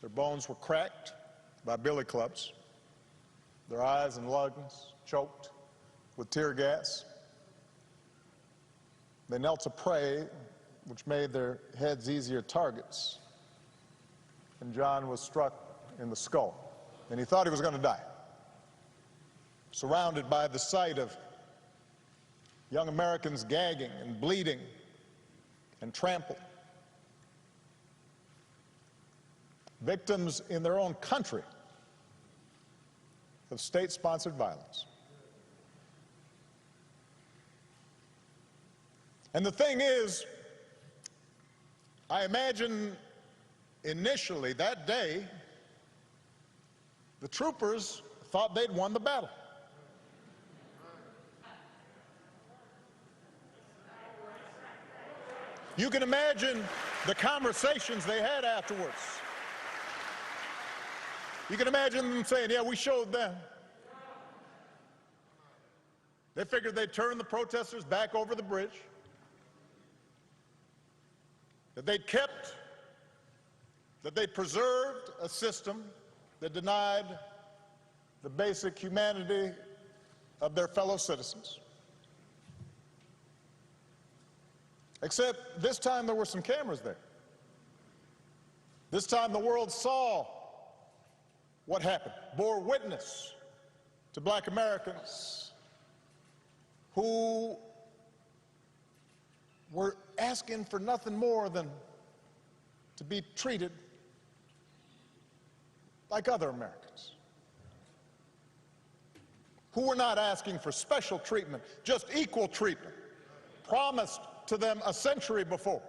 Their bones were cracked by billy clubs, their eyes and lungs choked with tear gas. They knelt to pray, which made their heads easier targets. And John was struck in the skull, and he thought he was going to die. Surrounded by the sight of young Americans gagging and bleeding and trampled. Victims in their own country of state-sponsored violence. And the thing is, I imagine initially that day, the troopers thought they'd won the battle. You can imagine the conversations they had afterwards. You can imagine them saying, yeah, we showed them. They figured they'd turn the protesters back over the bridge, that they'd preserved a system that denied the basic humanity of their fellow citizens. Except this time there were some cameras there. This time the world saw what happened, bore witness to black Americans who were asking for nothing more than to be treated like other Americans, who were not asking for special treatment, just equal treatment, promised to them a century before,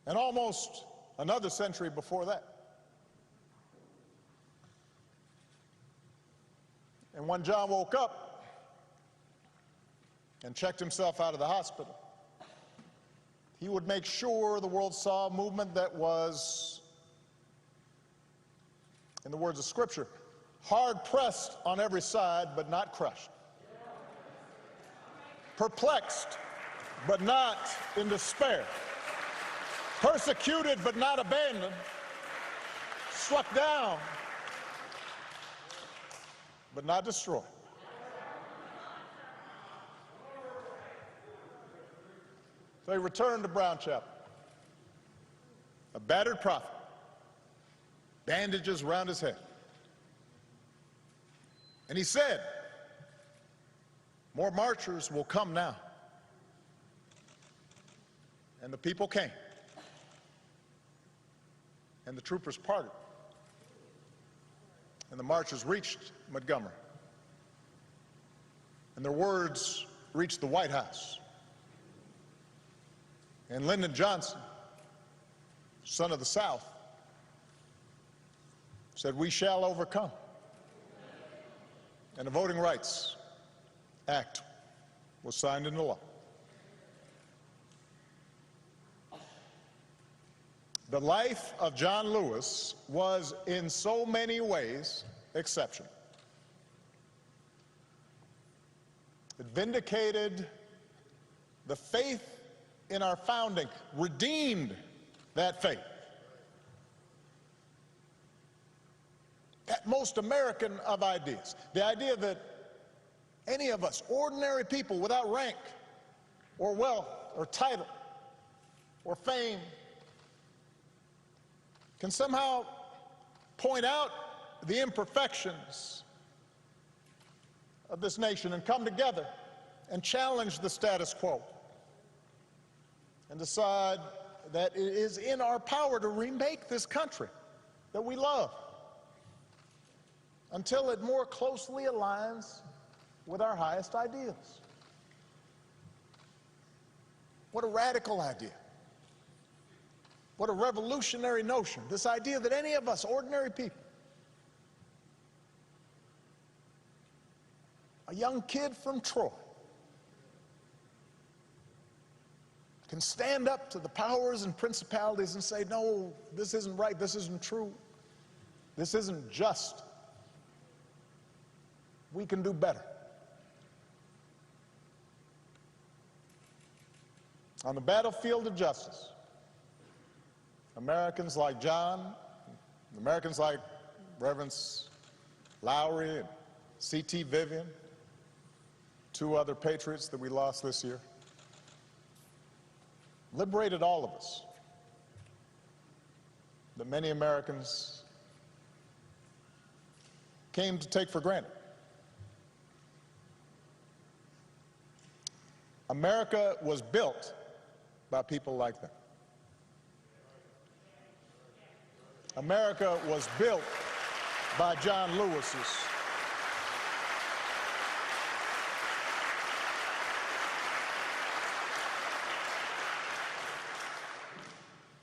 and almost another century before that. And when John woke up and checked himself out of the hospital, he would make sure the world saw a movement that was, in the words of Scripture, hard-pressed on every side, but not crushed. Perplexed, but not in despair. Persecuted, but not abandoned. Struck down, but not destroyed. So he returned to Brown Chapel, a battered prophet, bandages around his head. And he said, more marchers will come now. And the people came. and the troopers parted, and the marchers reached Montgomery, and their words reached the White House. And Lyndon Johnson, son of the South, said, "We shall overcome." And the Voting Rights Act was signed into law. The life of John Lewis was in so many ways exceptional. It vindicated the faith in our founding, redeemed that faith. That most American of ideas, the idea that any of us, ordinary people without rank or wealth or title or fame, can somehow point out the imperfections of this nation and come together and challenge the status quo and decide that it is in our power to remake this country that we love until it more closely aligns with our highest ideals. What a radical idea. What a revolutionary notion, this idea that any of us, ordinary people, a young kid from Troy, can stand up to the powers and principalities and say, "No, this isn't right, this isn't true, this isn't just. We can do better." On the battlefield of justice, Americans like John, Americans like Reverends Lowry and C.T. Vivian, two other patriots that we lost this year, liberated all of us that many Americans came to take for granted. America was built by people like them. America was built by John Lewis's.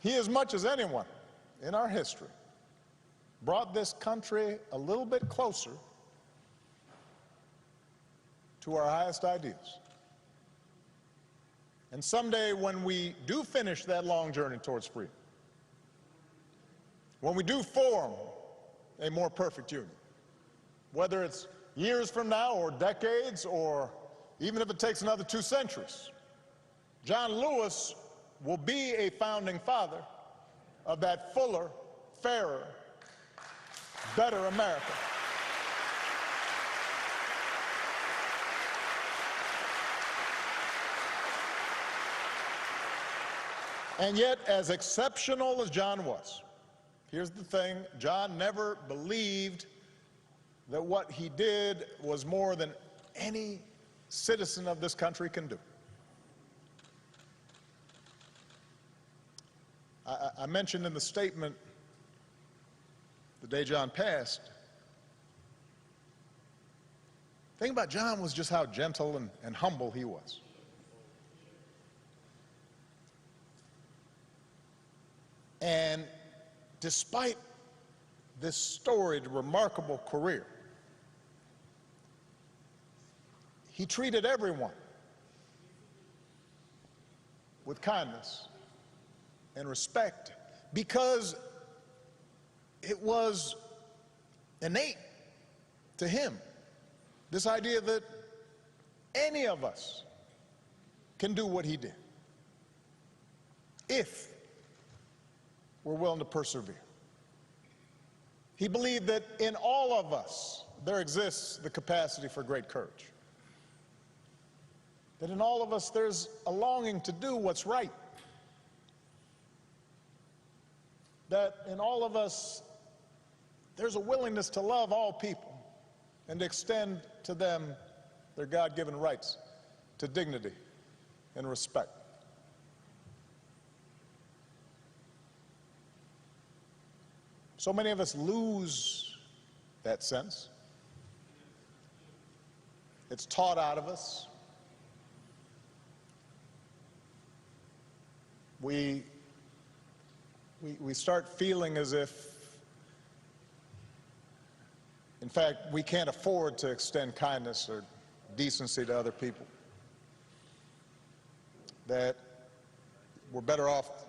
He, as much as anyone in our history, brought this country a little bit closer to our highest ideals. And someday, when we do finish that long journey towards freedom, when we do form a more perfect union, whether it's years from now or decades or even if it takes another 2 centuries, John Lewis will be a founding father of that fuller, fairer, better America. And yet, as exceptional as John was, here's the thing: John never believed that what he did was more than any citizen of this country can do. I mentioned in the statement the day John passed, the thing about John was just how gentle and humble he was. And despite this storied, remarkable career, he treated everyone with kindness and respect because it was innate to him, this idea that any of us can do what he did if we're willing to persevere. He believed that in all of us there exists the capacity for great courage. That in all of us there's a longing to do what's right. That in all of us there's a willingness to love all people and to extend to them their God-given rights to dignity and respect. So many of us lose that sense. It's taught out of us. We start feeling as if, in fact, we can't afford to extend kindness or decency to other people. That we're better off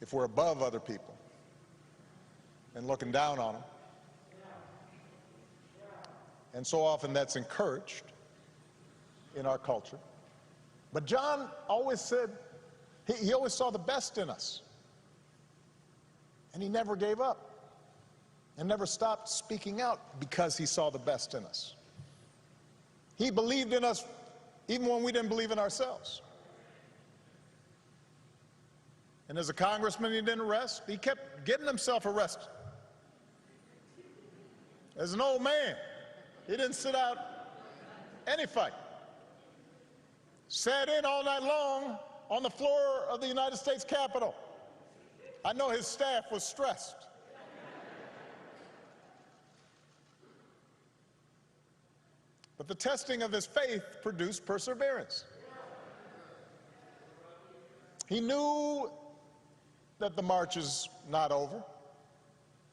if we're above other people and looking down on them. And so often that's encouraged in our culture. But John always said, he always saw the best in us. And he never gave up and never stopped speaking out because he saw the best in us. He believed in us even when we didn't believe in ourselves. And as a congressman, he didn't rest. He kept getting himself arrested. As an old man, he didn't sit out any fight. Sat in all night long on the floor of the United States Capitol. I know his staff was stressed. But the testing of his faith produced perseverance. He knew that the march is not over,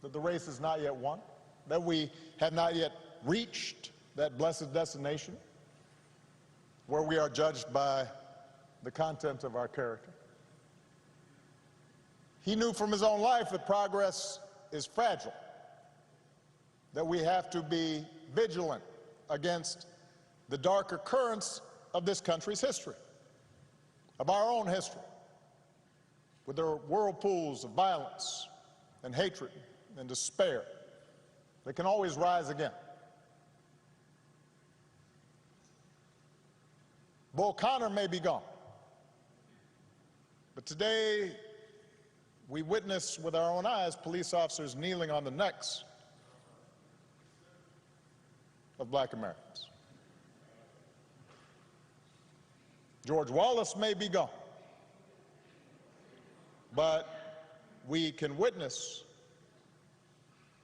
that the race is not yet won, that we have not yet reached that blessed destination where we are judged by the content of our character. He knew from his own life that progress is fragile, that we have to be vigilant against the darker currents of this country's history, of our own history, with their whirlpools of violence and hatred and despair that can always rise again. Bull Connor may be gone, but today we witness with our own eyes police officers kneeling on the necks of black Americans. George Wallace may be gone, but we can witness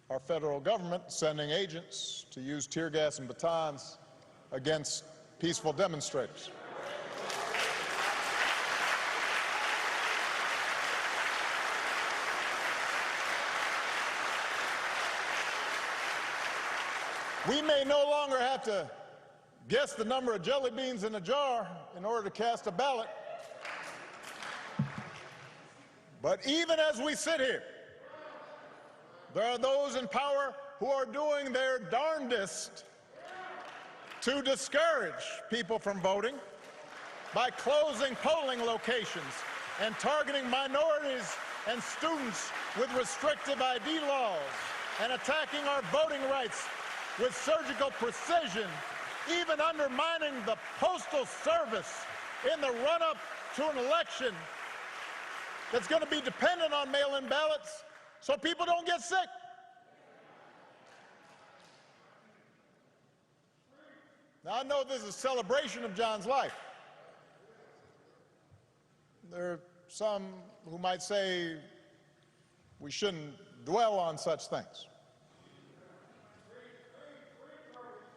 our federal government sending agents to use tear gas and batons against peaceful demonstrators. We may no longer have to guess the number of jelly beans in a jar in order to cast a ballot. But even as we sit here, there are those in power who are doing their darndest to discourage people from voting by closing polling locations and targeting minorities and students with restrictive ID laws and attacking our voting rights with surgical precision, even undermining the Postal Service in the run-up to an election that's going to be dependent on mail-in ballots so people don't get sick. Now, I know this is a celebration of John's life. There are some who might say we shouldn't dwell on such things.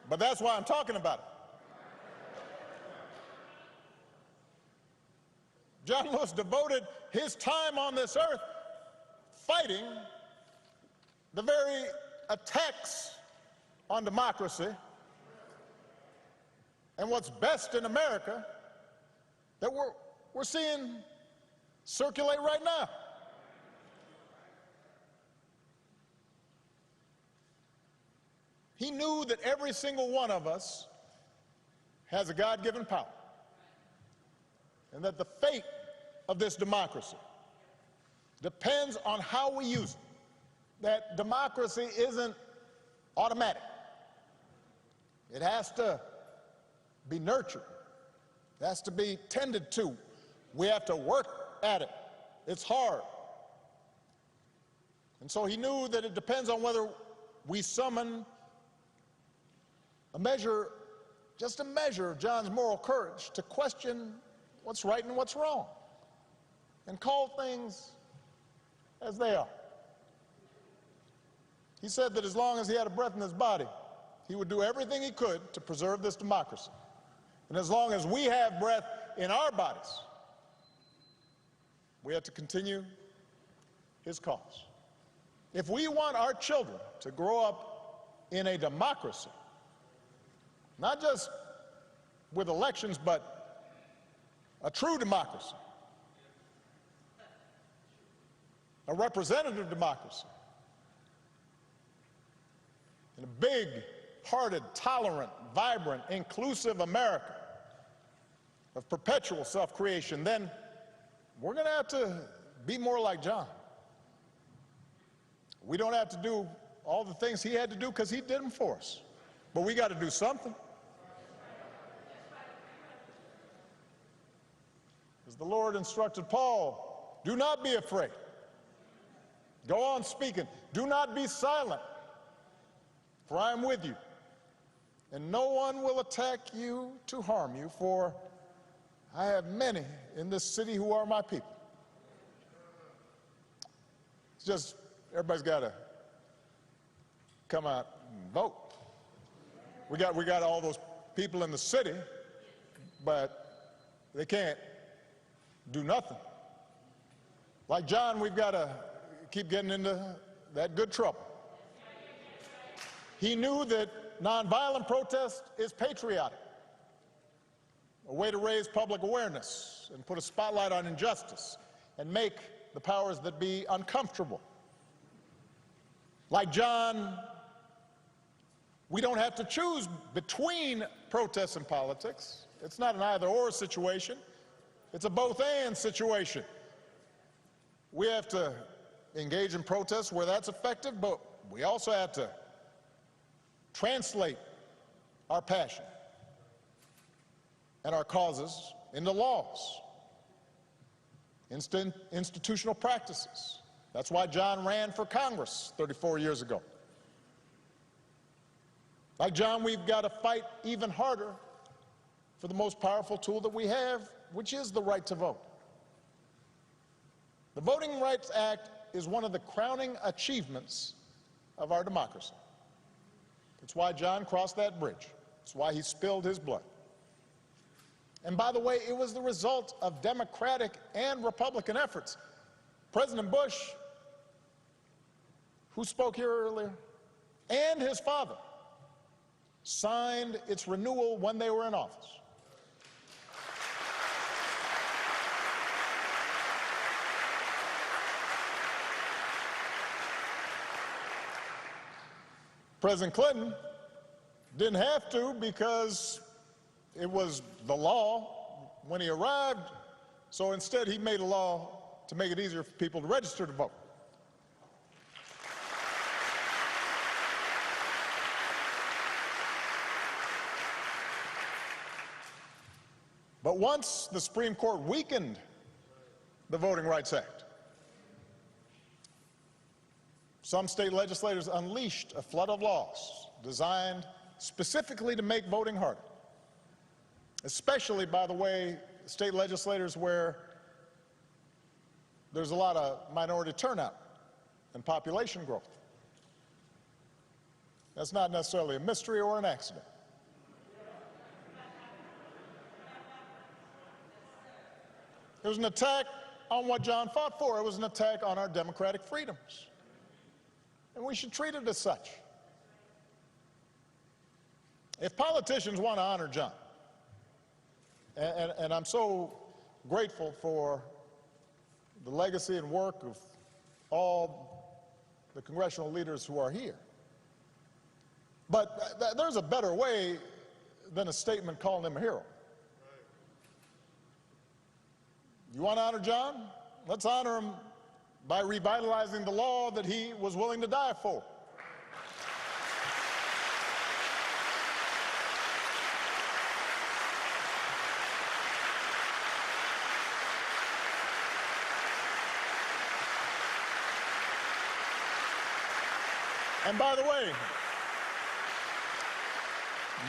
But that's why I'm talking about it. John Lewis devoted his time on this earth fighting the very attacks on democracy and what's best in America that we're seeing circulate right now. He knew that every single one of us has a God-given power, and that the fate of this democracy depends on how we use it. That democracy isn't automatic. It has to be nurtured. It has to be tended to. We have to work at it. It's hard. And so he knew that it depends on whether we summon a measure, just a measure of John's moral courage to question what's right and what's wrong and call things as they are. He said that as long as he had a breath in his body, he would do everything he could to preserve this democracy. And as long as we have breath in our bodies, we have to continue his cause. If we want our children to grow up in a democracy, not just with elections, but a true democracy, a representative democracy, in a big-hearted, tolerant, vibrant, inclusive America of perpetual self-creation, then we're going to have to be more like John. We don't have to do all the things he had to do because he did them for us. But we got to do something. As the Lord instructed Paul, do not be afraid. Go on speaking. Do not be silent, for I am with you. And no one will attack you to harm you, for I have many in this city who are my people. It's just, everybody's got to come out and vote. We got all those people in the city, but they can't do nothing. Like John, we've got to keep getting into that good trouble. He knew that nonviolent protest is patriotic, a way to raise public awareness and put a spotlight on injustice and make the powers that be uncomfortable. Like John, we don't have to choose between protests and politics. It's not an either-or situation. It's a both-and situation. We have to engage in protests where that's effective, but we also have to translate our passion and our causes into laws, institutional practices. That's why John ran for Congress 34 years ago. Like John, we've got to fight even harder for the most powerful tool that we have, which is the right to vote. The Voting Rights Act is one of the crowning achievements of our democracy. It's why John crossed that bridge. It's why he spilled his blood. And by the way, it was the result of Democratic and Republican efforts. President Bush, who spoke here earlier, and his father signed its renewal when they were in office. President Clinton didn't have to because it was the law when he arrived, so instead he made a law to make it easier for people to register to vote. But once the Supreme Court weakened the Voting Rights Act, some state legislators unleashed a flood of laws designed specifically to make voting harder, especially, by the way, state legislators where there's a lot of minority turnout and population growth. That's not necessarily a mystery or an accident. It was an attack on what John fought for. It was an attack on our democratic freedoms. And we should treat it as such. If politicians want to honor John, and I'm so grateful for the legacy and work of all the congressional leaders who are here, but there's a better way than a statement calling him a hero. You want to honor John? Let's honor him by revitalizing the law that he was willing to die for. And by the way,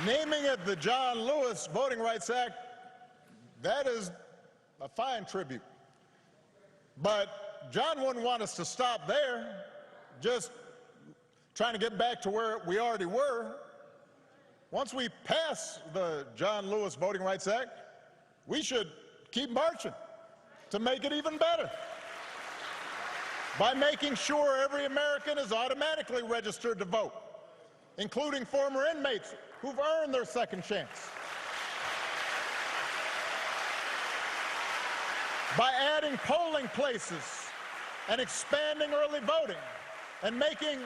naming it the John Lewis Voting Rights Act, that is a fine tribute. But John wouldn't want us to stop there. Just trying to get back to where we already were. Once we pass the John Lewis Voting Rights Act, we should keep marching to make it even better by making sure every American is automatically registered to vote, including former inmates who've earned their second chance. By adding polling places and expanding early voting and making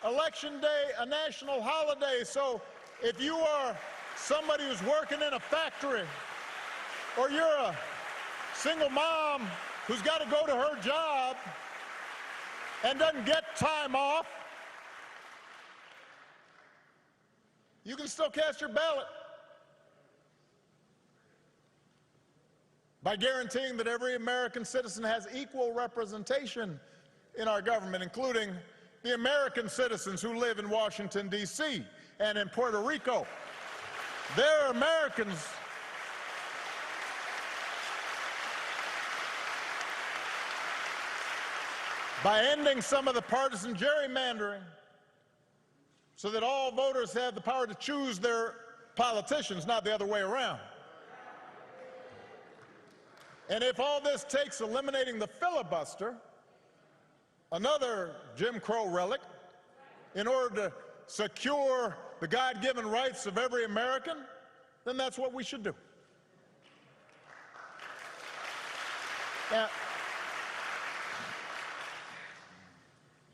Election Day a national holiday. So if you are somebody who's working in a factory, or you're a single mom who's got to go to her job and doesn't get time off, you can still cast your ballot by guaranteeing that every American citizen has equal representation in our government, including the American citizens who live in Washington, D.C. and in Puerto Rico. They're Americans. By ending some of the partisan gerrymandering so that all voters have the power to choose their politicians, not the other way around. And if all this takes eliminating the filibuster, another Jim Crow relic, in order to secure the God-given rights of every American, then that's what we should do. Now,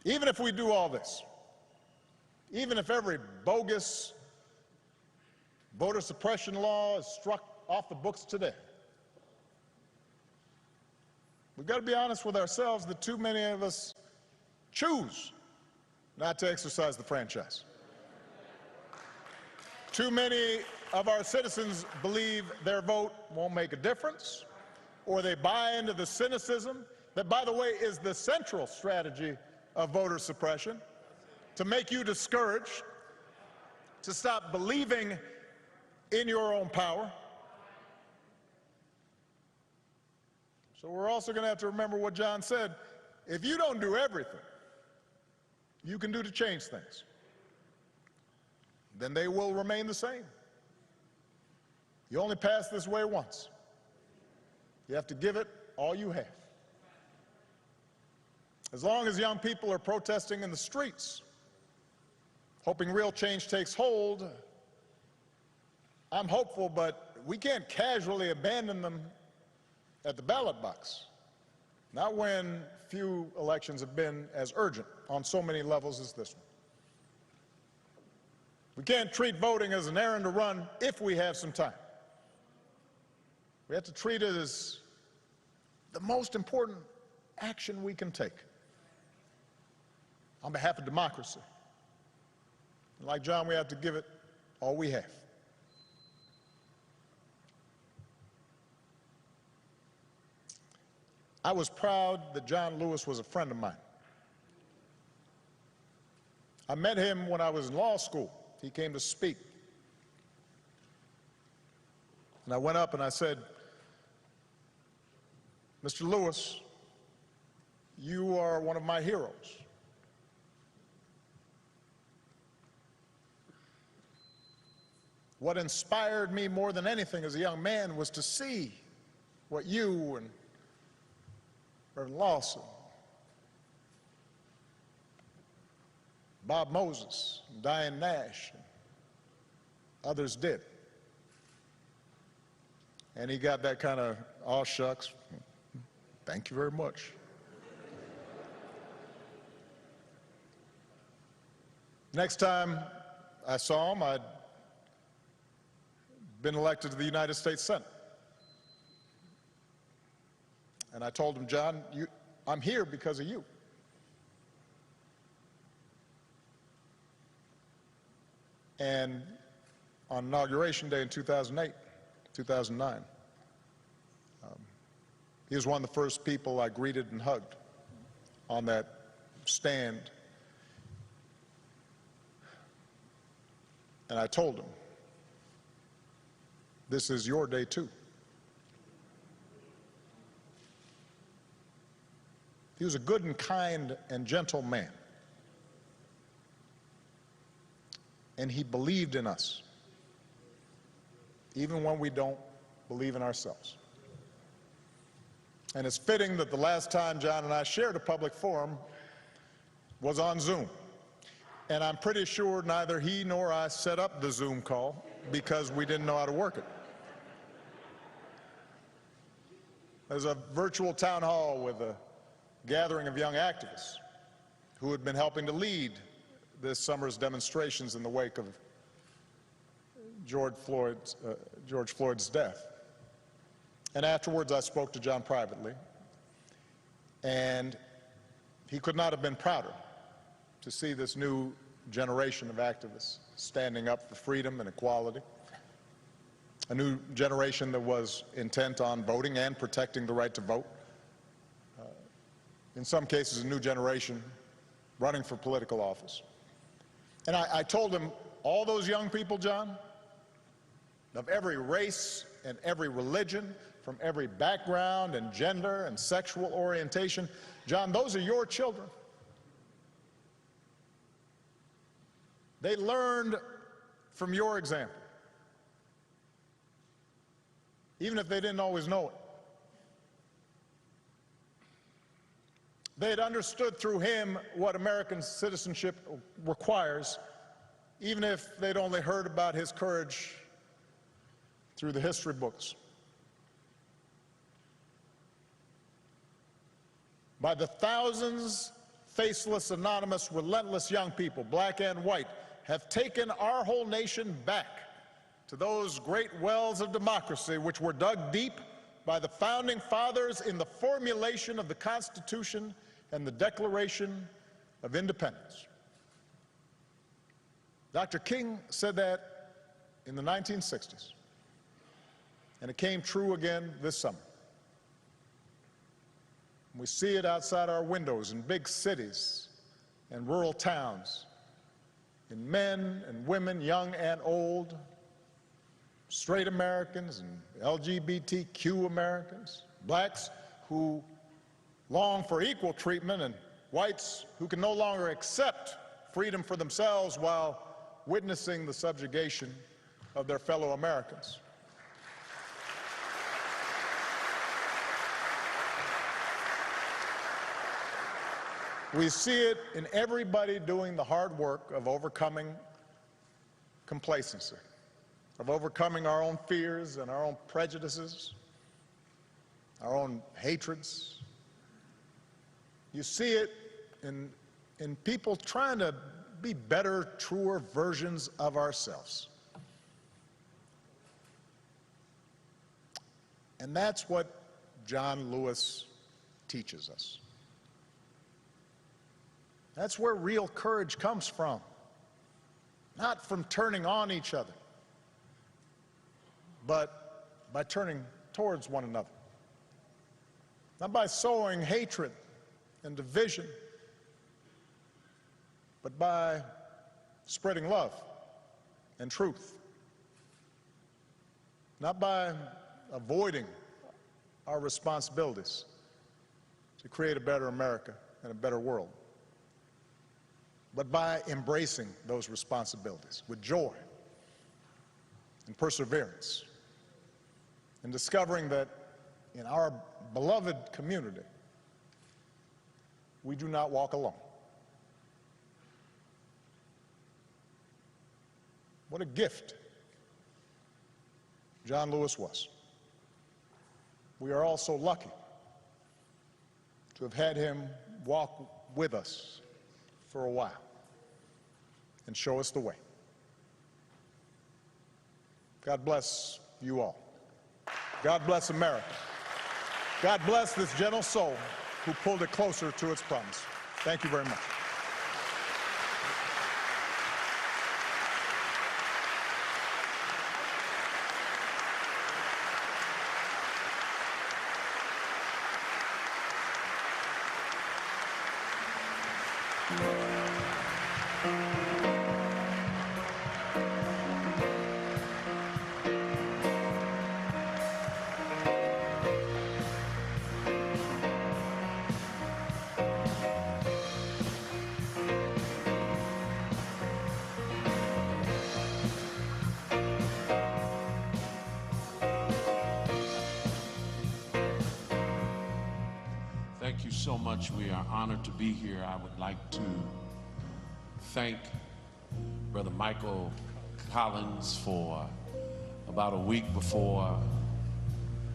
even if we do all this, even if every bogus voter suppression law is struck off the books today, we've got to be honest with ourselves that too many of us choose not to exercise the franchise. Too many of our citizens believe their vote won't make a difference, or they buy into the cynicism that, by the way, is the central strategy of voter suppression, to make you discouraged, to stop believing in your own power. So we're also going to have to remember what John said. If you don't do everything you can do to change things, then they will remain the same. You only pass this way once. You have to give it all you have. As long as young people are protesting in the streets, hoping real change takes hold, I'm hopeful, but we can't casually abandon them at the ballot box. Not when few elections have been as urgent on so many levels as this one. We can't treat voting as an errand to run if we have some time. We have to treat it as the most important action we can take on behalf of democracy. And like John, we have to give it all we have. I was proud that John Lewis was a friend of mine. I met him when I was in law school. He came to speak. And I went up and I said, Mr. Lewis, you are one of my heroes. What inspired me more than anything as a young man was to see what you and Reverend Lawson, Bob Moses, and Diane Nash, and others did. And he got that kind of, aw shucks, thank you very much. Next time I saw him, I'd been elected to the United States Senate. And I told him, John, I'm here because of you. And on Inauguration Day in 2009, he was one of the first people I greeted and hugged on that stand. And I told him, this is your day too. He was a good and kind and gentle man. and he believed in us, even when we don't believe in ourselves. And it's fitting that the last time John and I shared a public forum was on Zoom. And I'm pretty sure neither he nor I set up the Zoom call because we didn't know how to work it. There's a virtual town hall with a gathering of young activists who had been helping to lead this summer's demonstrations in the wake of George Floyd's death. And afterwards, I spoke to John privately, and he could not have been prouder to see this new generation of activists standing up for freedom and equality, a new generation that was intent on voting and protecting the right to vote, in some cases a new generation running for political office. And I told him, all those young people, John, of every race and every religion, from every background and gender and sexual orientation, John, those are your children. They learned from your example, even if they didn't always know it. They had understood through him what American citizenship requires, even if they'd only heard about his courage through the history books. By the thousands, faceless, anonymous, relentless young people, black and white, have taken our whole nation back to those great wells of democracy which were dug deep by the founding fathers in the formulation of the Constitution and the Declaration of Independence. Dr. King said that in the 1960s, and it came true again this summer. We see it outside our windows in big cities and rural towns, in men and women, young and old, straight Americans and LGBTQ Americans, blacks who long for equal treatment, and whites who can no longer accept freedom for themselves while witnessing the subjugation of their fellow Americans. We see it in everybody doing the hard work of overcoming complacency, of overcoming our own fears and our own prejudices, our own hatreds. You see it in people trying to be better, truer versions of ourselves. And that's what John Lewis teaches us. That's where real courage comes from. Not from turning on each other, but by turning towards one another. Not by sowing hatred and division, but by spreading love and truth. Not by avoiding our responsibilities to create a better America and a better world, but by embracing those responsibilities with joy and perseverance, and discovering that in our beloved community, we do not walk alone. What a gift John Lewis was. We are all so lucky to have had him walk with us for a while and show us the way. God bless you all. God bless America. God bless this gentle soul who pulled it closer to its promise. Thank you very much. Thank you so much. We are honored to be here. I would like to thank Brother Michael Collins for about a week before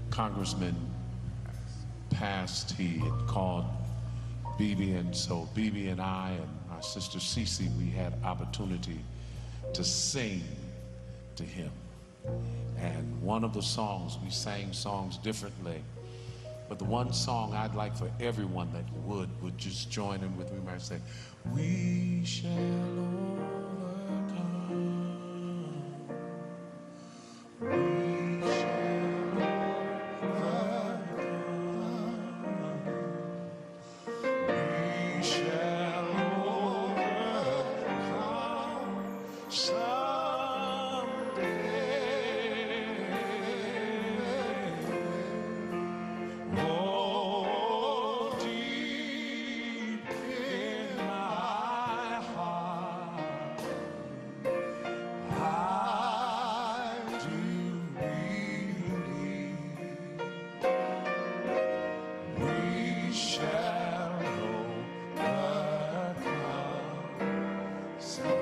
Congressman passed, he had called Bibi, and so Bibi and I and our sister Cece, we had opportunity to sing to him. And one of the songs, we sang songs differently, but the one song I'd like for everyone that would just join in with me and say, we shall overcome. We shall overcome. We shall overcome someday. Oh, deep in my heart, I do believe we shall overcome someday.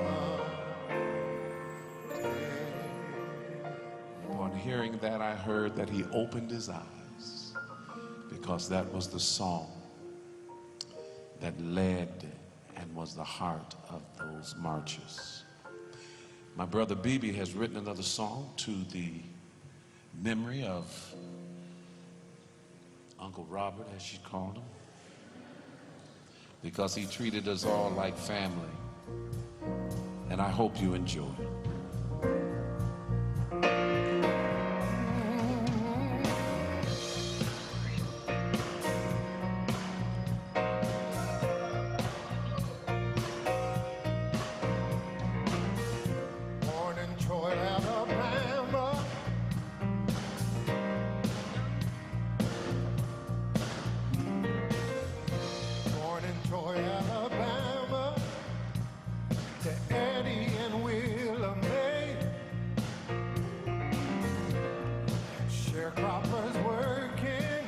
Upon hearing that, I heard that he opened his eyes, because that was the song that led and was the heart of those marches. My brother Bibi has written another song to the memory of Uncle Robert, as she called him, because he treated us all like family. And I hope you enjoy it. Born in Troy, Alabama. Born in Troy, Alabama. To Eddie and Willa May. Sharecroppers working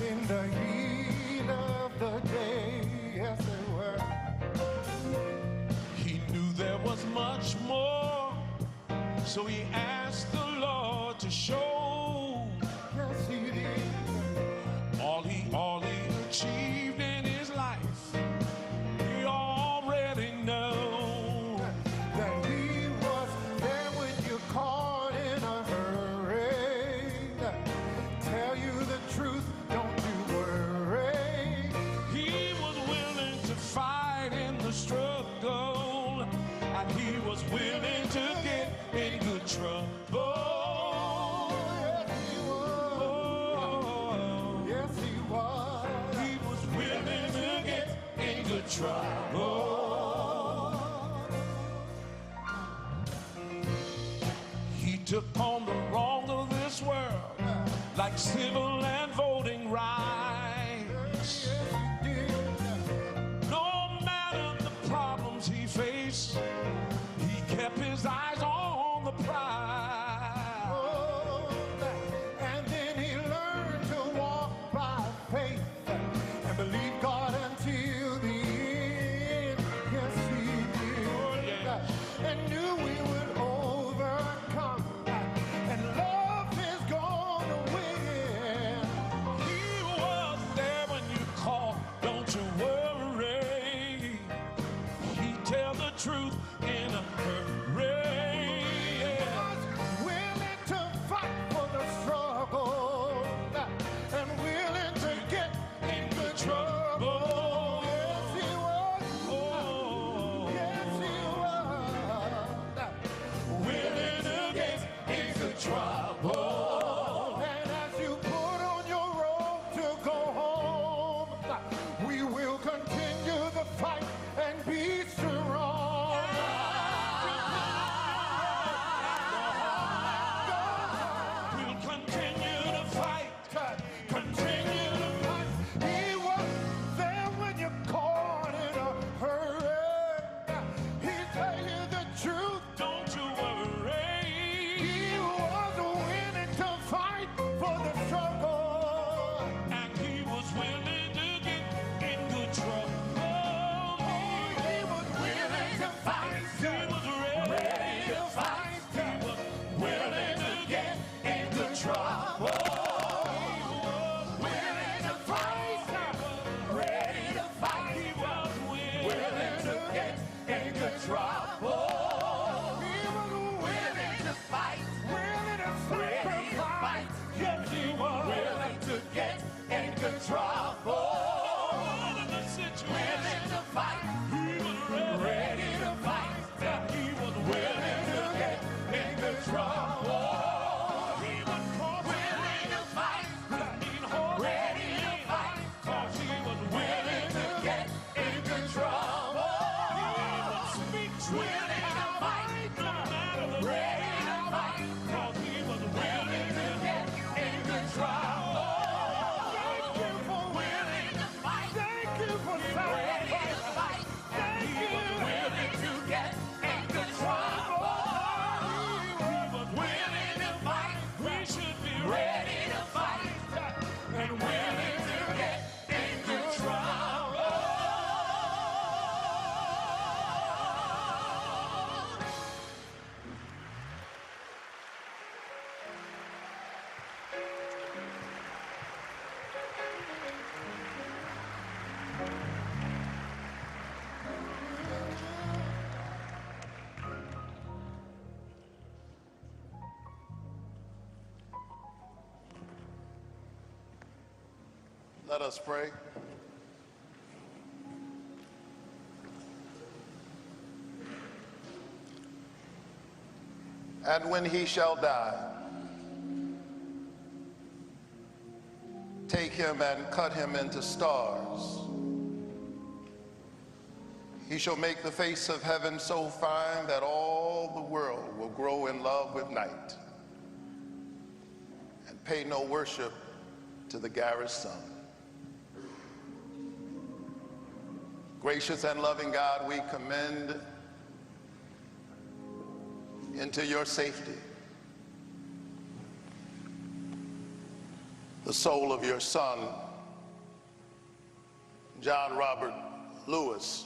in the heat of the day. Yes, they were. He knew there was much more, so he asked the Lord to show. Yes, he did. All he achieved in his life, we already know. That he was there when you called in a hurry. Tell you the truth, don't you worry. He was willing to fight in the struggle, and he was willing to get in good trouble. Yes, he was. He was willing to get in good trouble. He took on the wrong of this world, like civil and voting rights. No matter the problems he faced, he kept his eyes on the prize. And then he learned to walk by faith and believe God until the end. Yes, he did. And knew we would overcome. And love is gonna win. He was Let us pray. And when he shall die, take him and cut him into stars. He shall make the face of heaven so fine that all the world will grow in love with night and pay no worship to the garish sun. Gracious and loving God, we commend into your safety the soul of your son, John Robert Lewis.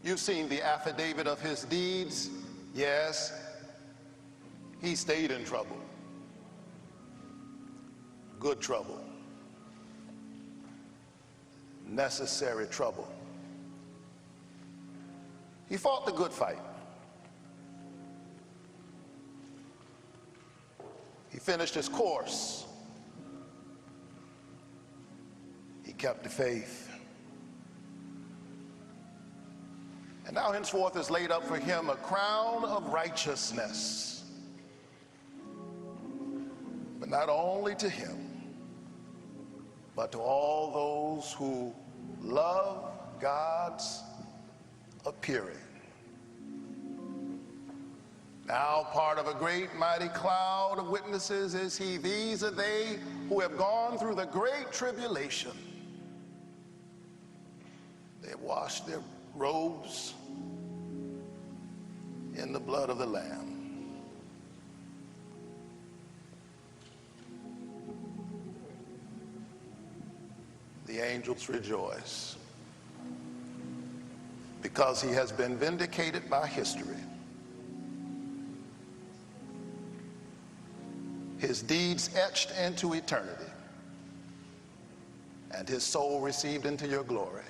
You've seen the affidavit of his deeds. Yes, he stayed in trouble. Good trouble. Necessary trouble. He fought the good fight. He finished his course. He kept the faith. And now henceforth is laid up for him a crown of righteousness. But not only to him, but to all those who love God's appearing. Now part of a great mighty cloud of witnesses is he. These are they who have gone through the great tribulation. They have washed their robes in the blood of the Lamb. The angels rejoice because he has been vindicated by history. His deeds etched into eternity, and his soul received into your glory.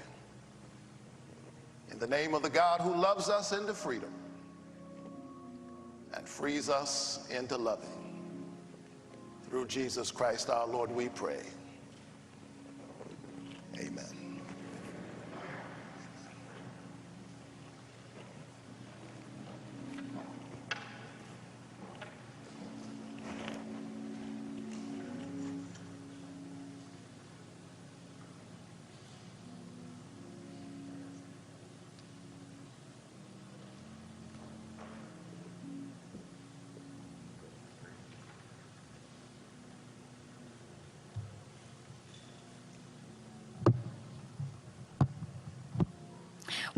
In the name of the God who loves us into freedom and frees us into loving, through Jesus Christ our Lord we pray. Amen.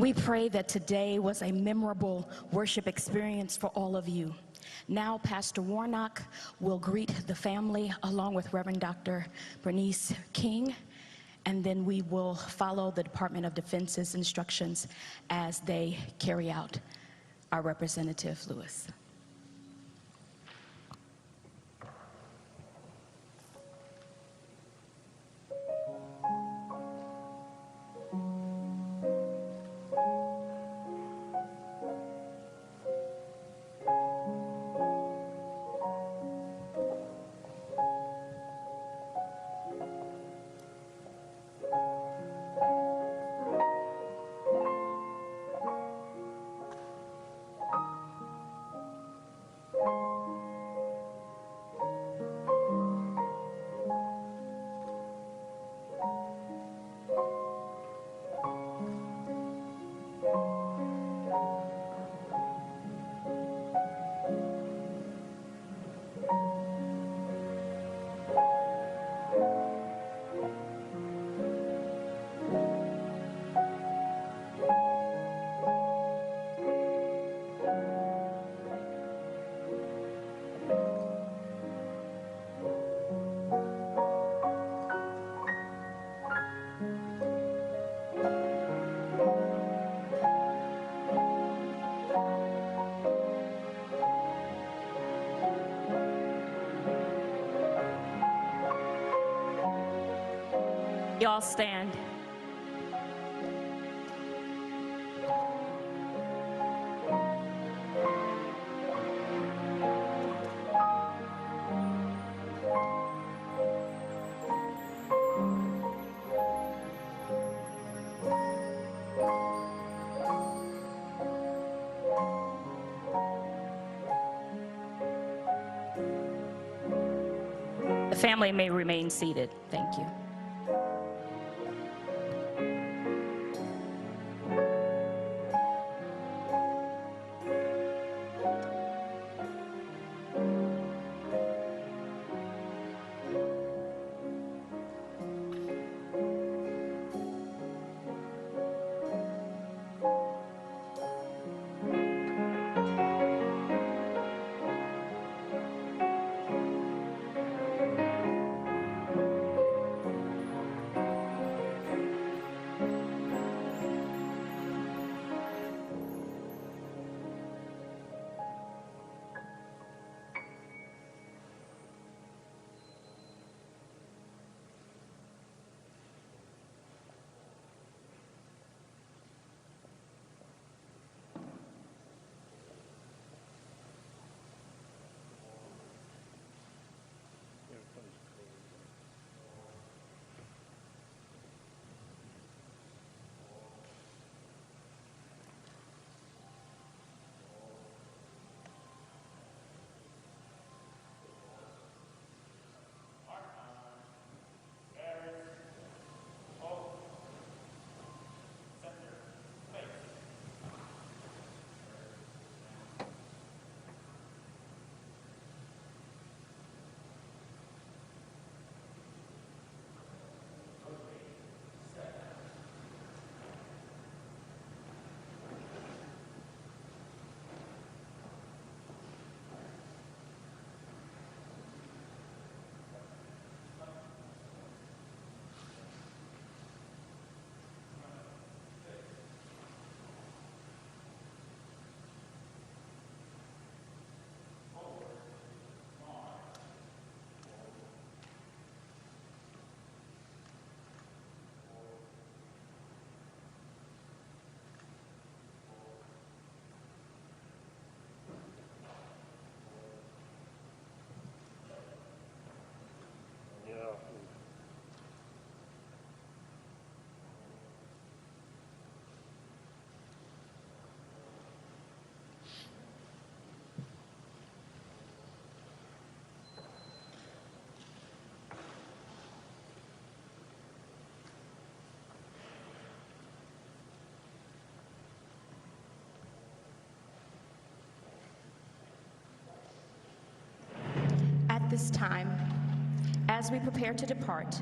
We pray that today was a memorable worship experience for all of you. Now, Pastor Warnock will greet the family along with Reverend Dr. Bernice King, and then we will follow the Department of Defense's instructions as they carry out our Representative Lewis. Y'all stand. The family may remain seated. Thank you. At this time, as we prepare to depart,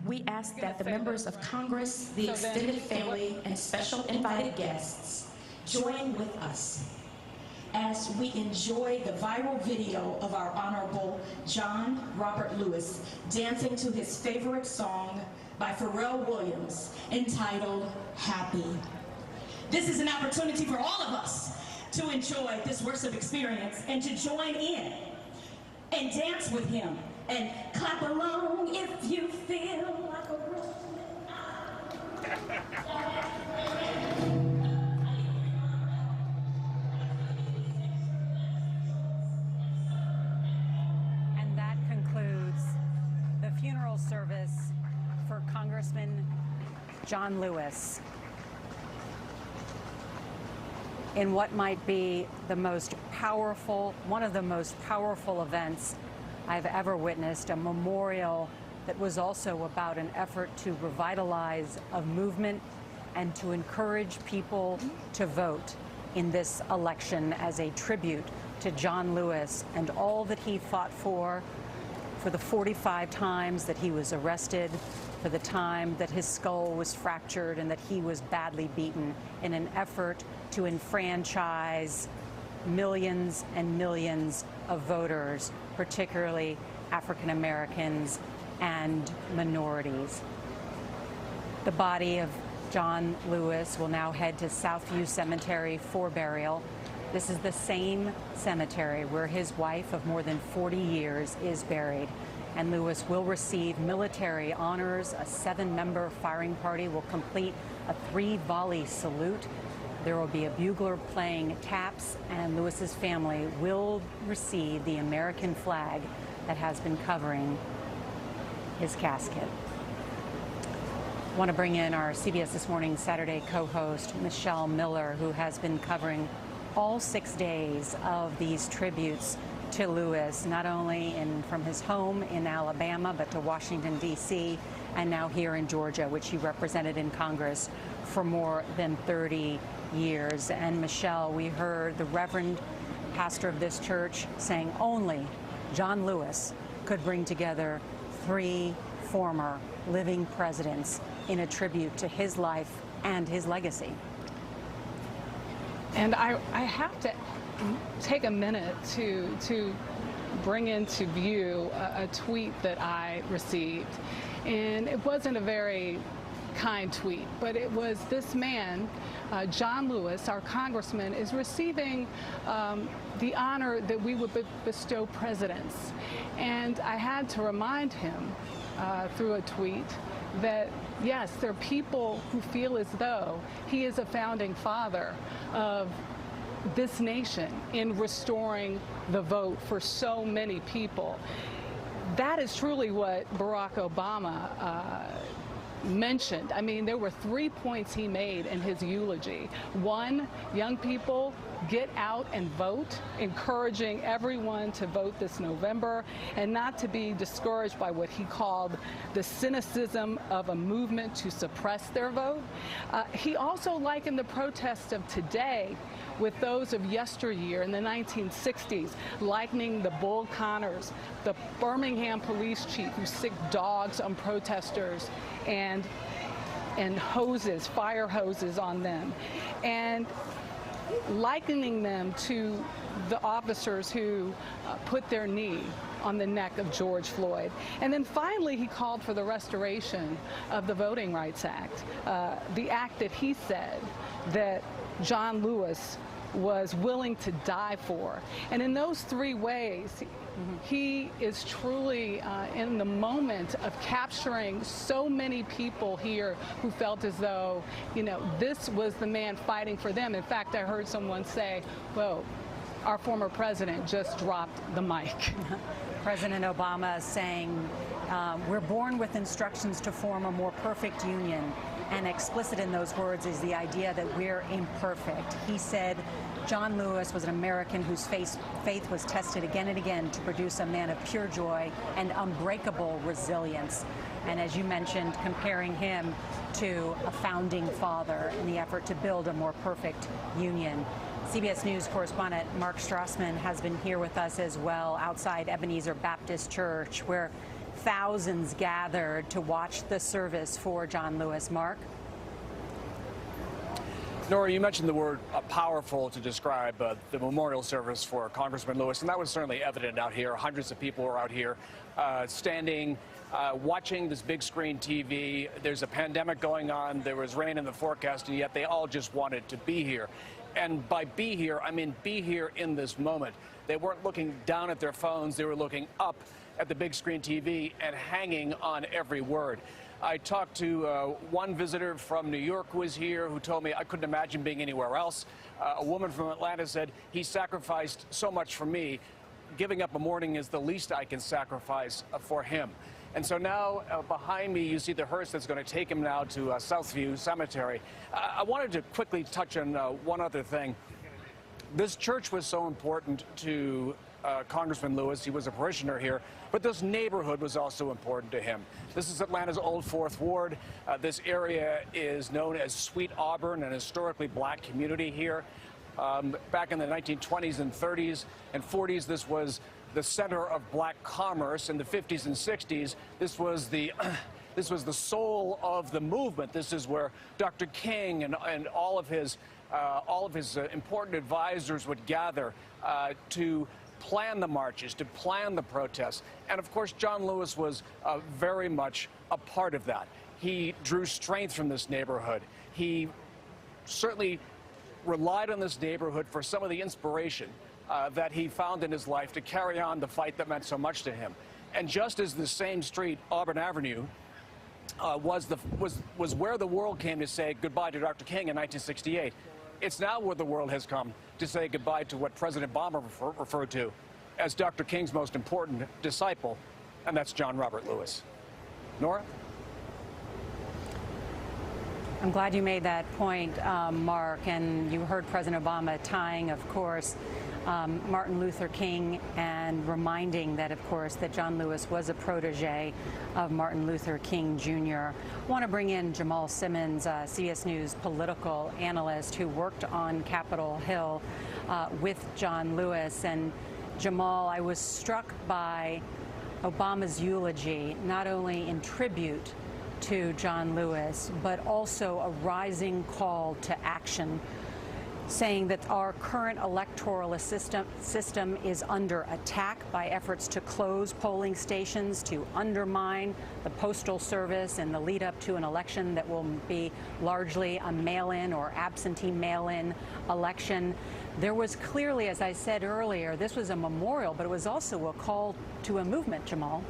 we ask that the members of Congress, the extended family, and special invited guests join with us as we enjoy the viral video of our Honorable John Robert Lewis dancing to his favorite song by Pharrell Williams entitled Happy. This is an opportunity for all of us to enjoy this worship experience and to join in and dance with him and clap along if you feel like a And that concludes the funeral service for Congressman John Lewis in what might be the most powerful, one of the most powerful events I've ever witnessed, a memorial that was also about an effort to revitalize a movement and to encourage people to vote in this election as a tribute to John Lewis and all that he fought for the 45 times that he was arrested, for the time that his skull was fractured and that he was badly beaten in an effort to enfranchise millions and millions of voters, particularly African Americans and minorities. The body of John Lewis will now head to Southview Cemetery for burial. This is the same cemetery where his wife of more than 40 years is buried. And Lewis will receive military honors. A 7-member firing party will complete a 3-volley salute. There will be a bugler playing taps, and Lewis's family will receive the American flag that has been covering his casket. I want to bring in our CBS This Morning Saturday co-host, Michelle Miller, who has been covering all 6 days of these tributes to Lewis, not only from his home in Alabama, but to Washington, D.C., and now here in Georgia, which he represented in Congress for more than 30 years. And Michelle, we heard the Reverend pastor of this church saying only John Lewis could bring together 3 former living presidents in a tribute to his life and his legacy. And I have to take a minute to bring into view a tweet that I received. And it wasn't a very kind tweet, but it was this man, John Lewis, our congressman, is receiving the honor that we would bestow presidents. And I had to remind him through a tweet that, yes, there are people who feel as though he is a founding father of this nation in restoring the vote for so many people. That is truly what Barack Obama mentioned. I mean, there were 3 points he made in his eulogy. 1, young people, get out and vote, encouraging everyone to vote this November and not to be discouraged by what he called the cynicism of a movement to suppress their vote. He also likened the protests of today with those of yesteryear in the 1960s, likening the Bull Connors, the Birmingham police chief who sicked dogs on protesters and hoses, fire hoses on them, and likening them to the officers who put their knee on the neck of George Floyd. And then finally, he called for the restoration of the Voting Rights Act, the act that he said that John Lewis was willing to die for. And in those 3 ways, he is truly in the moment of capturing so many people here who felt as though, you know, this was the man fighting for them. In fact, I heard someone say, well, our former president just dropped the mic. President Obama saying, we're born with instructions to form a more perfect union. And explicit in those words is the idea that we're imperfect. He said John Lewis was an American whose faith was tested again and again to produce a man of pure joy and unbreakable resilience. And as you mentioned, comparing him to a founding father in the effort to build a more perfect union. CBS News correspondent Mark Strassman has been here with us as well outside Ebenezer Baptist Church, where thousands gathered to watch the service for John Lewis. Mark? Nora, you mentioned the word powerful to describe the memorial service for Congressman Lewis, and that was certainly evident out here. Hundreds of people were out here standing, watching this big screen TV. There's a pandemic going on. There was rain in the forecast, and yet they all just wanted to be here. And by be here, I mean be here in this moment. They weren't looking down at their phones. They were looking up at the big screen TV and hanging on every word. I talked to one visitor from New York who was here who told me I couldn't imagine being anywhere else. A woman from Atlanta said, he sacrificed so much for me. Giving up a morning is the least I can sacrifice for him. And so now behind me, you see the hearse that's going to take him now to Southview Cemetery. I wanted to quickly touch on one other thing. This church was so important to Congressman Lewis. He was a parishioner here, but this neighborhood was also important to him. This is Atlanta's Old Fourth Ward. This area is known as Sweet Auburn, an historically black community here. Back in the 1920s and 30s and 40s, this was the center of black commerce. In the 50s and 60s, this was the soul of the movement. This is where Dr. King and all of his important advisors would gather to plan the marches, to plan the protests. And of course, John Lewis was very much a part of that. He drew strength from this neighborhood. He certainly relied on this neighborhood for some of the inspiration that he found in his life to carry on the fight that meant so much to him. And just as the same street, Auburn Avenue, was where the world came to say goodbye to Dr. King in 1968, it's now where the world has come to say goodbye to what President Obama referred to as Dr. King's most important disciple, and that's John Robert Lewis. Nora? I'm glad you made that point, Mark, and you heard President Obama tying, of course, Martin Luther King and reminding that, of course, that John Lewis was a protege of Martin Luther King Jr. I want to bring in Jamal Simmons, CBS News political analyst who worked on Capitol Hill with John Lewis. And Jamal, I was struck by Obama's eulogy, not only in tribute to John Lewis, but also a rising call to action, saying that our current electoral system is under attack by efforts to close polling stations, to undermine the Postal Service in the lead up to an election that will be largely a mail-in or absentee mail-in election. There was clearly, as I said earlier, this was a memorial, but it was also a call to a movement, Jamal.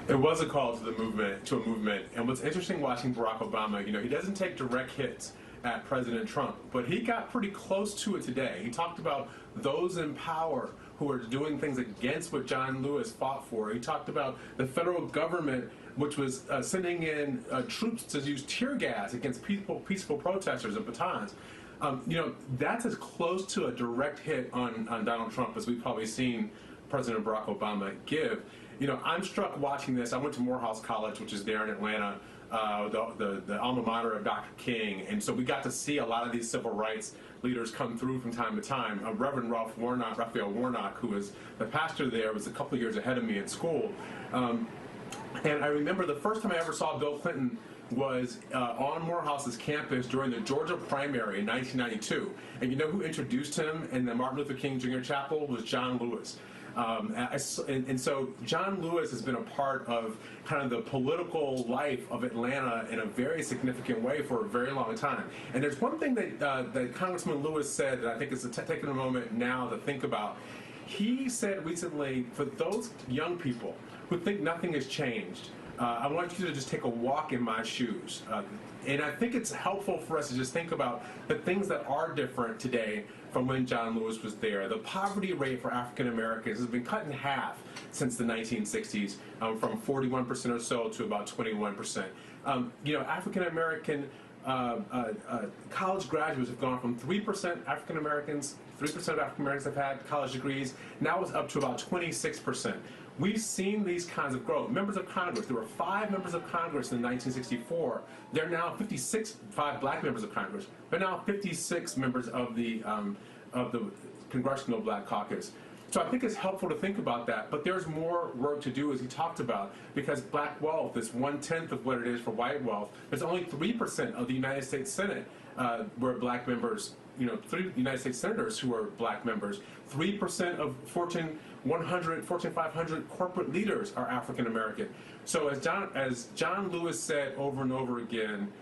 It was a call to a movement. And what's interesting watching Barack Obama, he doesn't take direct hits at President Trump, but he got pretty close to it today. He talked about those in power who are doing things against what John Lewis fought for. He talked about the federal government, which was sending in troops to use tear gas against peaceful protesters and batons. That's as close to a direct hit on Donald Trump as we've probably seen President Barack Obama give. I'm struck watching this. I went to Morehouse College, which is there in Atlanta, the alma mater of Dr. King, and so we got to see a lot of these civil rights leaders come through from time to time. Reverend Raphael Warnock, who was the pastor there, was a couple of years ahead of me in school. And I remember the first time I ever saw Bill Clinton was on Morehouse's campus during the Georgia primary in 1992. And you know who introduced him in the Martin Luther King Jr. Chapel was John Lewis. And so John Lewis has been a part of kind of the political life of Atlanta in a very significant way for a very long time. And there's one thing that Congressman Lewis said that I think is taking a moment now to think about. He said recently, for those young people who think nothing has changed, I want you to just take a walk in my shoes. And I think it's helpful for us to just think about the things that are different today from when John Lewis was there. The poverty rate for African Americans has been cut in half since the 1960s, from 41% or so to about 21%. African American college graduates have gone from 3% African Americans, 3% of African Americans have had college degrees. Now it's up to about 26%. We've seen these kinds of growth. Members of Congress, there were 5 members of Congress in 1964. They're now 5 black members of Congress. They're now 56 members of the Congressional Black Caucus. So I think it's helpful to think about that, but there's more work to do, as he talked about, because black wealth is 1/10 of what it is for white wealth. There's only 3% of the United States Senate where black members, 3 United States senators who are black members. 3% of Fortune 100, Fortune 500 corporate leaders are African American. So as John Lewis said over and over again,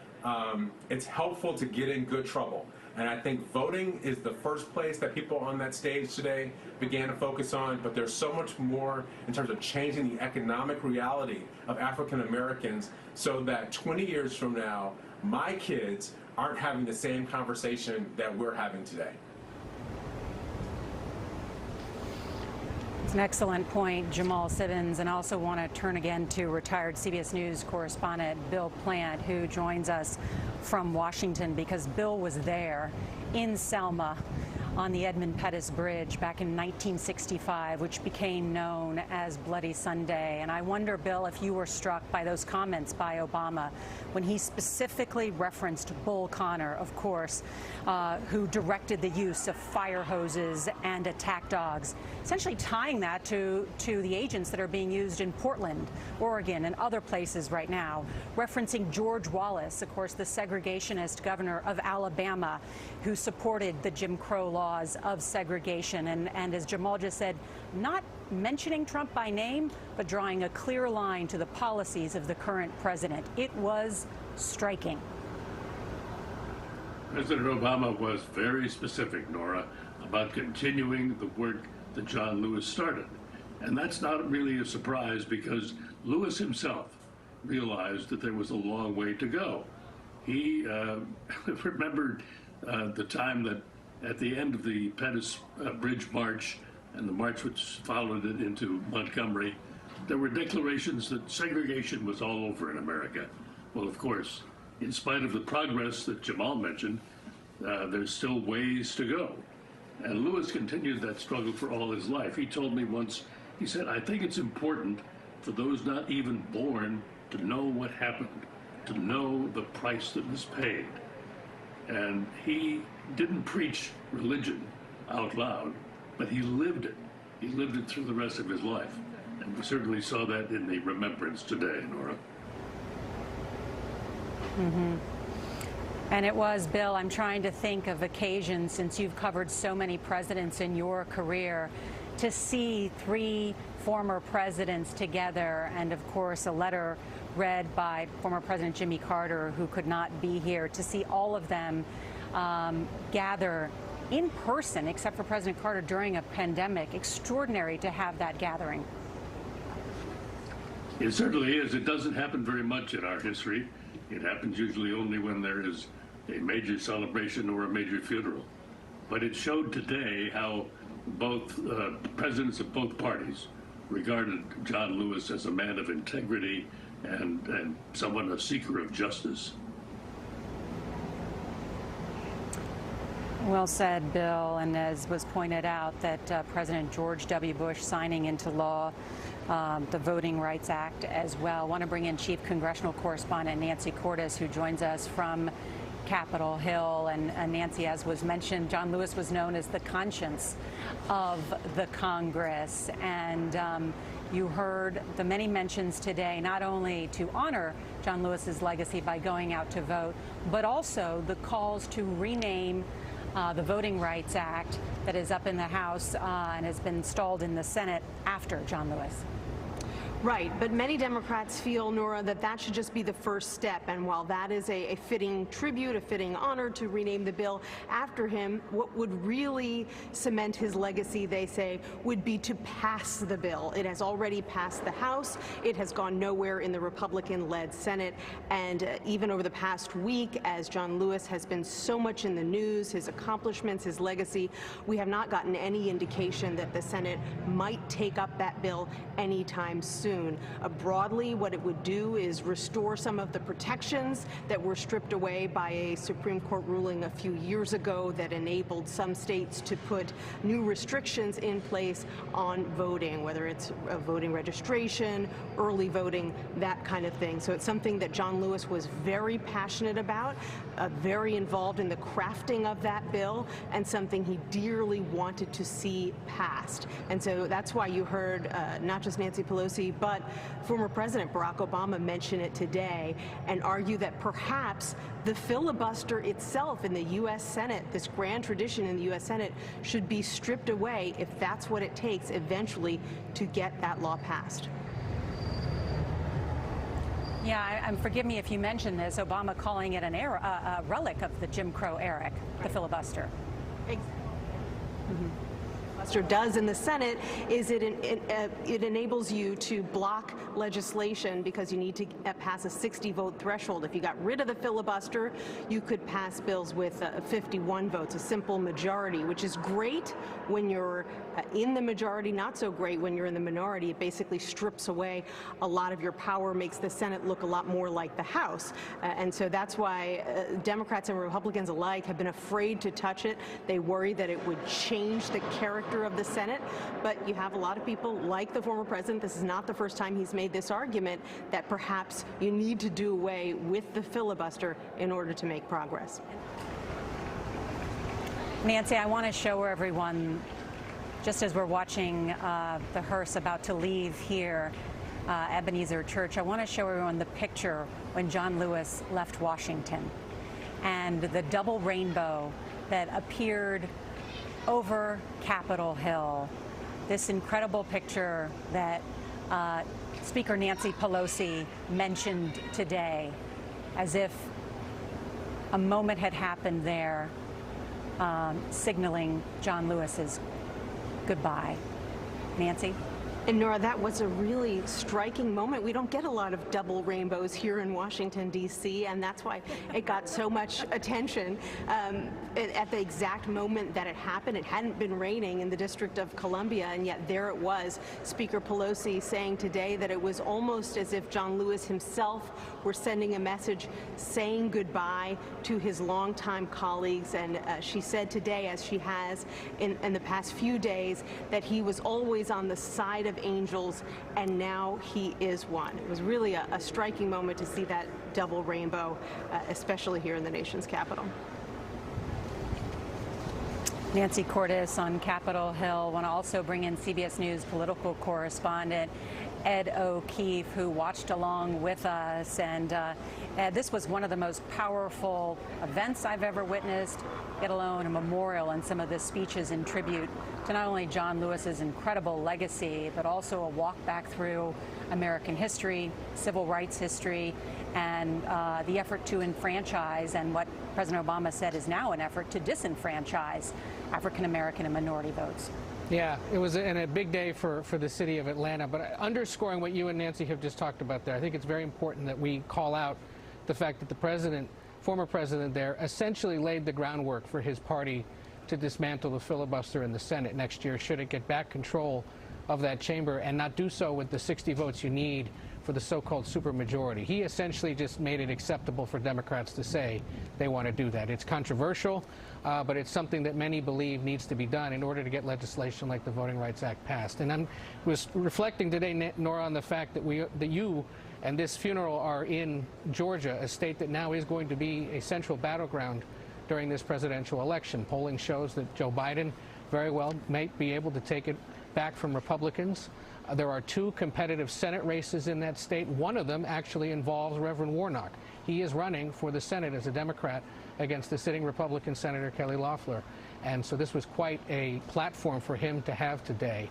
it's helpful to get in good trouble. And I think voting is the first place that people on that stage today began to focus on, but there's so much more in terms of changing the economic reality of African Americans so that 20 years from now, my kids aren't having the same conversation that we're having today. It's an excellent point, Jamal Simmons, and I also want to turn again to retired CBS News correspondent Bill Plant, who joins us from Washington, because Bill was there in Selma on the Edmund Pettus Bridge back in 1965, which became known as Bloody Sunday. And I wonder, Bill, if you were struck by those comments by Obama when he specifically referenced Bull Connor, of course, who directed the use of fire hoses and attack dogs, essentially tying that to the agents that are being used in Portland, Oregon, and other places right now, referencing George Wallace, of course, the segregationist governor of Alabama, who supported the Jim Crow laws of segregation. And as Jamal just said, not mentioning Trump by name, but drawing a clear line to the policies of the current president. It was striking. President Obama was very specific, Nora, about continuing the work that John Lewis started. And that's not really a surprise, because Lewis himself realized that there was a long way to go. He remembered the time that at the end of the Pettus Bridge March and the march which followed it into Montgomery, there were declarations that segregation was all over in America. Well, of course, in spite of the progress that Jamal mentioned, there's still ways to go. And Lewis continued that struggle for all his life. He told me once, he said, I think it's important for those not even born to know what happened, to know the price that was paid. And he didn't preach religion out loud, but he lived it. He lived it through the rest of his life. And we certainly saw that in the remembrance today, Nora. Mm-hmm. And it was, Bill, I'm trying to think of occasions, since you've covered so many presidents in your career, to see three former presidents together, and of course a letter read by former President Jimmy Carter, who could not be here, to see all of them gather in person, except for President Carter during a pandemic. Extraordinary to have that gathering. It certainly is. It doesn't happen very much in our history. It happens usually only when there is a major celebration or a major funeral. But it showed today how both presidents of both parties regarded John Lewis as a man of integrity and someone, a seeker of justice. Well said, Bill. And as was pointed out, that President George W. Bush signing into law the Voting Rights Act as well. I want to bring in Chief Congressional Correspondent Nancy Cordes, who joins us from Capitol Hill. And Nancy, as was mentioned, John Lewis was known as the conscience of the Congress. And you heard the many mentions today, not only to honor John Lewis's legacy by going out to vote, but also the calls to rename the Voting Rights Act that is up in the House and has been stalled in the Senate after John Lewis. Right, but many Democrats feel, Nora, that that should just be the first step. And while that is a fitting tribute, a fitting honor to rename the bill after him, what would really cement his legacy, they say, would be to pass the bill. It has already passed the House. It has gone nowhere in the Republican-led Senate. And even over the past week, as John Lewis has been so much in the news, his accomplishments, his legacy, we have not gotten any indication that the Senate might take up that bill anytime soon. Broadly, what it would do is restore some of the protections that were stripped away by a Supreme Court ruling a few years ago that enabled some states to put new restrictions in place on voting, whether it's voting registration, early voting, that kind of thing. So it's something that John Lewis was very passionate about, very involved in the crafting of that bill, and something he dearly wanted to see passed. And so that's why you heard not just Nancy Pelosi, but former President Barack Obama mention it today and argue that perhaps the filibuster itself in the U.S. Senate, this grand tradition in the U.S. Senate, should be stripped away if that's what it takes eventually to get that law passed. Yeah, forgive me if you mentioned this, Obama calling it a relic of the Jim Crow era, the filibuster. Mm-hmm. Does in the Senate is it enables you to block legislation because you need to pass a 60-vote threshold. If you got rid of the filibuster, you could pass bills with 51 votes, a simple majority, which is great when you're in the majority, not so great when you're in the minority. It basically strips away a lot of your power, makes the Senate look a lot more like the House. And so that's why Democrats and Republicans alike have been afraid to touch it. They worry that it would change the character of the Senate, but you have a lot of people like the former president. This is not the first time he's made this argument that perhaps you need to do away with the filibuster in order to make progress. Nancy, I want to show everyone, just as we're watching the hearse about to leave here, Ebenezer Church, I want to show everyone the picture when John Lewis left Washington and the double rainbow that appeared over Capitol Hill. This incredible picture that Speaker Nancy Pelosi mentioned today, as if a moment had happened there, signaling John Lewis's goodbye. Nancy? And Nora, that was a really striking moment. We don't get a lot of double rainbows here in Washington, D.C., and that's why it got so much attention. At the exact moment that it happened, it hadn't been raining in the District of Columbia, and yet there it was. Speaker Pelosi saying today that it was almost as if John Lewis himself were sending a message saying goodbye to his longtime colleagues, and she said today, as she has in the past few days, that he was always on the side of angels, and now he is one. It was really a striking moment to see that double rainbow, especially here in the nation's capital. Nancy Cordes on Capitol Hill. I want to also bring in CBS News political correspondent Ed O'Keefe, who watched along with us. And Ed, this was one of the most powerful events I've ever witnessed, let alone a memorial and some of the speeches in tribute to not only John Lewis's incredible legacy, but also a walk back through American history, civil rights history, and the effort to enfranchise, and what President Obama said is now an effort to disenfranchise African American and minority votes. Yeah, it was a big day for the city of Atlanta, but underscoring what you and Nancy have just talked about there, I think it's very important that we call out the fact that the former president there, essentially laid the groundwork for his party to dismantle the filibuster in the Senate next year, should it get back control of that chamber, and not do so with the 60 votes you need for the so-called supermajority. He essentially just made it acceptable for Democrats to say they want to do that. It's controversial, but it's something that many believe needs to be done in order to get legislation like the Voting Rights Act passed. And I was reflecting today, Nora, on the fact that you and this funeral are in Georgia, a state that now is going to be a central battleground during this presidential election. Polling shows that Joe Biden very well might be able to take it back from Republicans. There are two competitive Senate races in that state. One of them actually involves Reverend Warnock. He is running for the Senate as a Democrat against the sitting Republican Senator Kelly Loeffler. And so this was quite a platform for him to have today.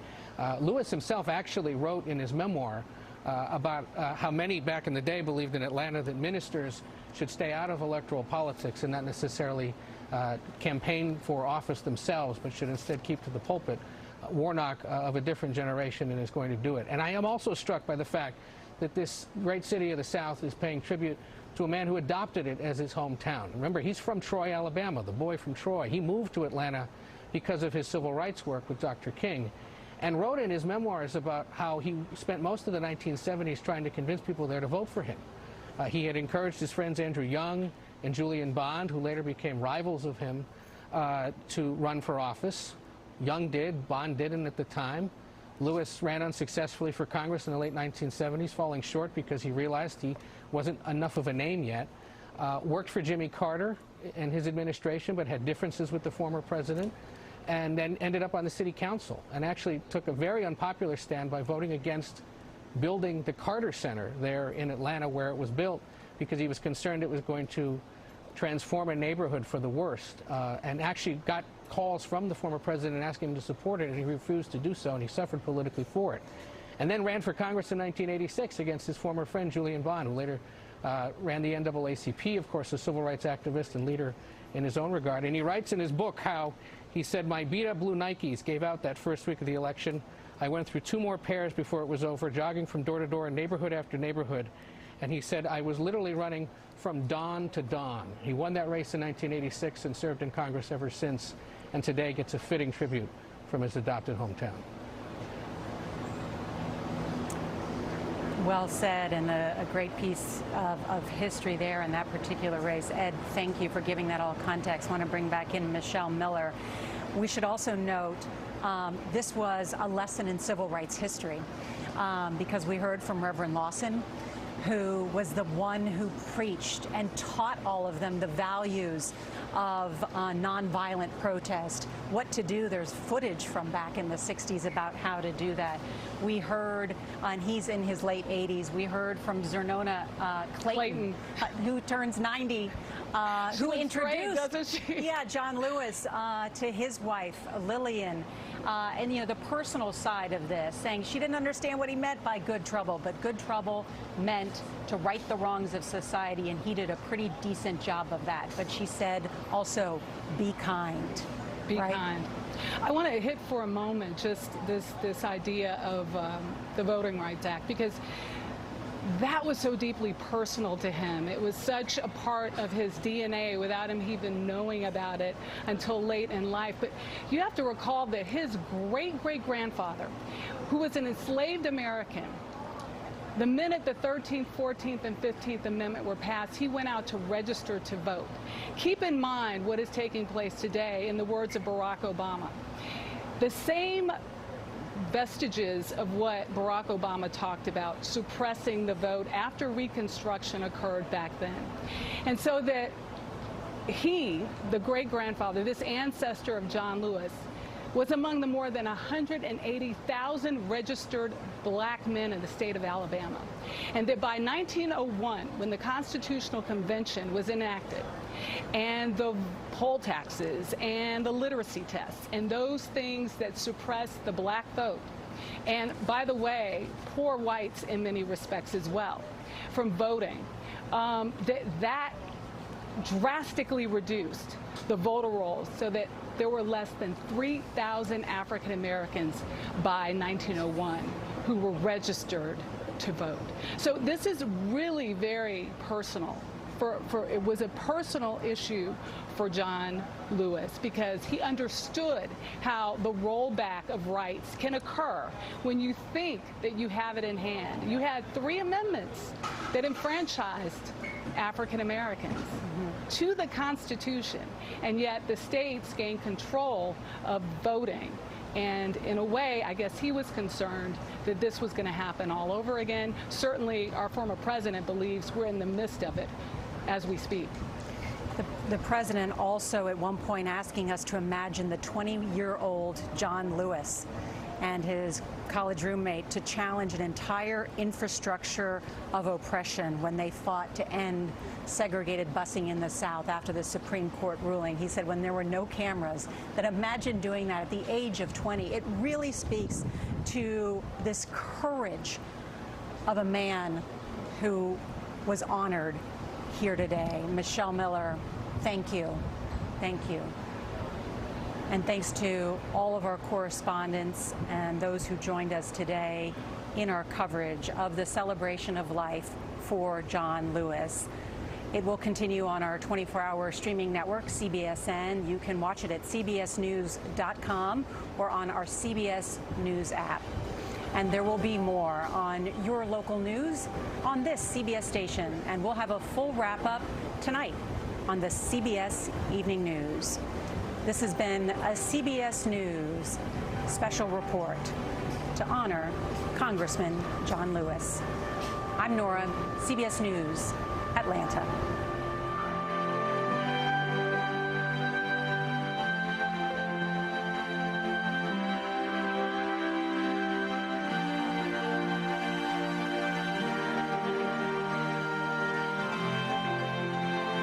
Lewis himself actually wrote in his memoir about how many back in the day believed in Atlanta that ministers should stay out of electoral politics and not necessarily campaign for office themselves, but should instead keep to the pulpit. Warnock, of a different generation, and is going to do it. And I am also struck by the fact that this great city of the South is paying tribute to a man who adopted it as his hometown. Remember, he's from Troy, Alabama, the boy from Troy. He moved to Atlanta because of his civil rights work with Dr. King, and wrote in his memoirs about how he spent most of the 1970s trying to convince people there to vote for him. He had encouraged his friends Andrew Young and Julian Bond, who later became rivals of him, to run for office. Young did, Bond didn't at the time. Lewis ran unsuccessfully for Congress in the late 1970s, falling short because he realized he wasn't enough of a name yet. Worked for Jimmy Carter and his administration, but had differences with the former president, and then ended up on the city council, and actually took a very unpopular stand by voting against building the Carter Center there in Atlanta where it was built, because he was concerned it was going to transform a neighborhood for the worst, and actually got calls from the former president asking him to support it, and he refused to do so, and he suffered politically for it. And then ran for Congress in 1986 against his former friend Julian Bond, who later ran the NAACP, of course, a civil rights activist and leader in his own regard. And he writes in his book how he said, "My beat-up blue Nikes gave out that first week of the election. I went through 2 more pairs before it was over, jogging from door to door, neighborhood after neighborhood." And he said, "I was literally running from dawn to dawn." He won that race in 1986 and served in Congress ever since, and today gets a fitting tribute from his adopted hometown. Well said, and a great piece of history there in that particular race. Ed, thank you for giving that all context. I want to bring back in Michelle Miller. We should also note this was a lesson in civil rights history, because we heard from Reverend Lawson, who was the one who preached and taught all of them the values of nonviolent protest, what to do. There's footage from back in the 60s about how to do that. We heard, and he's in his late 80s, we heard from Zernona Clayton, who turns 90, who introduced John Lewis to his wife, Lillian. And, you know, the personal side of this, saying she didn't understand what he meant by good trouble, but good trouble meant to right the wrongs of society, and he did a pretty decent job of that. But she said also, be kind. Be kind. I want to hit for a moment just this idea of the Voting Rights Act, because that was so deeply personal to him. It was such a part of his DNA without him even knowing about it until late in life. But you have to recall that his great-great-grandfather, who was an enslaved American, the minute the 13th, 14th, and 15th Amendment were passed, he went out to register to vote. Keep in mind what is taking place today, in the words of Barack Obama. The same vestiges of what Barack Obama talked about, suppressing the vote after Reconstruction occurred back then. And so that he, the great-grandfather, this ancestor of John Lewis, was among the more than 180,000 registered black men in the state of Alabama. And that by 1901, when the Constitutional Convention was enacted, and the poll taxes and the literacy tests and those things that suppressed the black vote, and by the way, poor whites in many respects as well, from voting, that drastically reduced the voter rolls so that there were less than 3,000 African Americans by 1901 who were registered to vote. So this is really very personal. It was a personal issue for John Lewis, because he understood how the rollback of rights can occur when you think that you have it in hand. You had 3 amendments that enfranchised African Americans to the Constitution, and yet the states gained control of voting. And in a way, I guess he was concerned that this was going to happen all over again. Certainly, our former president believes we're in the midst of it as we speak. The president also at one point asking us to imagine the 20-year-old John Lewis and his college roommate to challenge an entire infrastructure of oppression when they fought to end segregated busing in the South after the Supreme Court ruling. He said when there were no cameras, that imagine doing that at the age of 20. It really speaks to this courage of a man who was honored here today. Michelle Miller, thank you. Thank you. And thanks to all of our correspondents and those who joined us today in our coverage of the celebration of life for John Lewis. It will continue on our 24-hour streaming network, CBSN. You can watch it at cbsnews.com or on our CBS News app. And there will be more on your local news on this CBS station. And we'll have a full wrap-up tonight on the CBS Evening News. This has been a CBS News special report to honor Congressman John Lewis. I'm Nora, CBS News, Atlanta.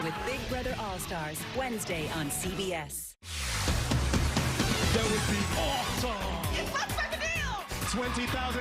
With Big Brother All-Stars, Wednesday on CBS. That would be awesome. It's my freaking deal. 20,000